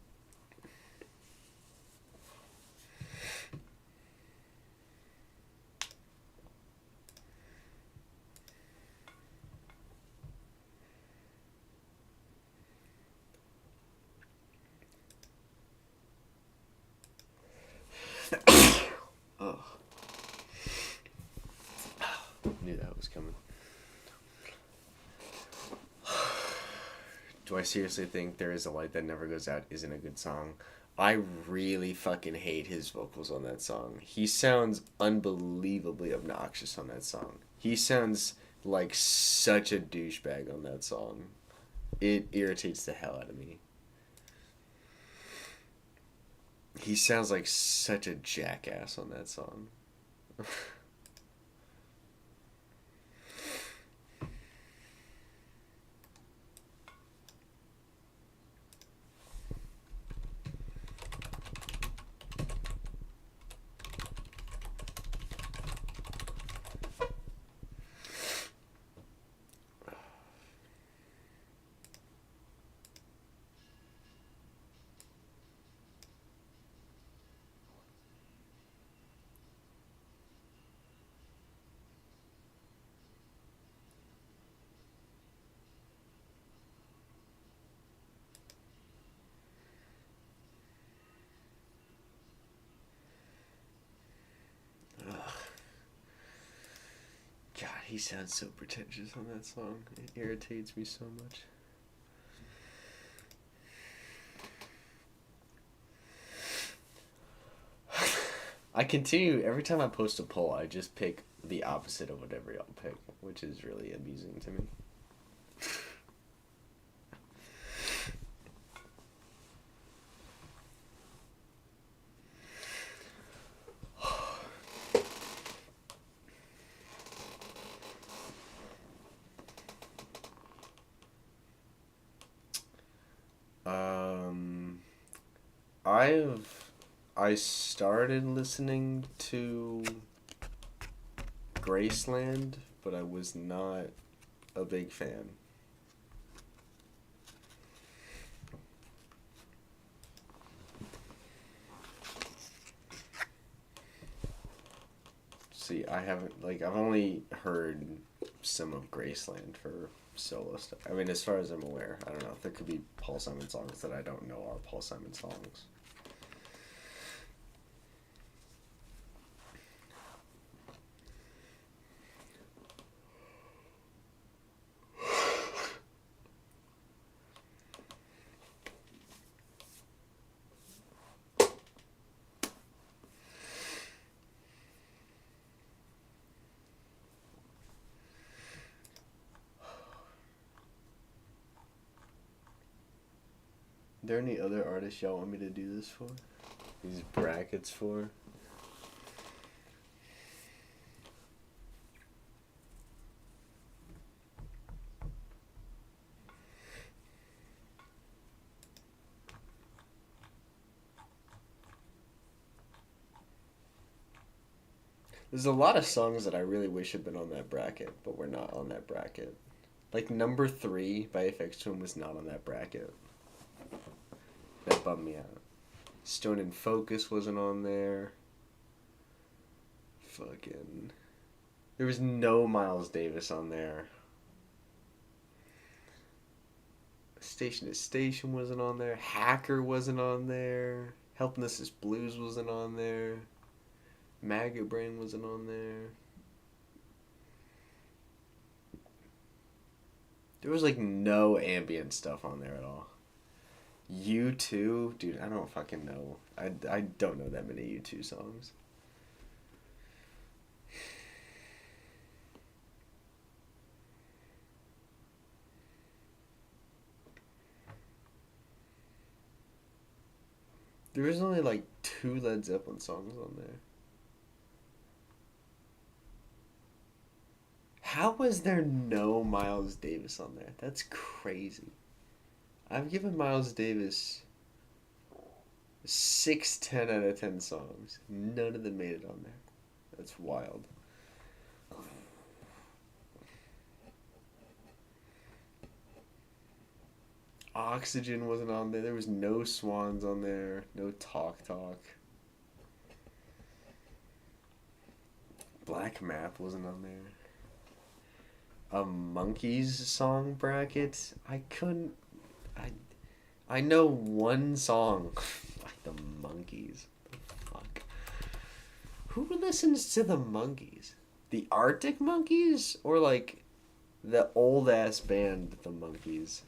coming. Do I seriously think There Is a Light That Never Goes Out isn't a good song? I really fucking hate his vocals on that song. He sounds unbelievably obnoxious on that song. He sounds like such a douchebag on that song. It irritates the hell out of me. He sounds like such a jackass on that song. God, he sounds so pretentious on that song. It irritates me so much. I continue, every time I post a poll, I just pick the opposite of whatever y'all pick, which is really amusing to me. I started listening to Graceland, but I was not a big fan. See, I've only heard some of Graceland for solo stuff. I mean, as far as I'm aware, I don't know. There could be Paul Simon songs that I don't know are Paul Simon songs. Are there any other artists y'all want me to do this for? These brackets for? There's a lot of songs that I really wish had been on that bracket, but we're not on that bracket. Like number 3 by FX Twin was not on that bracket. That bummed me out. Stone and Focus wasn't on there. Fucking. There was no Miles Davis on there. Station to Station wasn't on there. Hacker wasn't on there. Helplessness Blues wasn't on there. Maggot Brain wasn't on there. There was like no ambient stuff on there at all. U2, dude, I don't fucking know. I don't know that many U2 songs. There was only like 2 Led Zeppelin songs on there. How was there no Miles Davis on there? That's crazy. I've given Miles Davis 6 10 out of 10 songs. None of them made it on there. That's wild. Oxygen wasn't on there. There was no Swans on there. No Talk Talk. Black Math wasn't on there. A Monkeys song bracket. I know one song by the Monkeys. The fuck. Who listens to the Monkeys? The Arctic Monkeys or like the old ass band the Monkeys?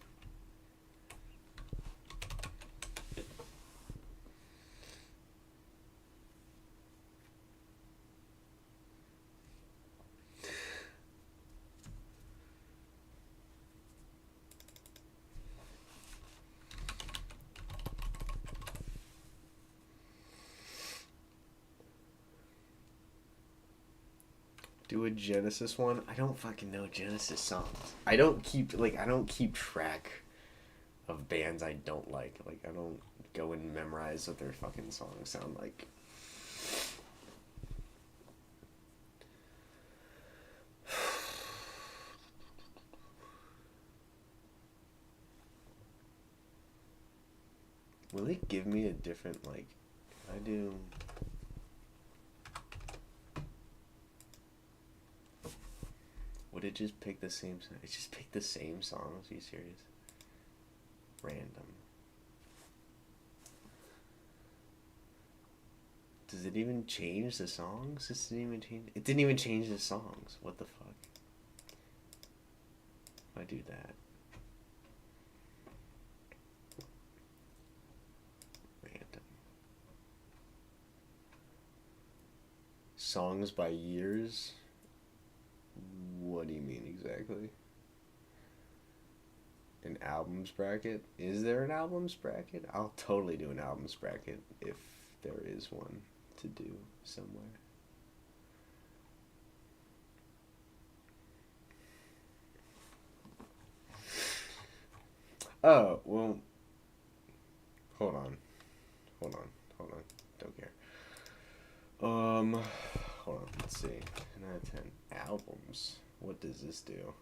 Do a Genesis one? I don't fucking know Genesis songs. I don't keep track of bands I don't like. Like I don't go and memorize what their fucking songs sound like. Will it give me a different like I do would it just pick the same it just picked the same songs? Are you serious? Random. Does it even change the songs? It didn't even change the songs. What the fuck? If I do that. Random. Songs by years? What do you mean exactly? An albums bracket? Is there an albums bracket? I'll totally do an albums bracket if there is one to do somewhere. Oh, well, hold on. Don't care. Hold on, let's see. 10 out of 10 albums. What does this do?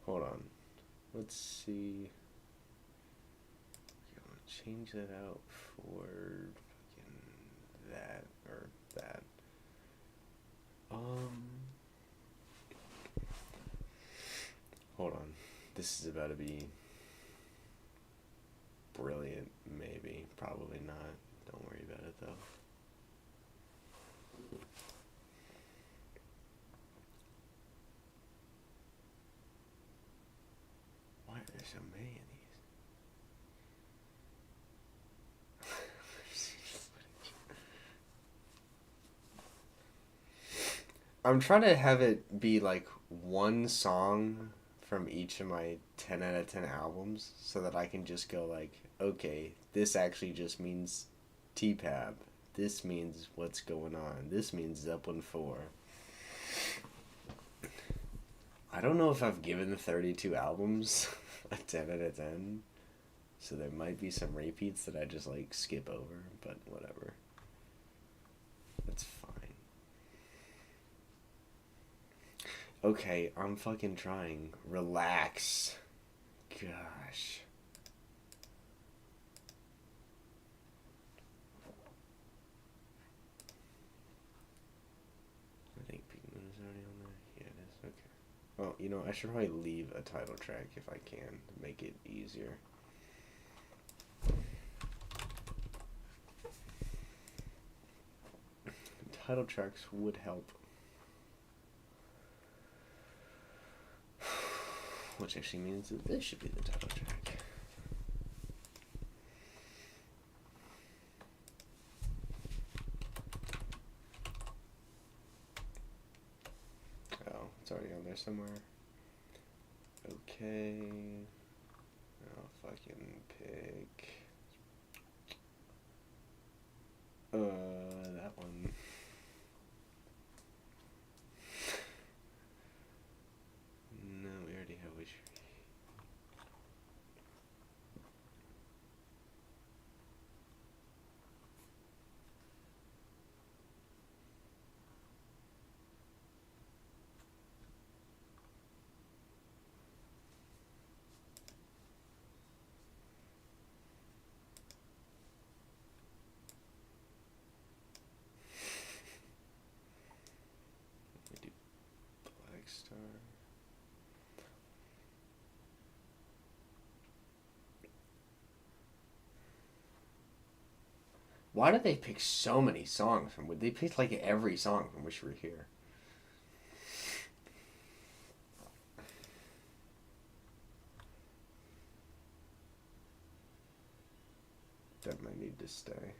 Hold on. Let's see. Okay, I'll change that out for fucking that or that. Hold on. This is about to be brilliant, maybe. Probably not. Don't worry about it, though. Why are there so many of these? I'm trying to have it be like one song from each of my 10 out of 10 albums so that I can just go like, okay, this actually just means T-Pab. This means what's going on. This means Zeppelin 4. I don't know if I've given 32 albums a 10 out of 10. So there might be some repeats that I just like skip over, but whatever. That's fine. Okay, I'm fucking trying. Relax. Gosh. I think Pink Moon is already on there. Yeah, it is. Okay. Well, you know, I should probably leave a title track if I can to make it easier. Title tracks would help. Which actually means that this should be the title track. Oh, it's already on there somewhere. Okay. I'll fucking pick. That one. No, we already have Wish. Why did they pick so many songs from? They picked like every song from Wish You Were Here. That might need to stay.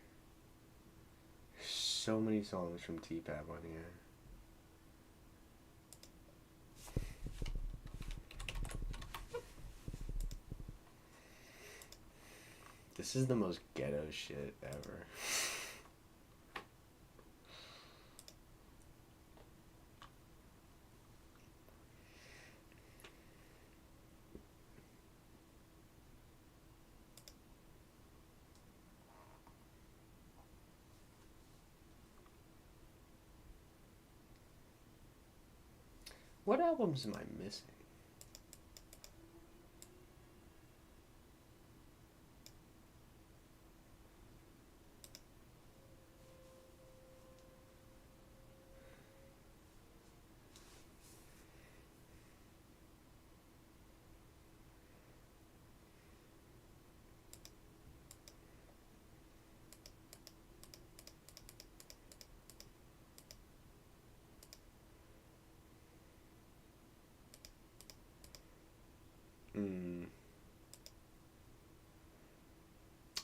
So many songs from T-Pap on here. This is the most ghetto shit ever. What albums am I missing?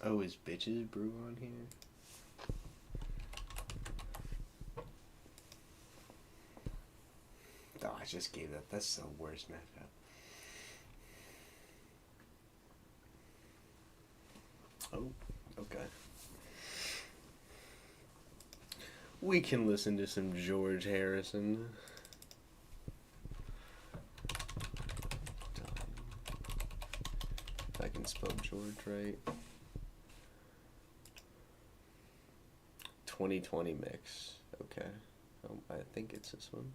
Oh, is Bitches Brew on here? Oh, I just gave that. That's the worst matchup. Oh, okay. We can listen to some George Harrison. If I can spell George right. 2020 mix. Okay. I think it's this one.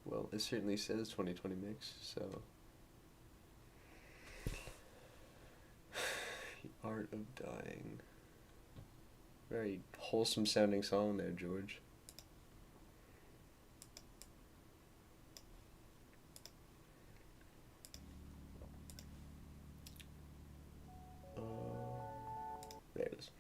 Well, it certainly says 2020 mix, so. The Art of Dying. Very wholesome sounding song there, George. There it is.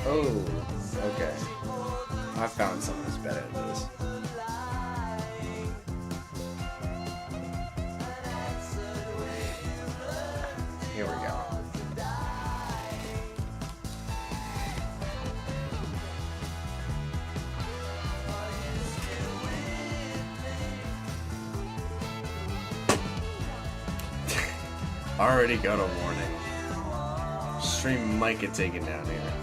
Oh, okay. I found something that's better than this. Here we go. Already got a warning. Stream might get taken down here.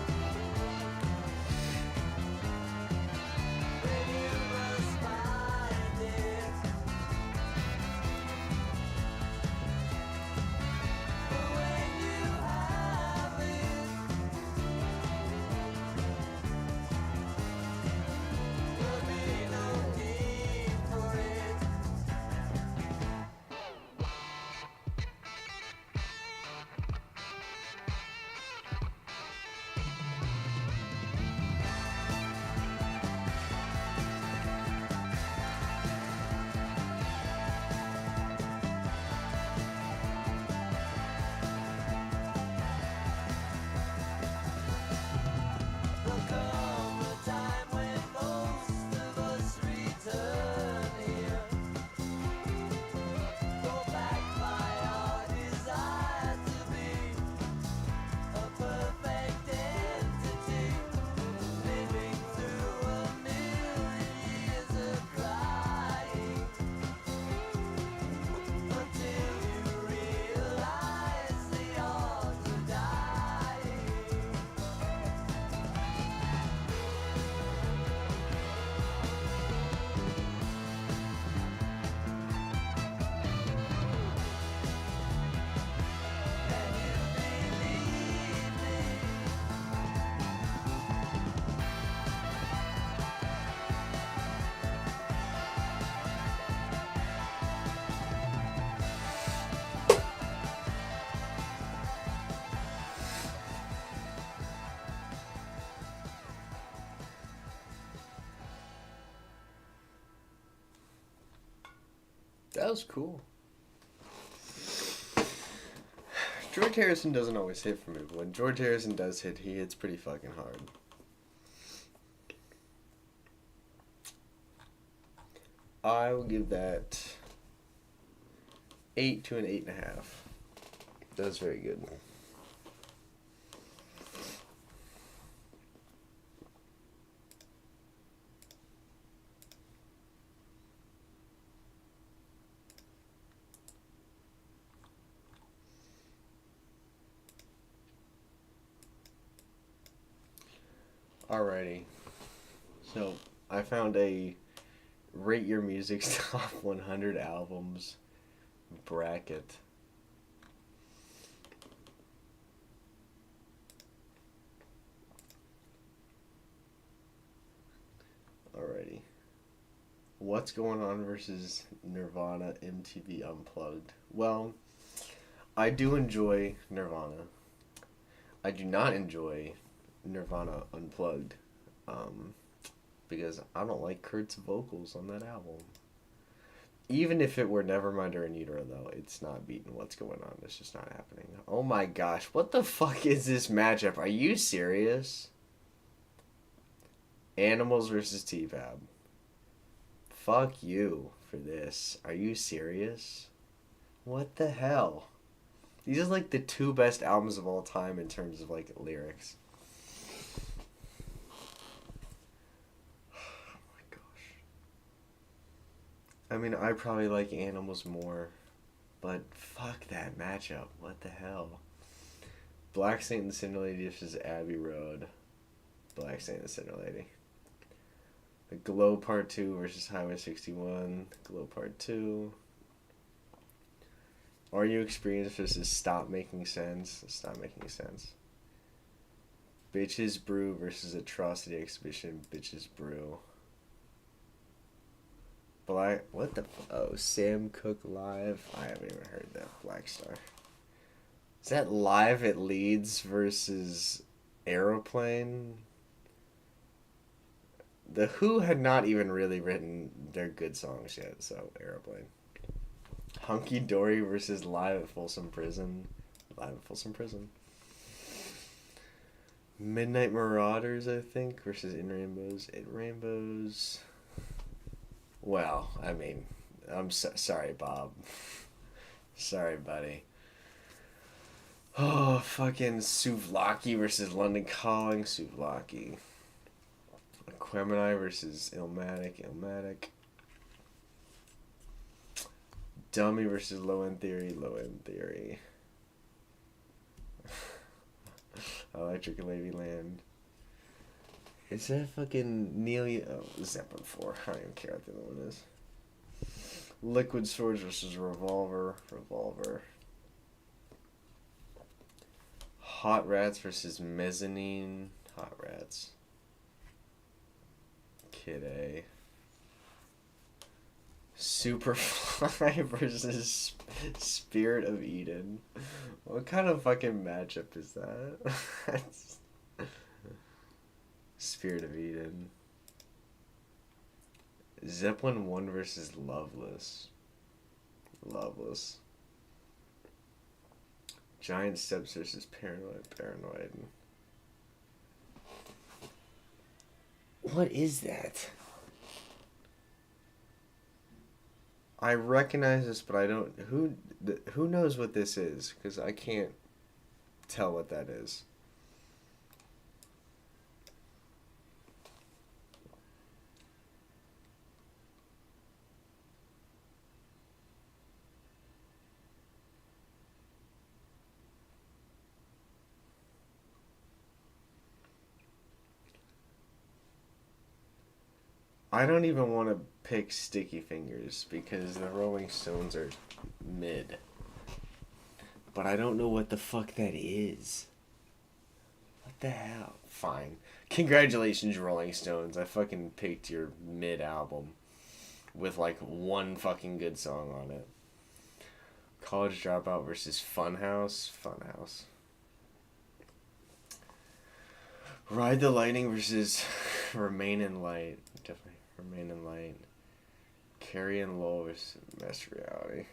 That was cool. George Harrison doesn't always hit for me, but when George Harrison does hit, he hits pretty fucking hard. I will give that 8 to an 8.5. That was very good. Alrighty. So, I found a Rate Your Music's Top 100 Albums bracket. Alrighty. What's Going On versus Nirvana MTV Unplugged? Well, I do enjoy Nirvana. I do not enjoy Nirvana Unplugged. Because I don't like Kurt's vocals on that album. Even if it were Nevermind or In Utero, though, it's not beating What's Going On. It's just not happening. Oh my gosh, what the fuck is this matchup? Are you serious? Animals versus T-Fab. Fuck you for this. Are you serious? What the hell? These are like the two best albums of all time in terms of like lyrics. Oh my gosh. I mean, I probably like Animals more, but fuck that matchup. What the hell? Black Saint and the Cinder Lady versus Abbey Road. Black Saint and the Cinder Lady. The Glow Part 2 versus Highway 61. Glow Part 2. Are You Experienced versus Stop Making Sense. Stop Making Sense. Bitches Brew versus Atrocity Exhibition. Bitches Brew. Black. What the. Oh, Sam Cooke Live. I haven't even heard that. Black Star. Is that Live at Leeds versus Aeroplane? The Who had not even really written their good songs yet, so Aeroplane. Hunky Dory versus Live at Folsom Prison. Live at Folsom Prison. Midnight Marauders, I think, versus In Rainbows. In Rainbows. Well, I mean, I'm sorry, Bob. Sorry, buddy. Oh, fucking Souvlaki versus London Calling. Souvlaki. Aquemini versus Illmatic. Illmatic. Dummy versus Low End Theory. Low End Theory. Electric Ladyland. Is that fucking Neil? Oh, Zeppelin 4. I don't even care what the other one is. Liquid Swords versus Revolver. Revolver. Hot Rats versus Mezzanine. Hot Rats. Kid A. Superfly versus Spirit of Eden. What kind of fucking matchup is that? Spirit of Eden. Zeppelin 1 versus Loveless. Loveless. Giant Steps versus Paranoid. Paranoid. What is that? I recognize this, but I don't. Who knows what this is? Because I can't tell what that is. I don't even want to pick Sticky Fingers because the Rolling Stones are mid. But I don't know what the fuck that is. What the hell? Fine. Congratulations, Rolling Stones. I fucking picked your mid album with like one fucking good song on it. College Dropout versus Funhouse. Funhouse. Ride the Lightning versus Remain in Light. Definitely Remain in Light. Carrie and Lowell versus Master Reality.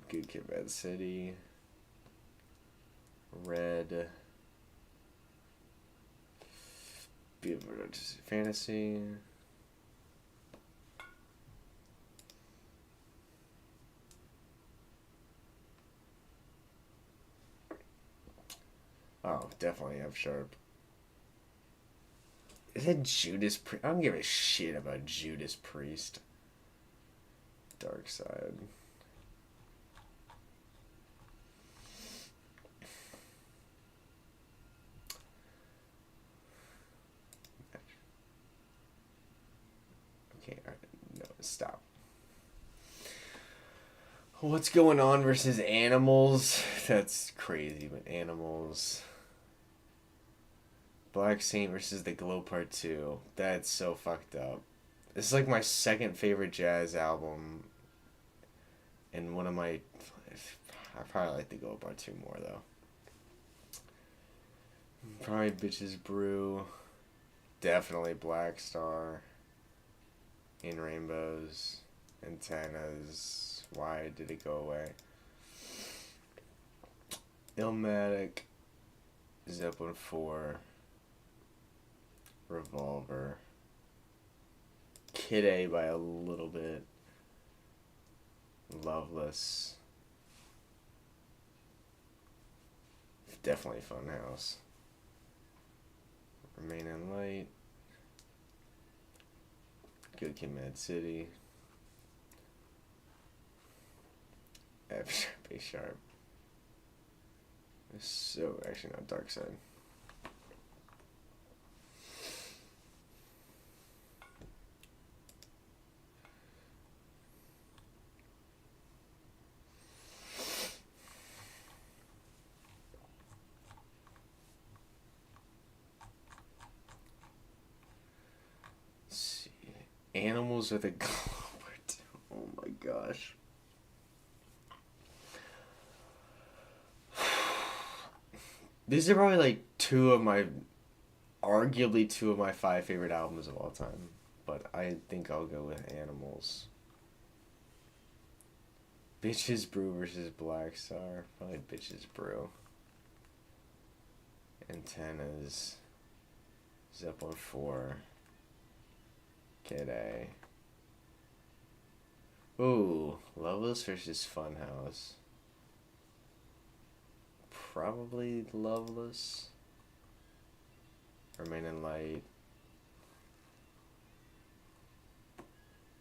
Good Kid, Bad City. Red. Fantasy. Oh, definitely F sharp. Is that Judas Priest? I don't give a shit about Judas Priest. Dark Side. Okay, all right, no, stop. What's going on versus Animals? That's crazy, but Animals. Black Saint versus The Glow Part 2. That's so fucked up. This is like my second favorite jazz album. And one of my... I probably like The Glow Part 2 more, though. Probably Bitches Brew. Definitely Black Star. In Rainbows. Antennas. Why did it go away? Illmatic. Zeppelin 4. Revolver. Kid A by a little bit. Loveless. Definitely Funhouse. Remain in Light. Good Kid, Mad City. F sharp, A sharp. So, actually, not Dark Side. Animals with a glow. Oh my gosh. These are probably like arguably two of my 5 favorite albums of all time. But I think I'll go with Animals. Bitches Brew versus Black Star. Probably Bitches Brew. Antennas. Zeppelin 4. Kid A. Ooh, Loveless versus Funhouse. Probably Loveless. Remain in Light.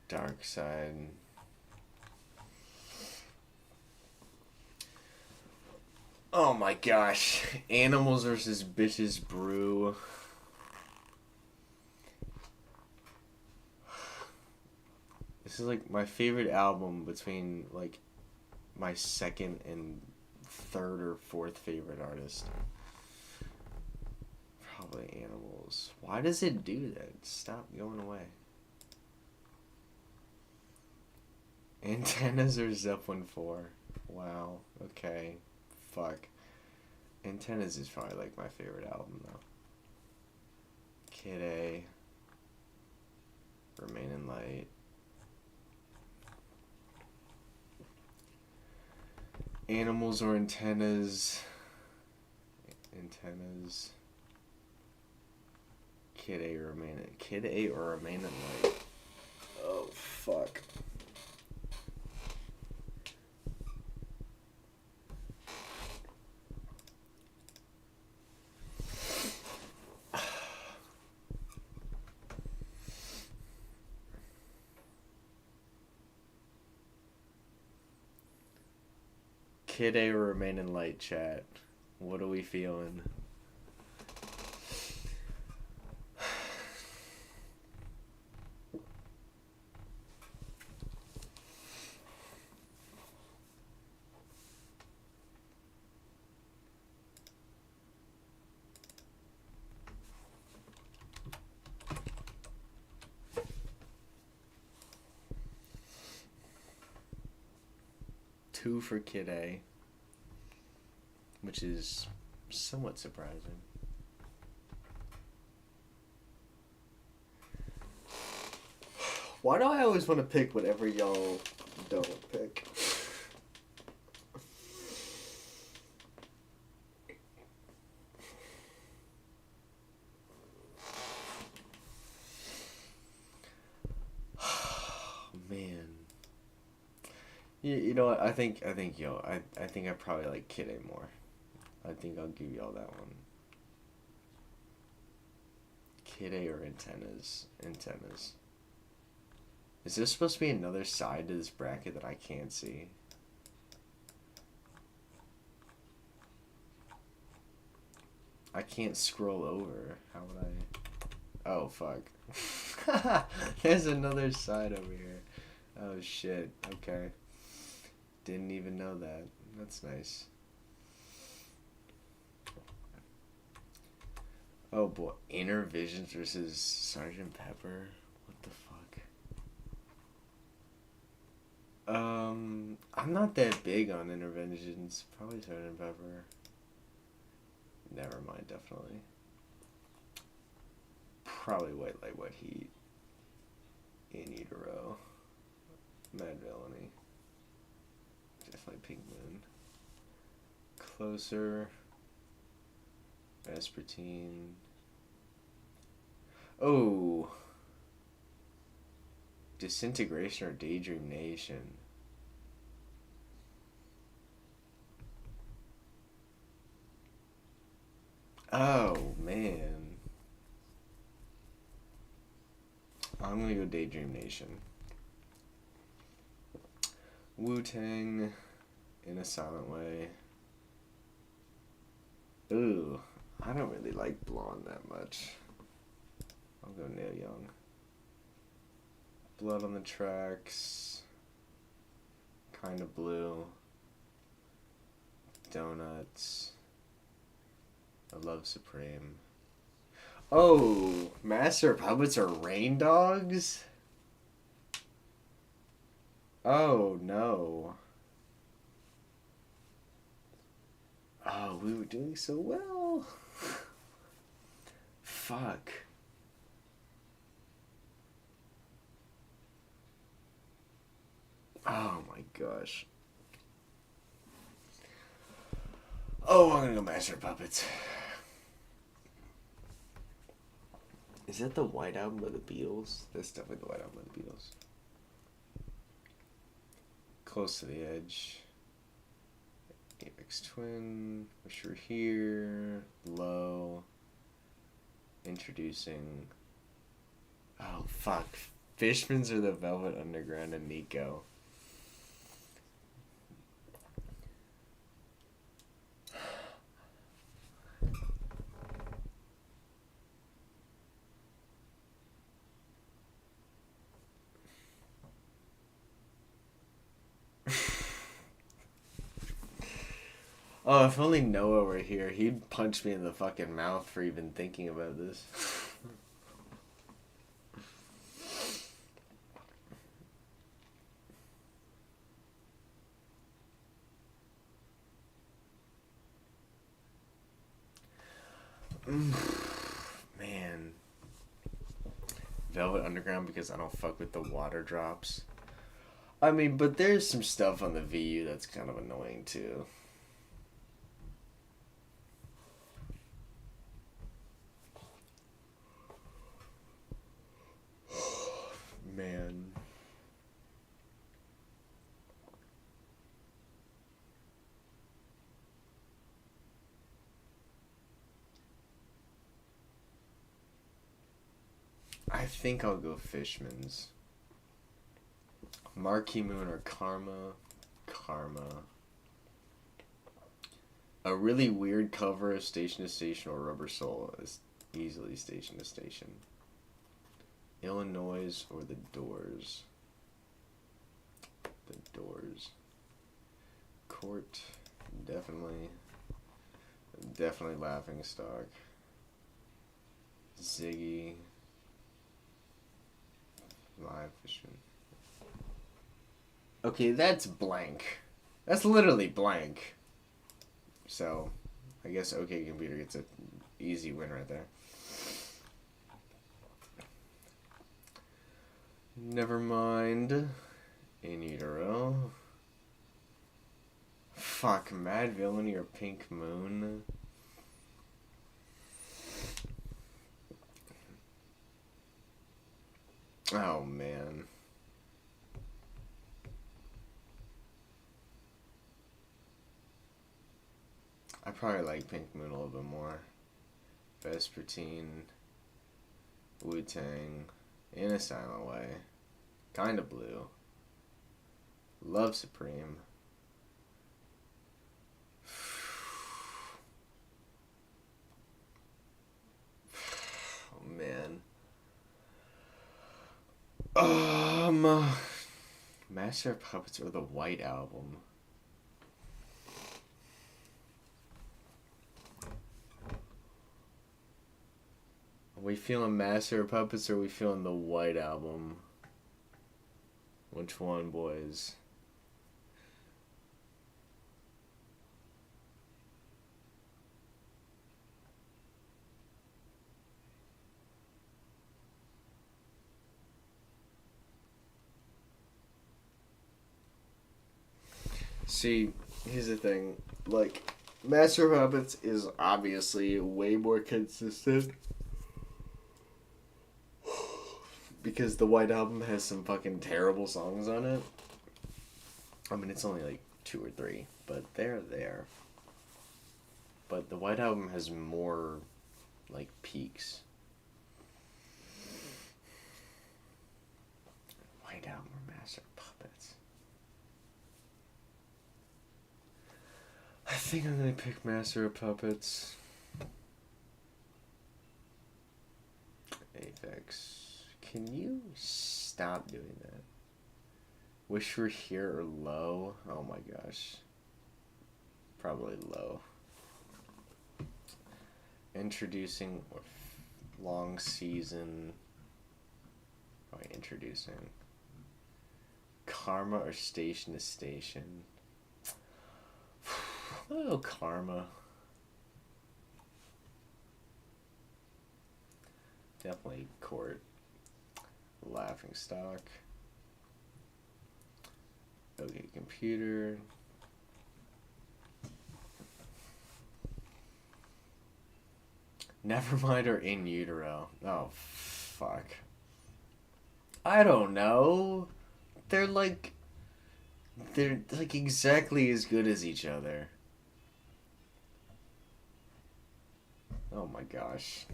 Dark Side. Oh my gosh. Animals versus Bitches Brew. This is like my favorite album between like my second and third or fourth favorite artist. Probably Animals. Why does it do that? Stop going away. Antennas or Zeppelin 4? Wow. Okay. Fuck. Antennas is probably like my favorite album though. Kid A. Remain in Light. Animals or Antennas? Antennas. Kid A or Remain in Light? Oh fuck. Kid A or Remain in Light, chat. What are we feeling? Two for Kid A, which is somewhat surprising. Why do I always want to pick whatever y'all don't pick? Man. You know what? I think I think I probably like Kid A more. I think I'll give y'all that one. Kid A or antennas? Antennas. Is this supposed to be another side to this bracket that I can't see? I can't scroll over. How would I? Oh, fuck. There's another side over here. Oh, shit. Okay. Didn't even know that. That's nice. Oh, boy. Inner Visions versus Sergeant Pepper? What the fuck? I'm not that big on Interventions. Probably Sergeant Pepper. Never mind, definitely. Probably White Light, White Heat. In Utero. Mad Villainy. Definitely Pink Moon. Closer. Vespertine. Oh. Disintegration or Daydream Nation. Oh, man. I'm gonna go Daydream Nation. Wu-Tang in a Silent Way. Ooh, I don't really like Blonde that much. I'll go Neil Young. Blood on the Tracks. Kinda Blue. Donuts. I Love Supreme. Oh, Master of Puppets are Rain Dogs? Oh, no. Oh, we were doing so well. Fuck. Oh my gosh. Oh, I'm gonna go Master of Puppets. Is that the White Album by the Beatles? That's definitely the White Album by the Beatles. Close to the Edge. Apex Twin. Wish You Were Here. Low. Introducing. Oh, fuck. Fishman's or the Velvet Underground and Nico. Oh, if only Noah were here, he'd punch me in the fucking mouth for even thinking about this. Man. Velvet Underground because I don't fuck with the water drops. I mean, but there's some stuff on the VU that's kind of annoying too. Man. I think I'll go Fishman's. Marquee Moon or Karma. Karma. A really weird cover of Station to Station or Rubber Soul is easily Station to Station. Illinois or The Doors. The Doors. Court. Definitely. Definitely Laughing Stock. Ziggy. Live Fishman. Okay, that's blank. That's literally blank. So, I guess OK Computer gets an easy win right there. Never mind. In utero. Fuck, Mad Villainy or Pink Moon. Oh man. I probably like Pink Moon a little bit more. Vespertine, Wu-Tang, In a Silent Way, Kinda Blue, Love Supreme. Oh man. Master of Puppets or the White Album? Are we feeling Master of Puppets or are we feeling the White Album? Which one, boys? See, here's the thing. Like, Master of Puppets is obviously way more consistent. Because the White Album has some fucking terrible songs on it. I mean, it's only like 2 or 3, but they're there. But the White Album has more, like, peaks. White Album or Master of Puppets? I think I'm gonna pick Master of Puppets. Apex. Can you stop doing that? Wish We're Here or Low? Oh my gosh. Probably Low. Introducing or Long Season. Probably Introducing. Karma or Station to Station? Oh, Karma. Definitely Court. Laughing Stock. Okay, Computer. Nevermind or In Utero. Oh, fuck. I don't know. They're like exactly as good as each other. Oh my gosh.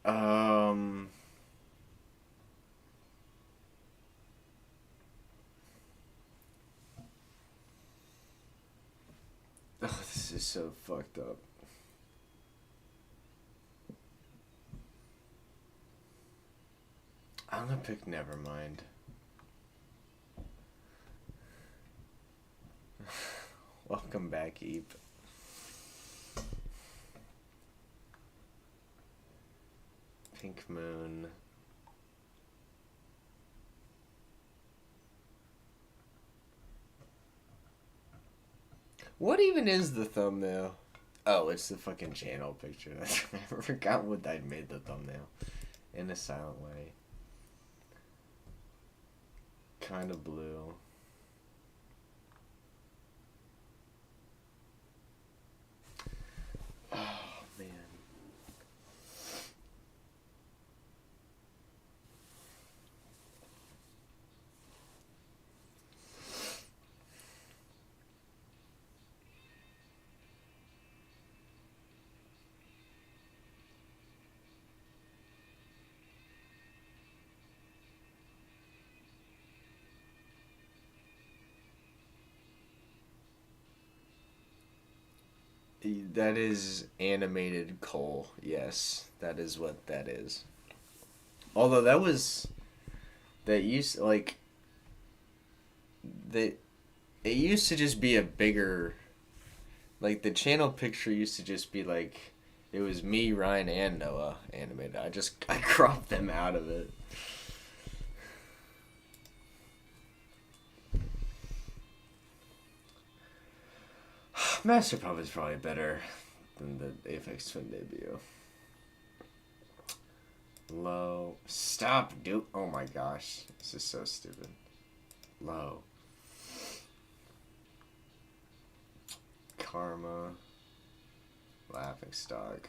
Oh, this is so fucked up. I'm gonna pick Nevermind. Welcome back, Eep. Pink Moon. What even is the thumbnail? Oh, it's the fucking channel picture. I forgot what I made the thumbnail. In a Silent Way. Kinda Blue. Oh, man. That is animated coal. Yes, that is what that is. Although that used like that it used to just be a bigger, like the channel picture used to just be like it was me, Ryan, and Noah animated. I cropped them out of it. Master Puppet's probably better. than the Aphex Twin debut. Low. Stop, dude. Oh my gosh. This is so stupid. Low. Karma. Laughing Stock.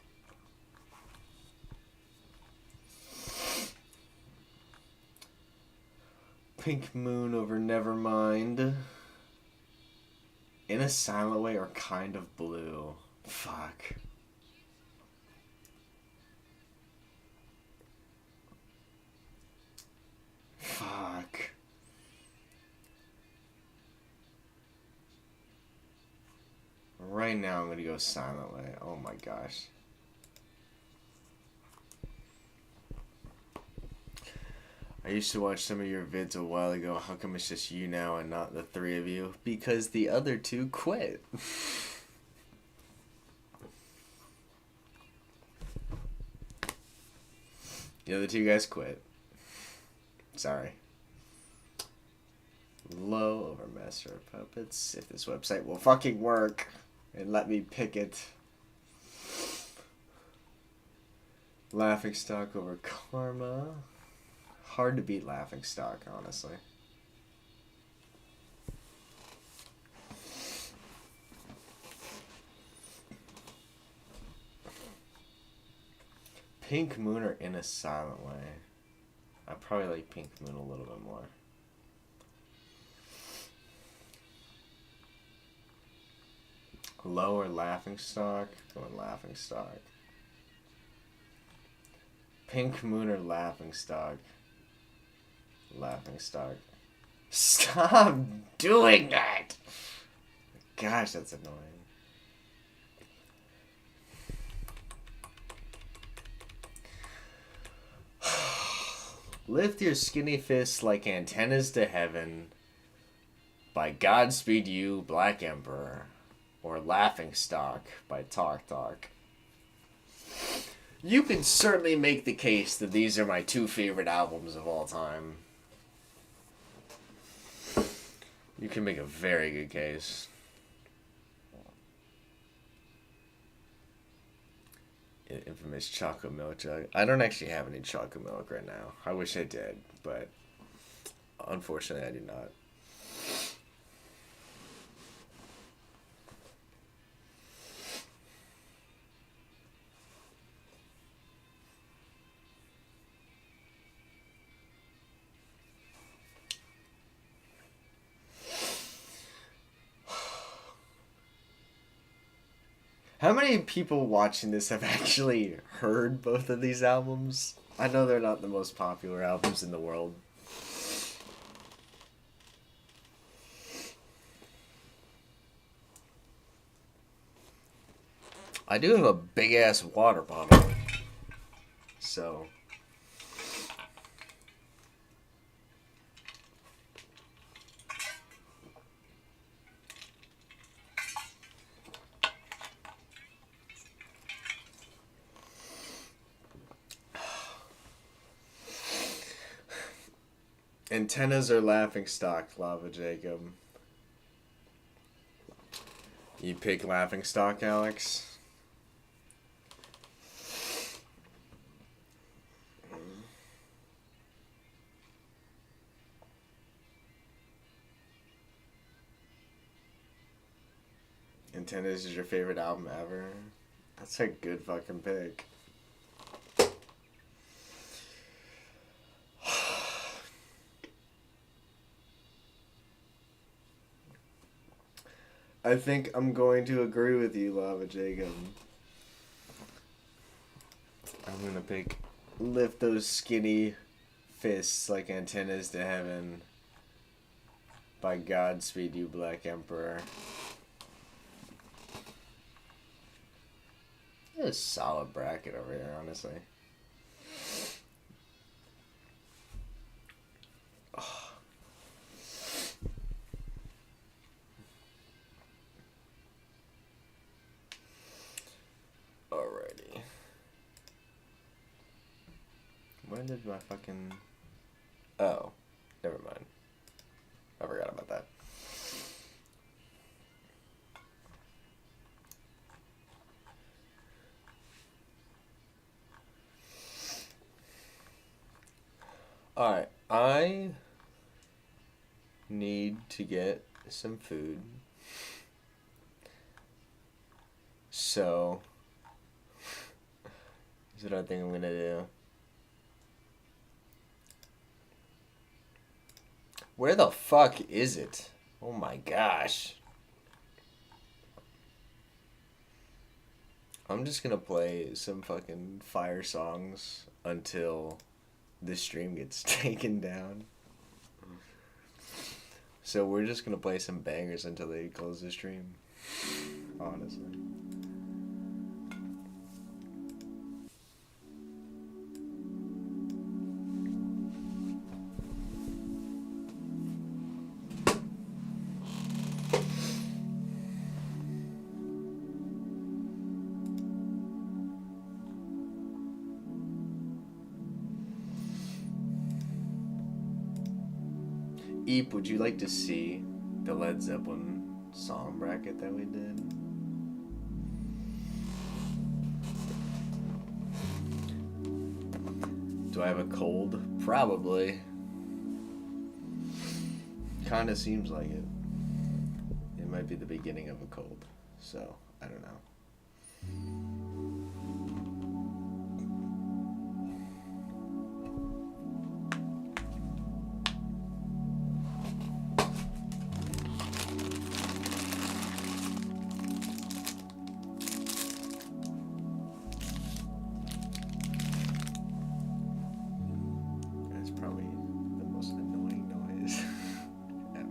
Pink Moon over Nevermind. In a Silent Way or Kind of Blue. Fuck. Fuck. Right now I'm gonna go Silent Way. Oh my gosh. I used to watch some of your vids a while ago. How come it's just you now and not the three of you? Because the other two quit. The other two guys quit. Sorry. Low over Master of Puppets. If this website will fucking work and let me pick it. Laughing Stock over Karma. Hard to beat Laughing Stock, honestly. Pink Moon or In a Silent Way? I probably like Pink Moon a little bit more. Lower Laughing Stock? Going Laughing Stock. Pink Moon or Laughing Stock? Laughing Stock. Stop doing that! Gosh, that's annoying. Lift your skinny fists like antennas to heaven by Godspeed You, Black Emperor, or Laughing Stock by Talk Talk. You can certainly make the case that these are my two favorite albums of all time. You can make a very good case. Infamous chocolate milk jug. I don't actually have any chocolate milk right now. I wish I did, but unfortunately I do not. How many people watching this have actually heard both of these albums? I know they're not the most popular albums in the world. I do have a big ass water bottle. So Antennas or Laughing Stock, Lava Jacob? You pick Laughing Stock, Alex? Antennas is your favorite album ever? That's a good fucking pick. I think I'm going to agree with you, Lava Jacob. I'm gonna pick Lift Those Skinny Fists Like Antennas to Heaven by Godspeed You, Black Emperor. It's a solid bracket over here, honestly. Alrighty. When did my fucking... Oh, never mind. I forgot about that. Alright, I need to get some food. So, this is what I think I'm gonna do. Where the fuck is it? Oh my gosh. I'm just gonna play some fucking fire songs until this stream gets taken down. So we're just gonna play some bangers until they close the stream. Honestly. Eep, would you like to see the Led Zeppelin song bracket that we did? Do I have a cold? Probably. Kinda seems like it. It might be the beginning of a cold. So, I don't know. That's probably the most annoying noise ever.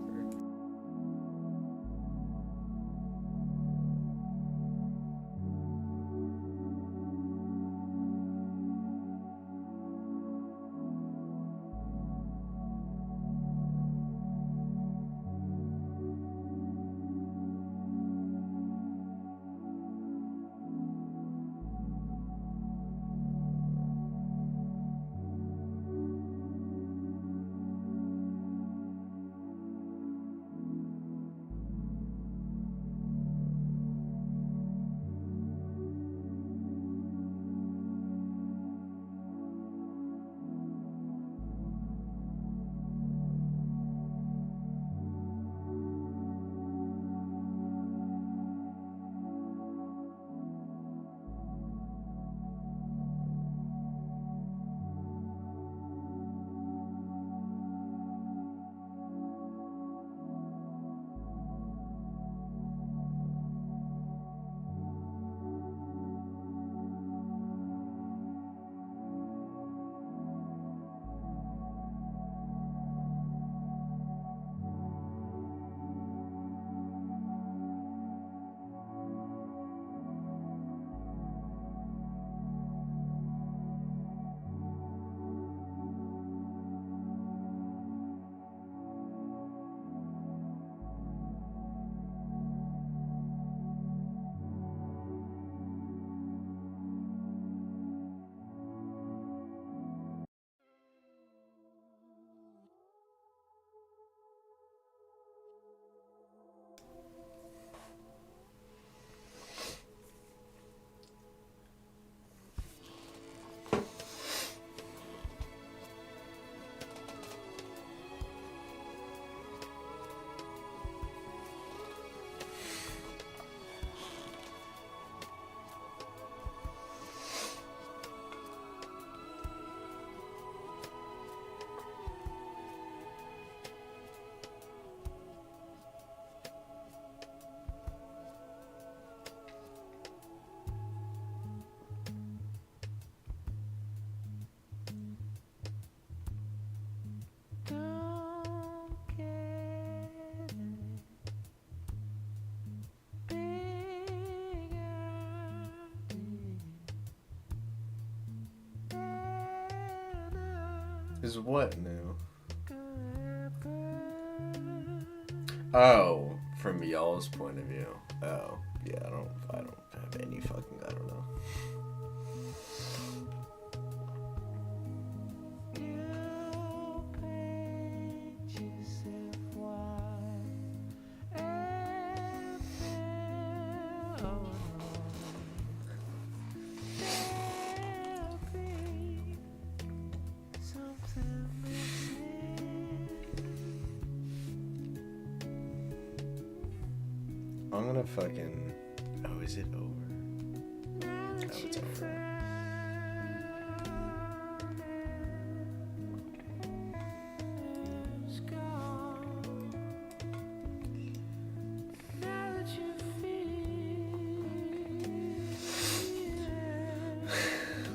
Is what new? Oh, from y'all's point of view. Oh, yeah, I don't have any fucking, I don't know. I'm gonna fucking. Oh, is it over? Oh, it's over.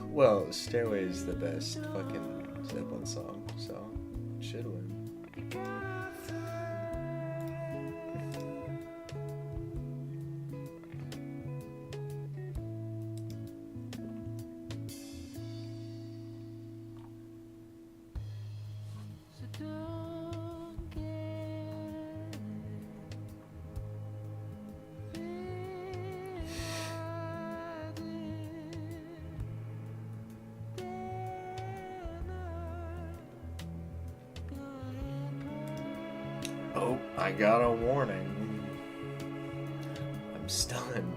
Well, Stairway is the best fucking Zeppelin song, so it should win. Oh, I got a warning. I'm stunned.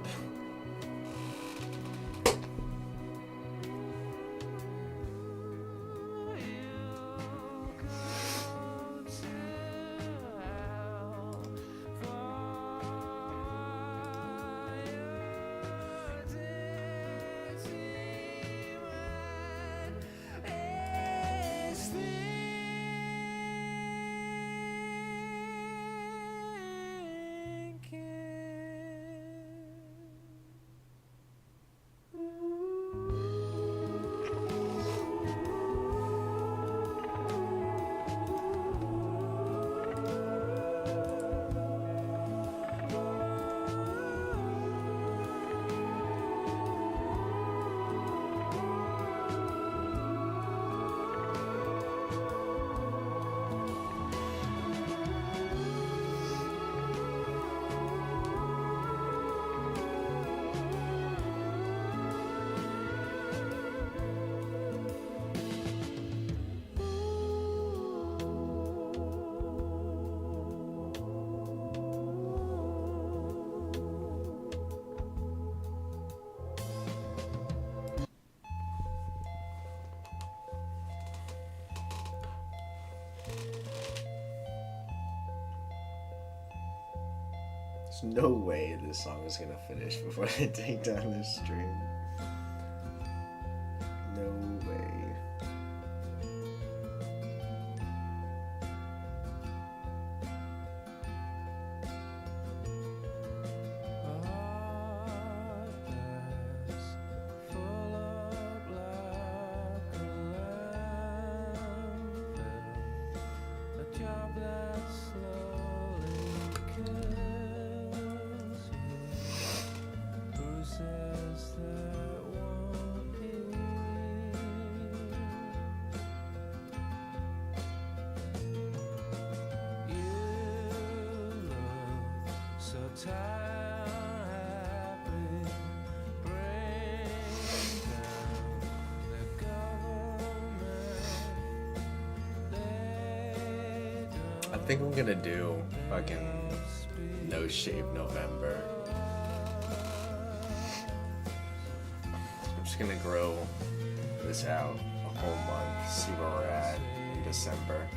There's no way this song is gonna finish before they take down this stream. No way. I think I'm gonna do fucking No Shave November. I'm just gonna grow this out a whole month, see where we're at in December.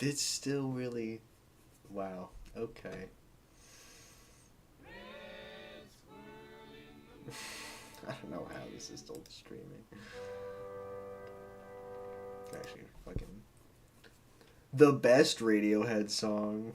It's still really... Wow. Okay. I don't know how this is still streaming. Actually, fucking... The best Radiohead song.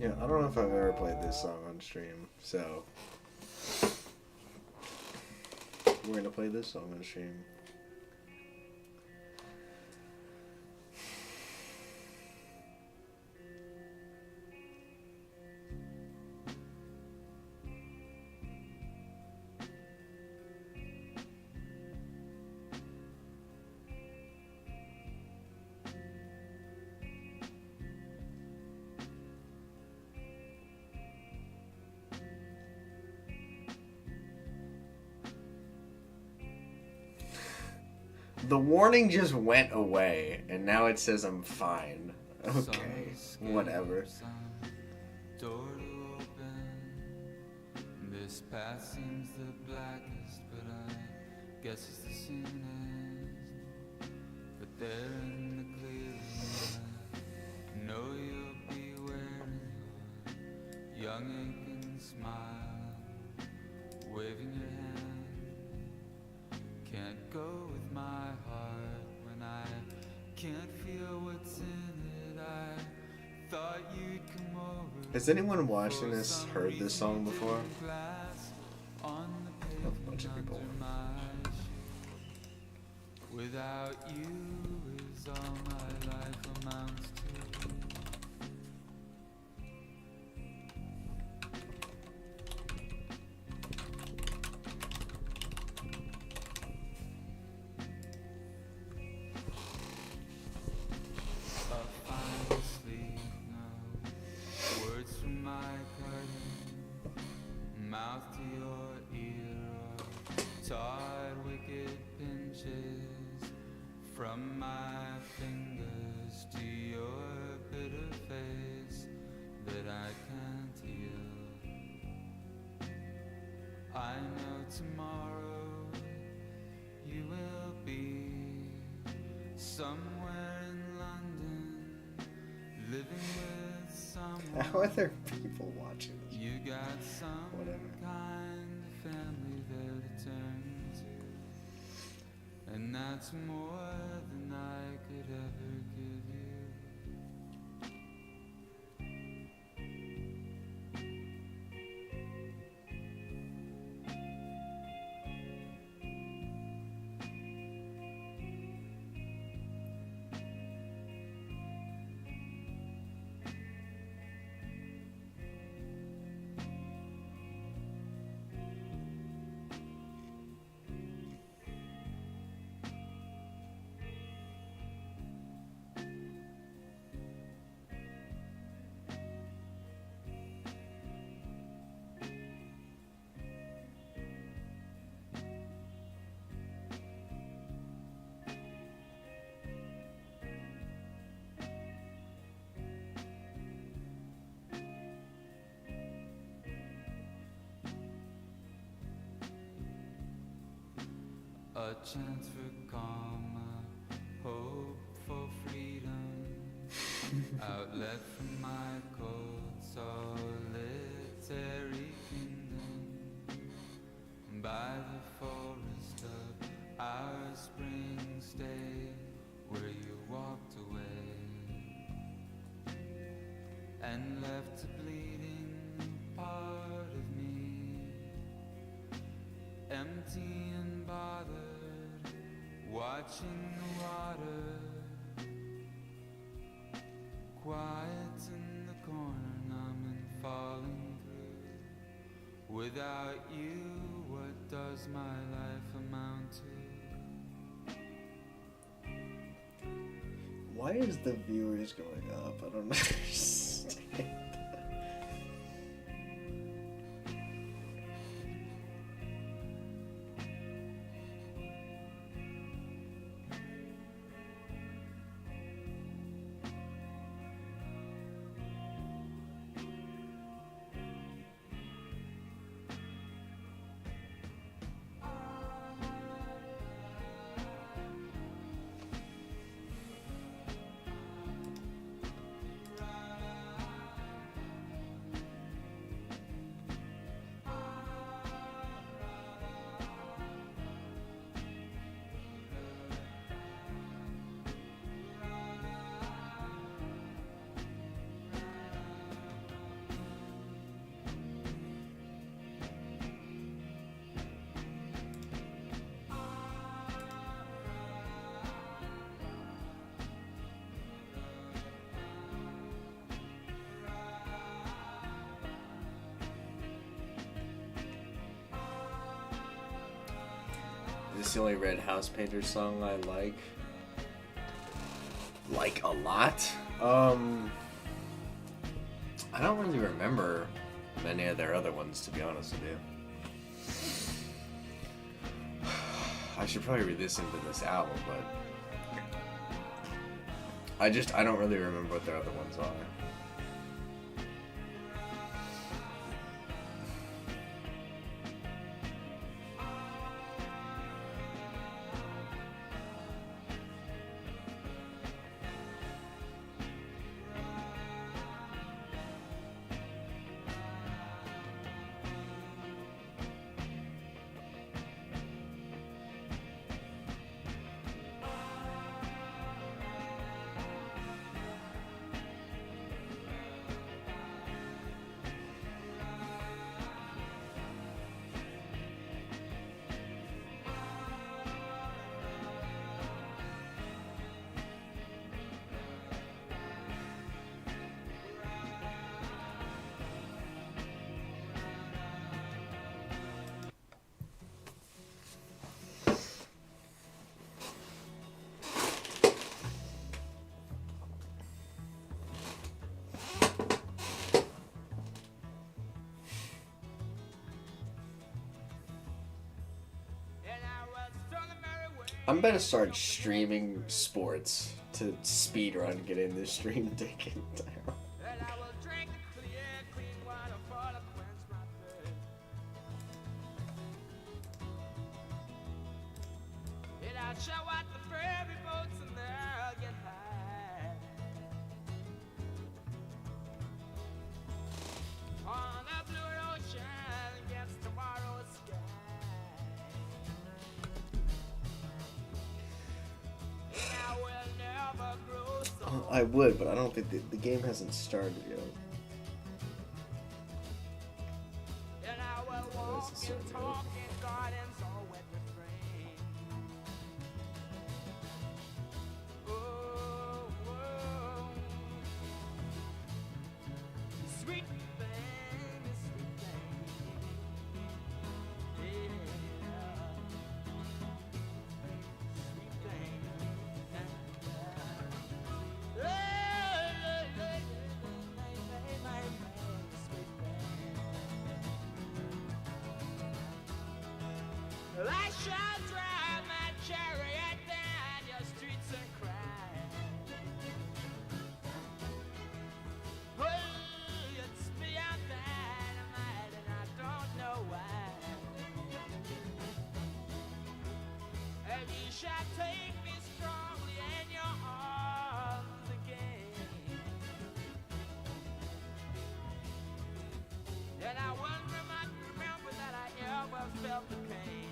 Yeah, I don't know if I've ever played this song on stream, so we're gonna play this song on stream. The warning just went away, and now it says I'm fine. Okay, whatever.
Door to open. This path seems the blackest, but I guess it's the soonest. But there in the clearing, I know you'll be wearing your young aching smile, waving your hand. Can't go with my heart when I can't feel what's in it. I thought you'd come over.
Has anyone watching this heard this song before?
A
bunch of people.
Without you is all my life amounts to. Mouth to your ear, or tired wicked pinches from my fingers to your bitter face that I can't heal. I know tomorrow you will be somewhere in London, living with someone.
How are there people watching this?
You got some
Whatever.
kind of family there to turn to, and that's more than I could ever give you. A chance for calm, a hope for freedom, outlet from my cold solitary kingdom, by the forest of our spring stay, where you walked away. left a bleeding part of me, empty and bothered, watching the water, quiet in the corner, numb and falling through. Without you, what does my life amount to?
Why is the viewers going up? I don't understand. This is the only Red House Painter song I like. Like a lot. I don't really remember many of their other ones, to be honest with you. I should probably re-listen to this album, but I don't really remember what their other ones are. I'm gonna start streaming sports to speedrun getting this stream taken down. I would, but I don't think the game hasn't started yet.
I shall drive my chariot down your streets and cry. Oh, it's beyond dynamite and I don't know why. And you shall take me strongly in your arms again. And I wonder, might remember that I ever felt the pain.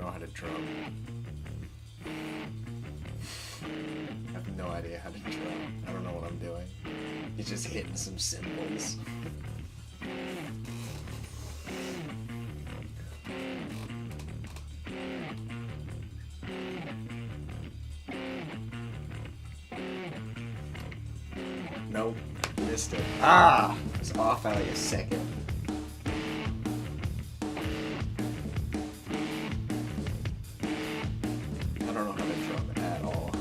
know how to drum. I have no idea how to drum. I don't know what I'm doing. He's just hitting some cymbals. Nope, missed it. Ah! It was off by like a second. I don't know how to drum at all.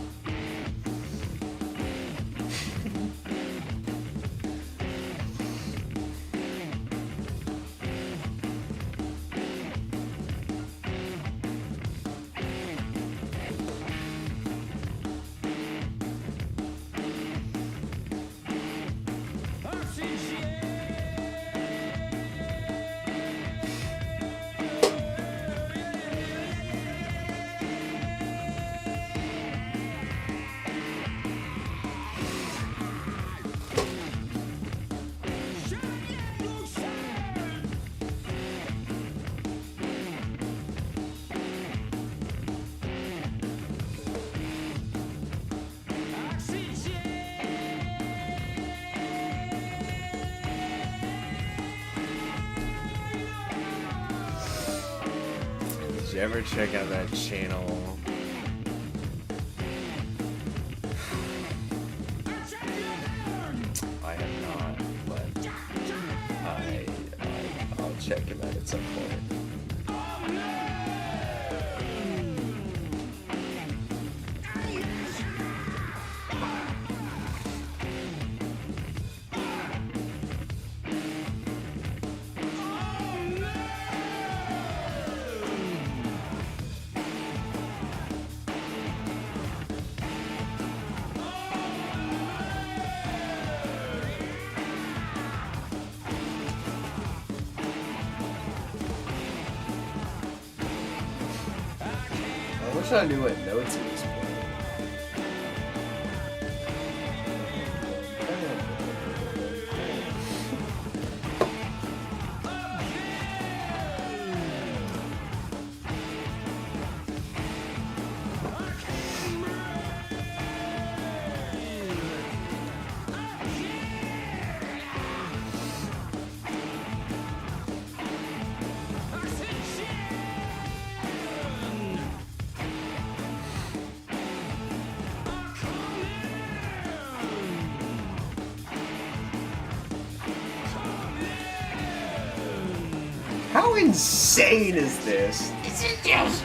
Did you ever check out that channel? I have not, but I'll check him out at some point. I wish I knew what notes he was playing. How insane is this?
This is just.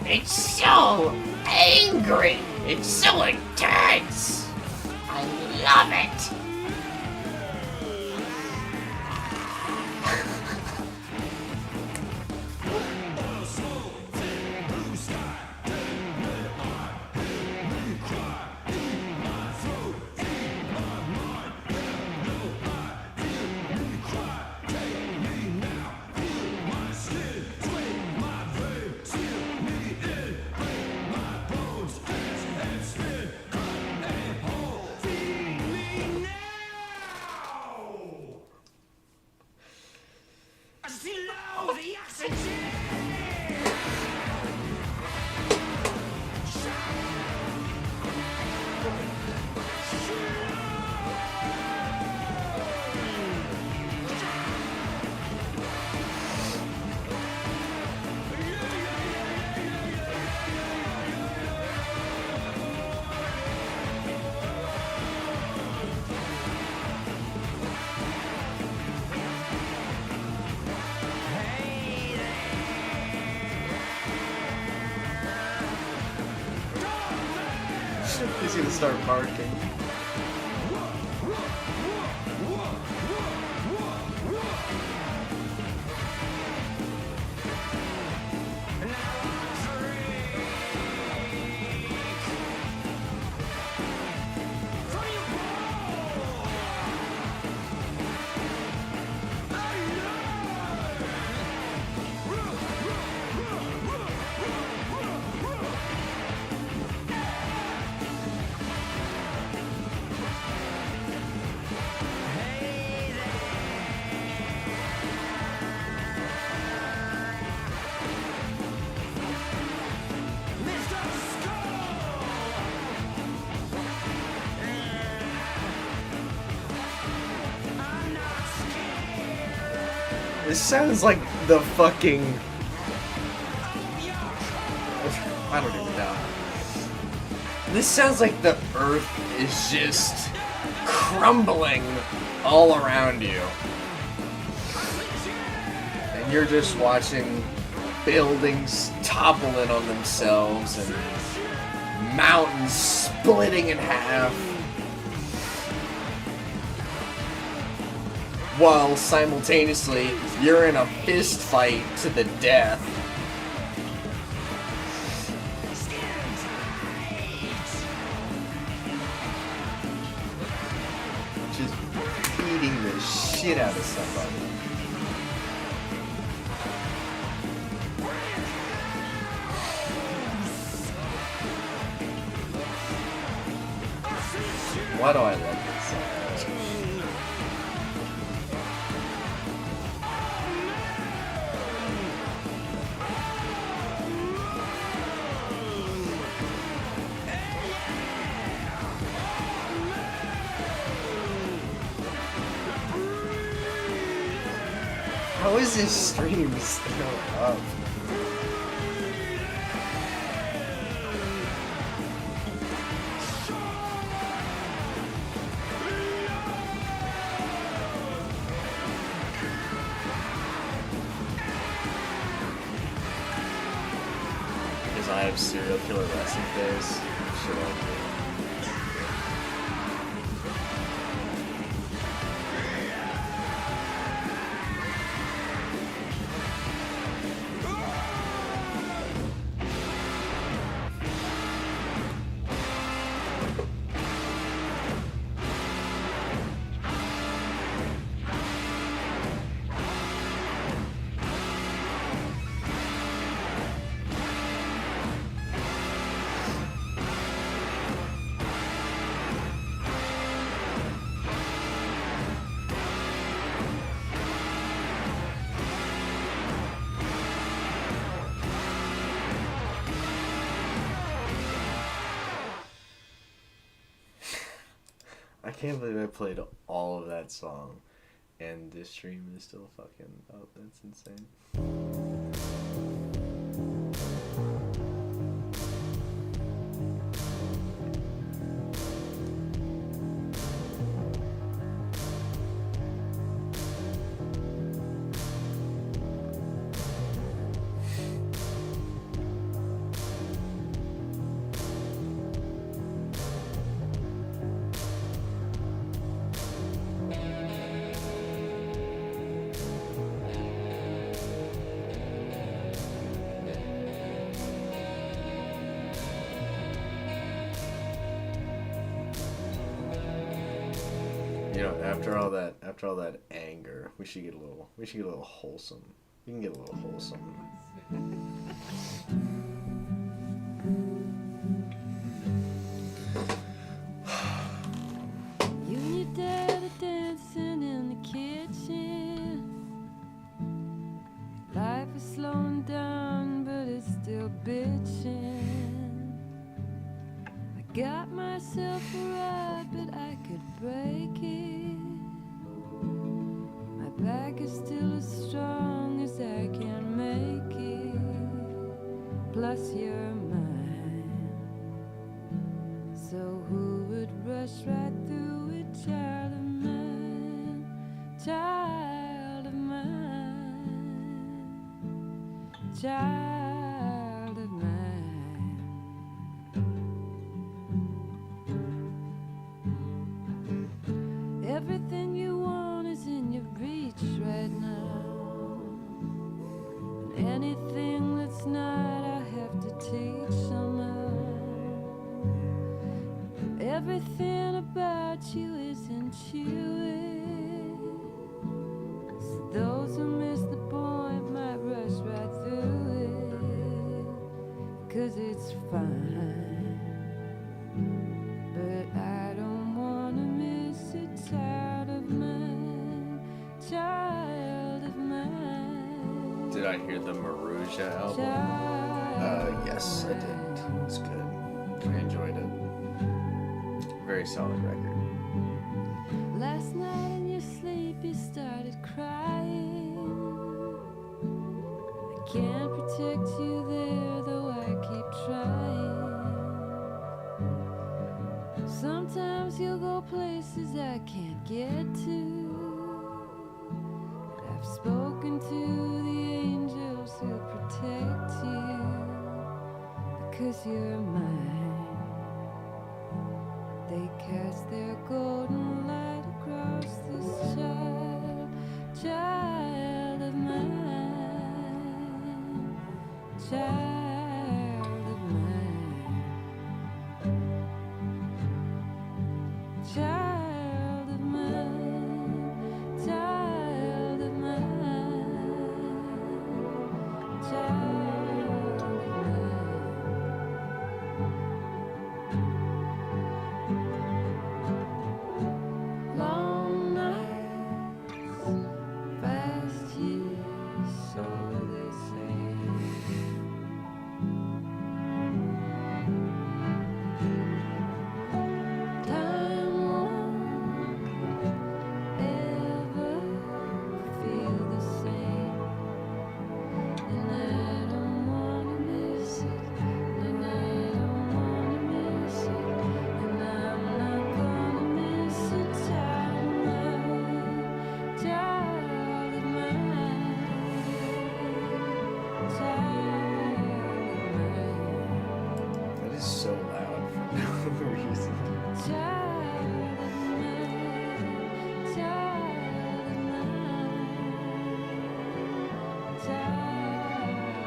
It's so angry. It's so intense. I love it.
He's gonna start barking. This sounds like the fucking... I don't even know. This sounds like the earth is just crumbling all around you. And you're just watching buildings toppling on themselves and mountains splitting in half. While simultaneously, you're in a fist fight to the death. Just beating the shit out of somebody. Why do I love this song? How is this stream still up? Because I have serial killer wrestling days. Shit I do. I can't believe I played all of that song and this stream is still fucking up. That's insane. You know, after all that anger, we should get a little wholesome. We can get a little wholesome.
You and your dad are dancing in the kitchen. Life is slowing down, but it's still bitching. I got myself a ride, but I could break it. My back is still as strong as I can make it. Plus you're mine. So who would rush right through it, child of mine, child of mine, child of mine. Everything you want is in your reach right now. And anything that's not, I have to teach somehow. Everything about you is intuitive. So those who miss the point might rush right through it, 'cause it's fine. But I don't wanna miss it, child of mine, child of mine.
Did I hear the Maruja album? Yes, I did. It's good. I enjoyed it. Very solid record.
Last night in your sleep you started crying. can't protect you there, though I keep trying. Sometimes you'll go places I can't get to, but I've spoken to the angels who protect you, because you're mine. They cast their golden light across this child of mine, child of mine, child of mine, child of mine, child of mine. Long nights, fast years, so they say. Time won't ever feel the same, and I don't wanna miss it, and I don't wanna miss it, and I'm not gonna miss it. Child of mine, child of mine, child of mine.
That is so loud for no reason.
Child of mine, child of mine, child of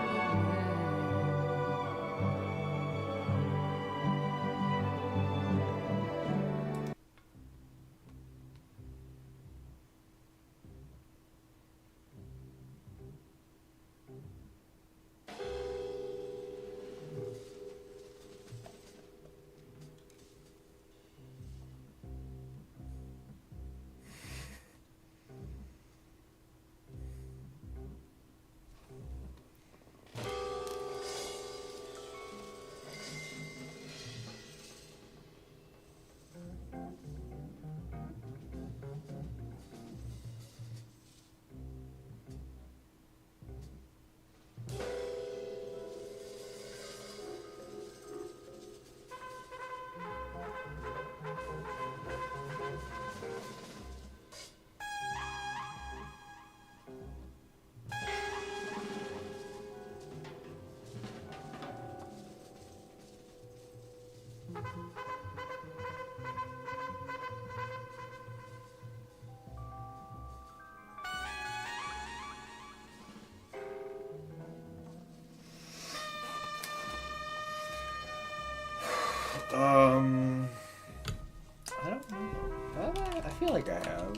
I don't know. I feel like I have.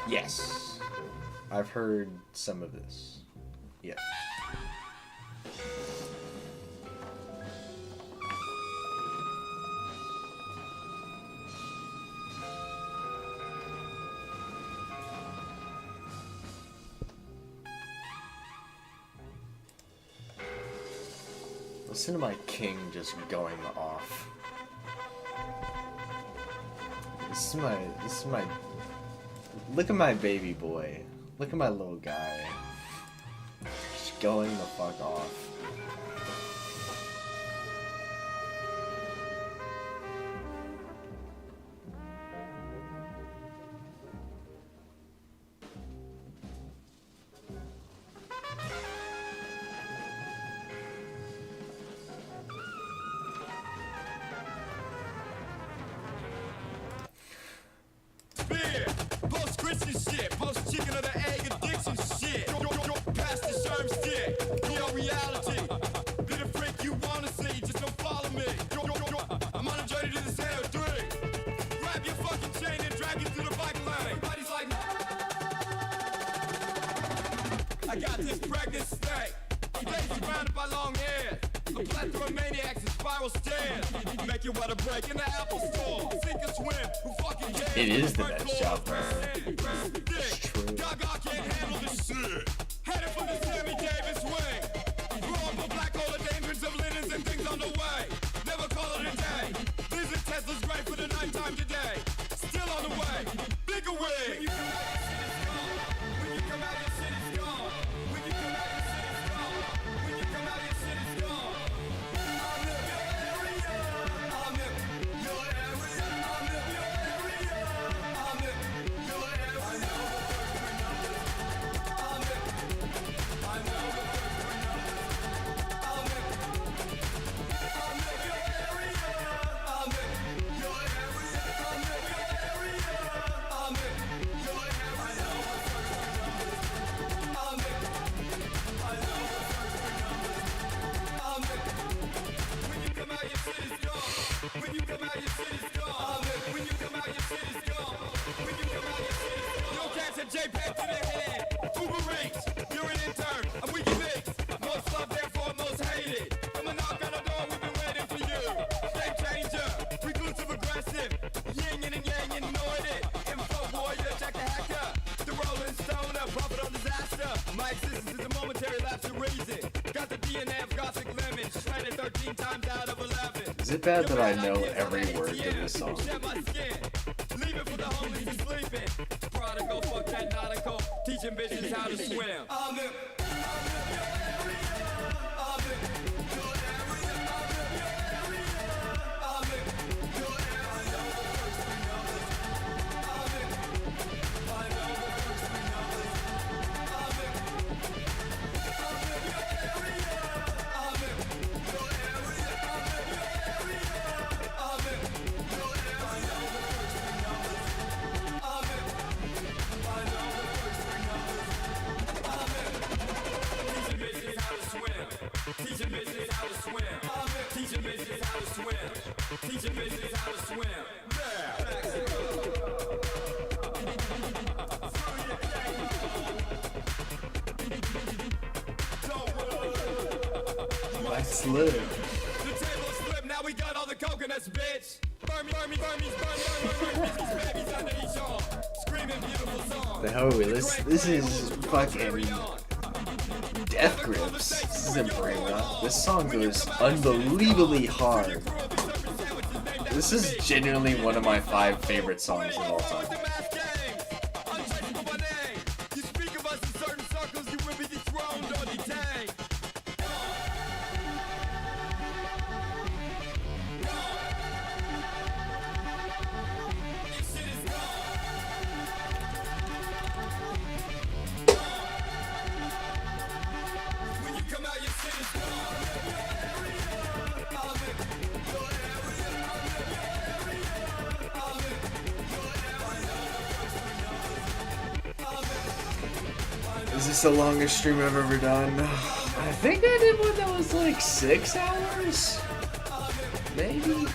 Yes. I've heard some of this. Yes. Listen to my king just going off. This is my look at my baby boy. Look at my little guy. Just going the fuck off.
Beer, post-Christian shit, post-chicken of the egg addiction shit. Past the sherm stick, your reality. Be the freak you wanna see, just don't follow me. I'm on a journey to the center of 3. Grab your fucking chain and drag it to the bike lane. Everybody's like, I got this pregnant snake. Days surrounded by long hair. A plethora of maniacs and spiral stairs. Make you wanna break in the Apple store. Sink or swim, who fucking cares?
It is the best job ever.
It's
true.
Gaga can't handle this shit. Headed for the Sammy Davis wing. Grow up a black hole of dangerous of linens and things on the way. Never call it a day. These are Tesla's great for the night. credit 13 times out of 11.
Is it bad that I know every word to this song?
Shed my skin. Leave it for the homies who sleeping. Prodigal, fuck that nautical. Teaching bitches how to swim. Teaching bitches how to swim. Teaching bitches how to swim. Teaching bitches how to swim.
That's lit.
The table slipped, now we got all the coconuts, bitch. Burmy, bitches, babies under each arm. Screaming beautiful songs.
The hell are we? This is fucking Death Grips. This isn't brain rot. This song goes unbelievably hard. This is genuinely one of my 5 favorite songs of all time.
You speak of us in certain circles, you will be dethroned or detained. Your shit is gone. When you come out, your shit is gone.
Is this the longest stream I've ever done? I think I did one that was like 6 hours? Maybe?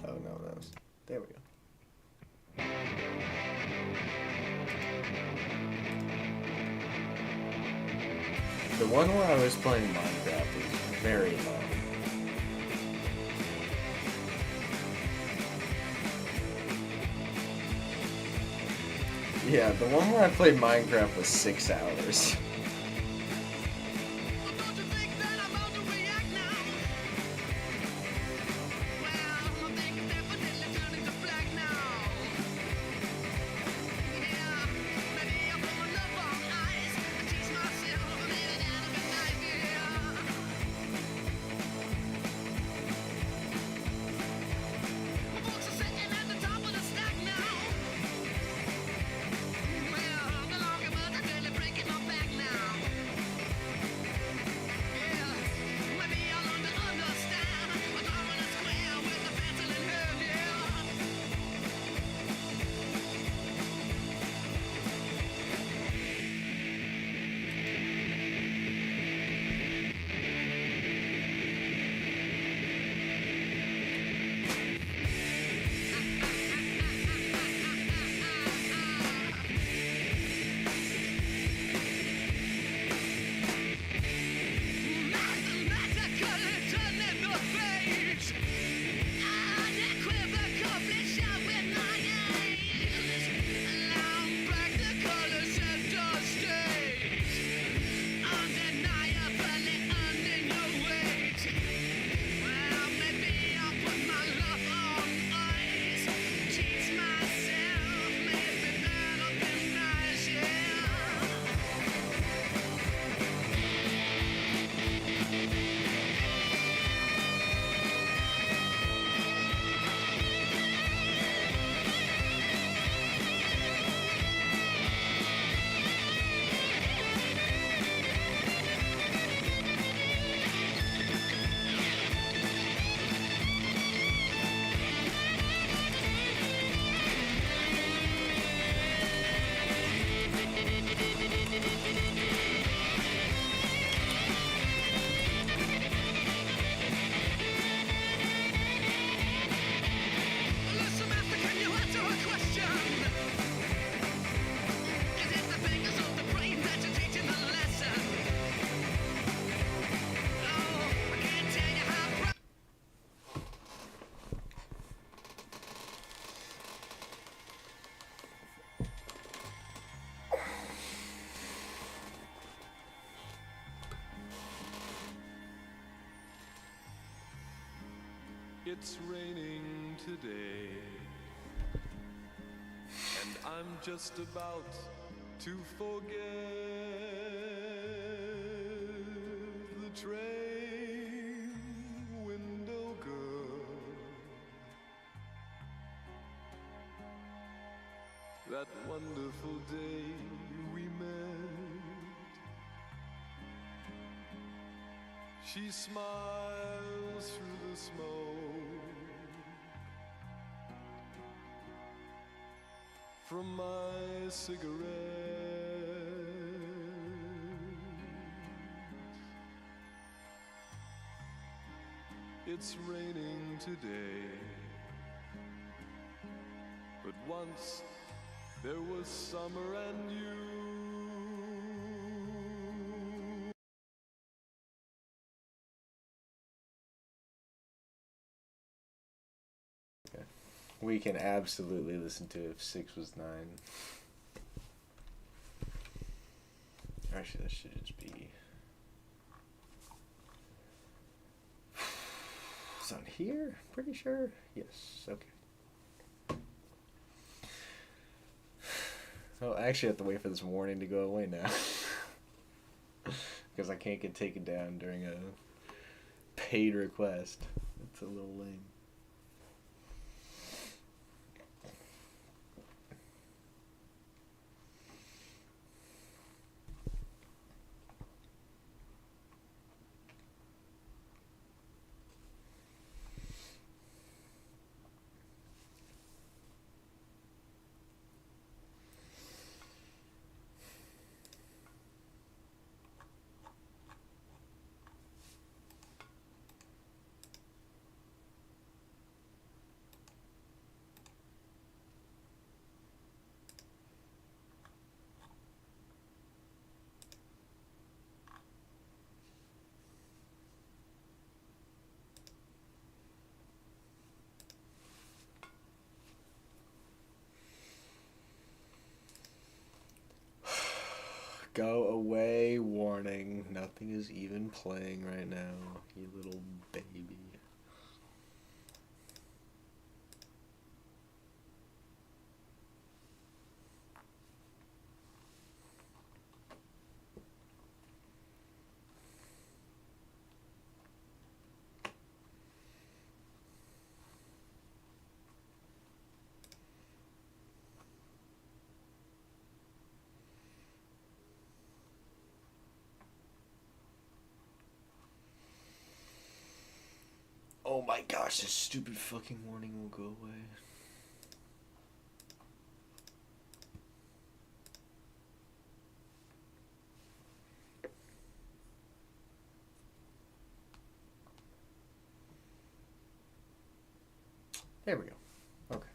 Oh no, that was... There we go. The one where I was playing Minecraft is very long. Yeah, the one where I played Minecraft was 6 hours.
Don't you think that I'm about to react now? Well, my thing is definitely turning to black now. Yeah, maybe I'm pulling up on ice. I teach myself I'm living out of a nightmare. My books are sitting at the top of the stack now. Well, the longer but I'm really breaking my back now.
It's raining today, and I'm just about to forget the train window girl, that wonderful day we met. She smiles through the smoke from my cigarette. It's raining today, but once there was summer and you.
We can absolutely listen to If 6 Was 9. Actually, that should just be... It's on here? Pretty sure? Yes, okay. Oh, I actually have to wait for this warning to go away now. Because I can't get taken down during a paid request. It's a little lame. Go away, warning. Nothing is even playing right now, you little baby. Oh my gosh, this stupid fucking warning will go away. There we go. Okay.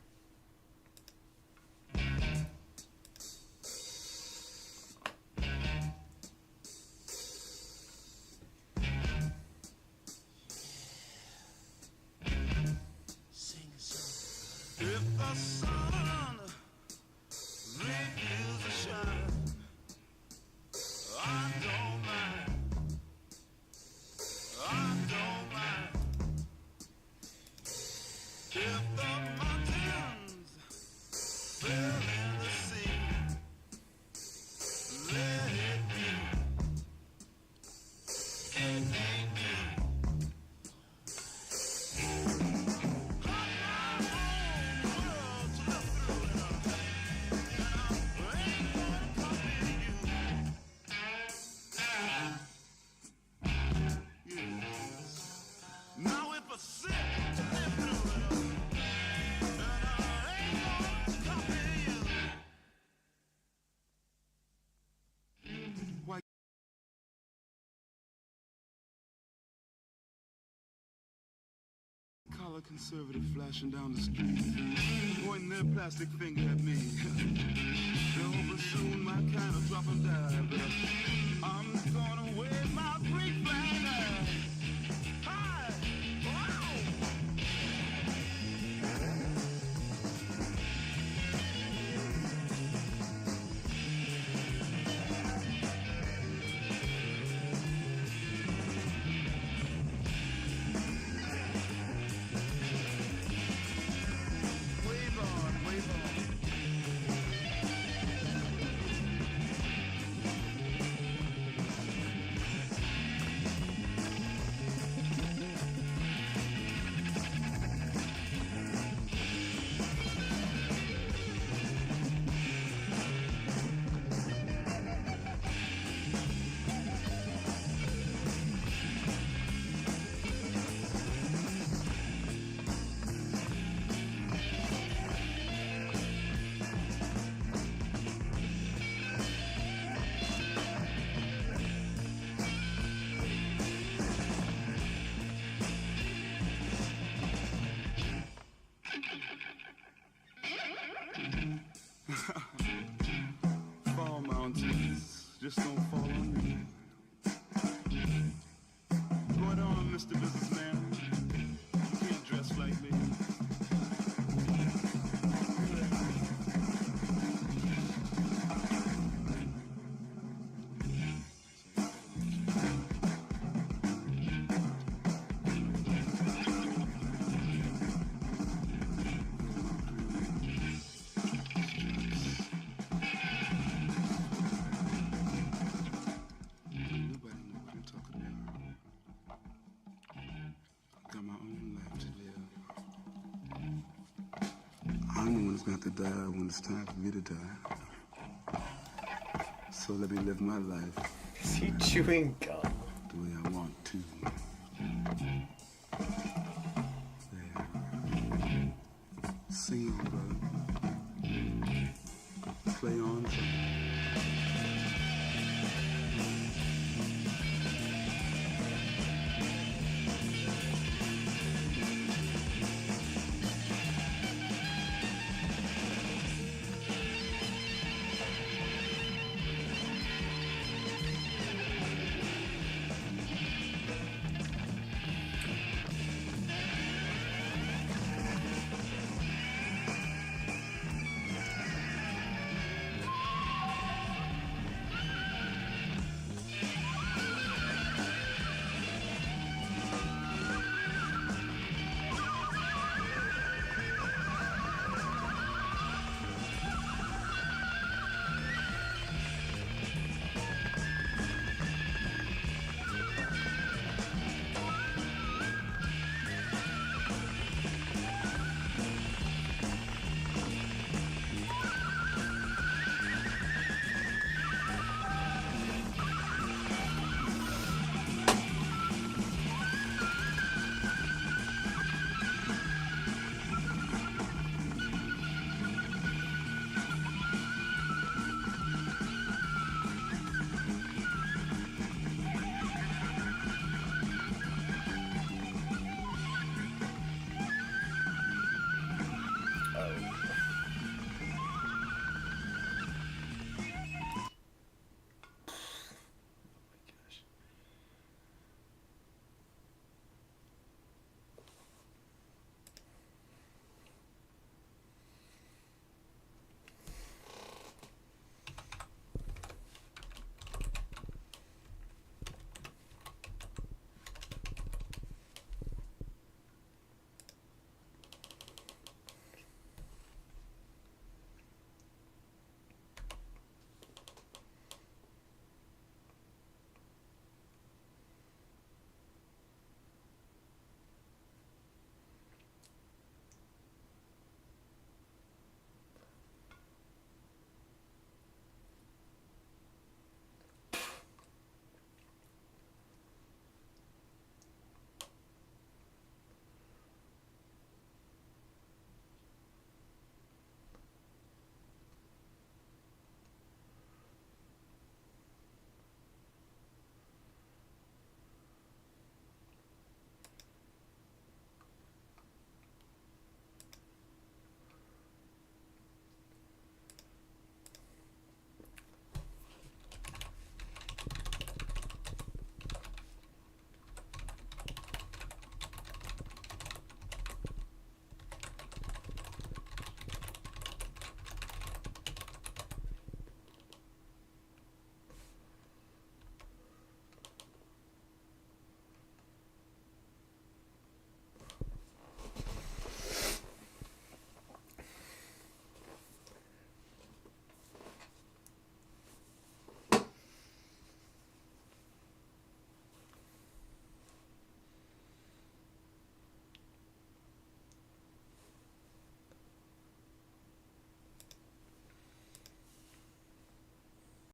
If the sun refuses to shine, I don't mind. I don't mind. If the mountains fill in the sea, let it be. It ain't me. Now if I sit to live through it all, and I ain't gonna copy you. White collar conservative flashing down the street, pointing their plastic finger at me. They're hoping soon my kind of drop and die, but I'm gonna wave my Greek flag. Hi! Wow!
Fall mountains just don't fall on me. Go it on, Mr. Businessman. You can't dress like me. Nobody know what I'm talking about. I got my own life to live. I'm the one that's going to have to die when it's time for me to die. So let me live my life
Is he chewing gum?
the way I want to. There. Sing on, brother. Play on, son.